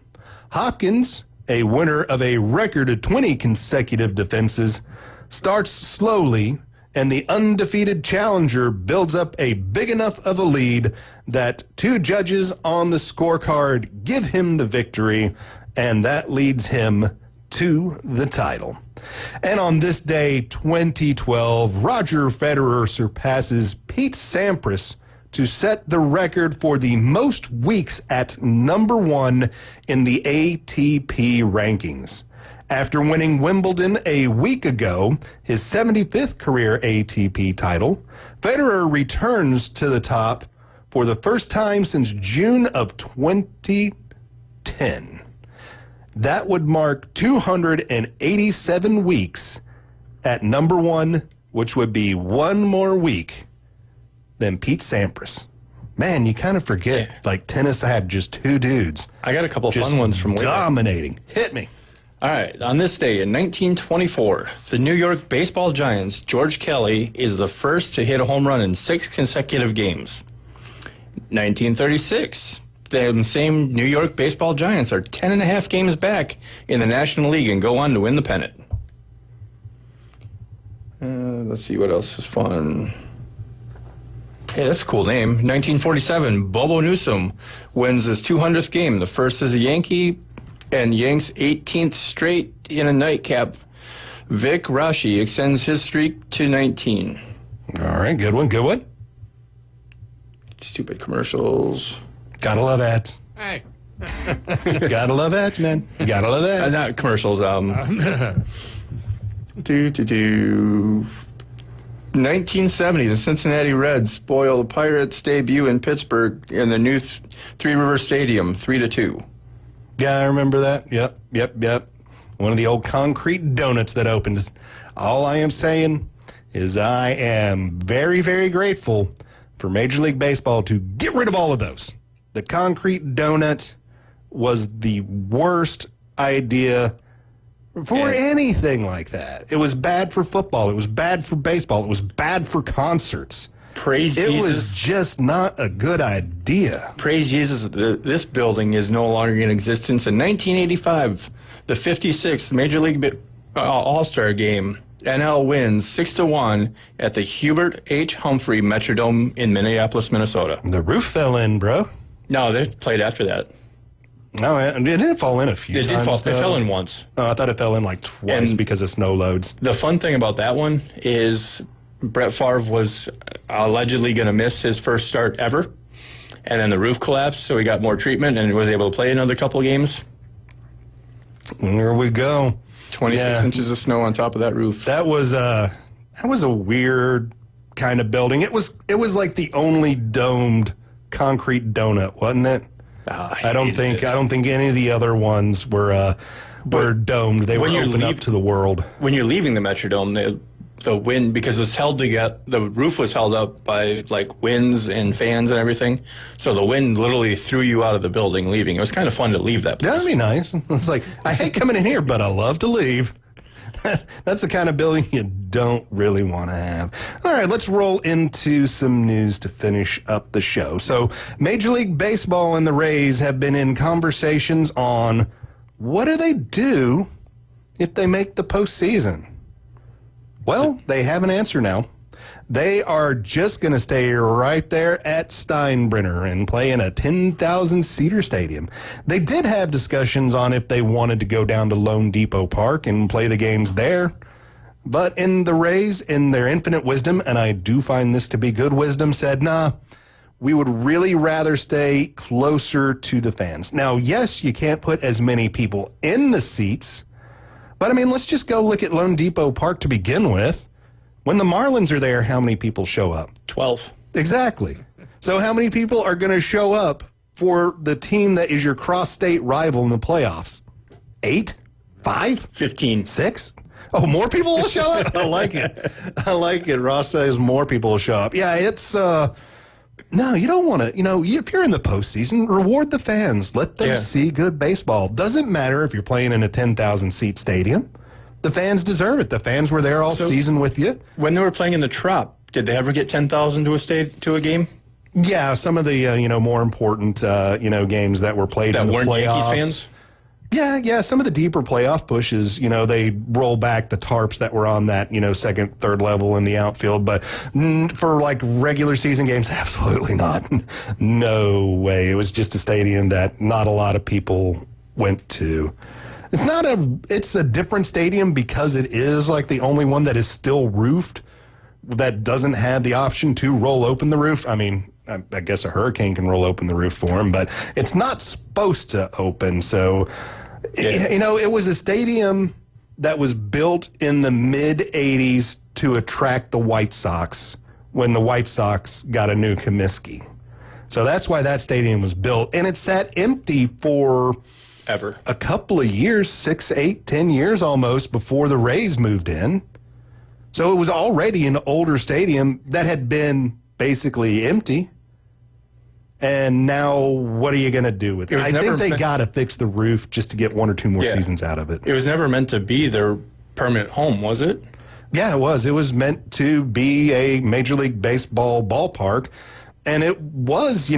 S5: Hopkins, a winner of a record of 20 consecutive defenses, starts slowly, and the undefeated challenger builds up a big enough of a lead that two judges on the scorecard give him the victory, and that leads him to the title. And on this day, 2012, Roger Federer surpasses Pete Sampras to set the record for the most weeks at number one in the ATP rankings. After winning Wimbledon a week ago, his 75th career ATP title, Federer returns to the top for the first time since June of 2010. That would mark 287 weeks at number one, which would be one more week than Pete Sampras. Man, you kind of forget, like tennis had just two dudes.
S6: I got a couple fun ones from way back.
S5: Dominating. Hit me.
S6: All right, on this day in 1924, the New York baseball giants, George Kelly, is the first to hit a home run in 6 consecutive games. 1936, the same New York baseball giants are 10.5 games back in the National League and go on to win the pennant. Let's see what else is fun. Hey, that's a cool name. 1947, Bobo Newsom wins his 200th game, the first as a Yankee, and Yanks' 18th straight in a nightcap. Vic Rashi extends his streak to 19.
S5: All right, good one, good one.
S6: Stupid commercials.
S5: Gotta love ads.
S7: Hey.
S5: Gotta love ads, man. Gotta love ads.
S6: Not commercials. 1970, the Cincinnati Reds spoil the Pirates' debut in Pittsburgh in the new Three River Stadium, 3-2.
S5: Yeah, I remember that. Yep. One of the old concrete donuts that opened. All I am saying is I am very, very grateful for Major League Baseball to get rid of all of those. The concrete donut was the worst idea for anything like that. It was bad for football. It was bad for baseball. It was bad for concerts.
S6: Praise Jesus.
S5: It was just not a good idea.
S6: Praise Jesus. This building is no longer in existence. In 1985, the 56th Major League All-Star Game, NL wins 6-1 at the Hubert H. Humphrey Metrodome in Minneapolis, Minnesota.
S5: The roof fell in, bro.
S6: No, they played after that.
S5: No, it didn't fall in a few times.
S6: It did fall. It fell in once.
S5: Oh, I thought it fell in like twice because of snow loads.
S6: The fun thing about that one is Brett Favre was allegedly going to miss his first start ever, and then the roof collapsed, so he got more treatment and was able to play another couple of games.
S5: There we go.
S6: 26 inches of snow on top of that roof.
S5: That was a weird kind of building. It was like the only domed concrete donut, wasn't it? I don't think any of the other ones were domed. They were open up to the world.
S6: When you're leaving the Metrodome, the wind, because it was held together, the roof was held up by like winds and fans and everything. So the wind literally threw you out of the building leaving. It was kind of fun to leave that place.
S5: That'd be nice. It's like, I hate coming in here, but I love to leave. That's the kind of building you don't really want to have. All right, let's roll into some news to finish up the show. So, Major League Baseball and the Rays have been in conversations on what do they do if they make the postseason. Well, they have an answer now. They are just going to stay right there at Steinbrenner and play in a 10,000-seater stadium. They did have discussions on if they wanted to go down to Lone Depot Park and play the games there. But in the Rays, in their infinite wisdom, and I do find this to be good wisdom, said, nah, we would really rather stay closer to the fans. Now, yes, you can't put as many people in the seats, but I mean, let's just go look at Lone Depot Park to begin with. When the Marlins are there, how many people show up?
S6: 12.
S5: Exactly. So how many people are going to show up for the team that is your cross-state rival in the playoffs? 8? 5?
S6: 15.
S5: 6? Oh, more people will show up? I like it. I like it. Ross says more people will show up. Yeah, it's... No, you don't want to, if you're in the postseason, reward the fans. Let them see good baseball. Doesn't matter if you're playing in a 10,000-seat stadium. The fans deserve it. The fans were there all season with you.
S6: When they were playing in the Trop, did they ever get 10,000 to a game?
S5: Yeah, some of the more important games that were played in the
S6: weren't
S5: playoffs.
S6: Yankees fans?
S5: Yeah, some of the deeper playoff pushes, they roll back the tarps that were on that, second, third level in the outfield. But for like regular season games, absolutely not. No way. It was just a stadium that not a lot of people went to. It's a different stadium because it is like the only one that is still roofed that doesn't have the option to roll open the roof. I mean, I guess a hurricane can roll open the roof for them, but it's not supposed to open. So, it was a stadium that was built in the mid-'80s to attract the White Sox when the White Sox got a new Comiskey. So that's why that stadium was built. And it sat empty for...
S6: ever.
S5: A couple of years, 6, 8, 10 years almost before the Rays moved in. So it was already an older stadium that had been basically empty. And now what are you going to do with it? I think they got to fix the roof just to get 1 or 2 more seasons out of it.
S6: It was never meant to be their permanent home, was it?
S5: Yeah, it was. It was meant to be a Major League Baseball ballpark. And it was,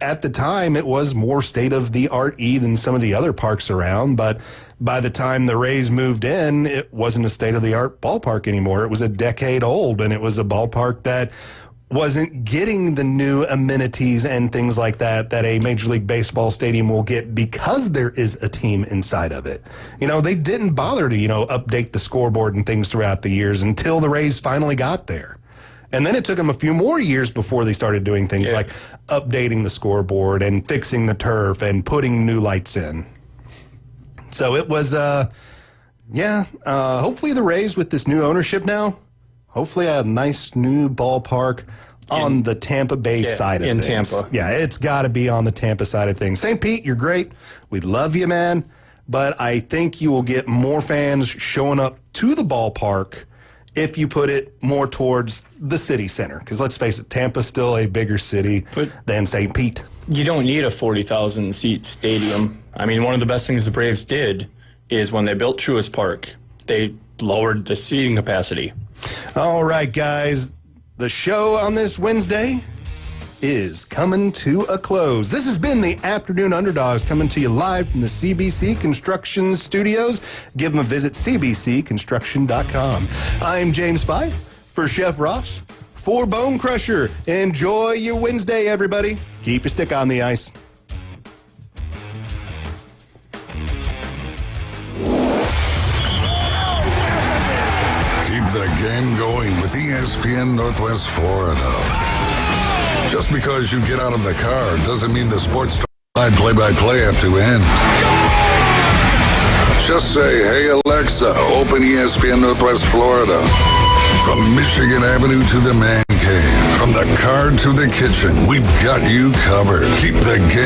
S5: at the time, it was more state-of-the-art-y than some of the other parks around, but by the time the Rays moved in, it wasn't a state-of-the-art ballpark anymore. It was a decade old, and it was a ballpark that wasn't getting the new amenities and things like that a Major League Baseball stadium will get because there is a team inside of it. They didn't bother to, update the scoreboard and things throughout the years until the Rays finally got there. And then it took them a few more years before they started doing things like updating the scoreboard and fixing the turf and putting new lights in. So it was, hopefully the Rays with this new ownership now, hopefully a nice new ballpark on the Tampa Bay side of things.
S6: In Tampa.
S5: Yeah, it's got to be on the Tampa side of things. St. Pete, you're great. We love you, man. But I think you will get more fans showing up to the ballpark if you put it more towards the city center. Because let's face it, Tampa's still a bigger city than St. Pete.
S6: You don't need a 40,000-seat stadium. I mean, one of the best things the Braves did is when they built Truist Park, they lowered the seating capacity.
S5: All right, guys. The show on this Wednesday is coming to a close. This has been the Afternoon Underdogs coming to you live from the CBC Construction Studios. Give them a visit, cbcconstruction.com. I'm James Fife for Chef Ross, for Bone Crusher. Enjoy your Wednesday, everybody. Keep your stick on the ice.
S1: Keep the game going with ESPN Northwest Florida. Just because you get out of the car doesn't mean the sports play-by-play have to end. Just say, hey, Alexa, open ESPN Northwest Florida. From Michigan Avenue to the man cave, from the car to the kitchen, we've got you covered. Keep the game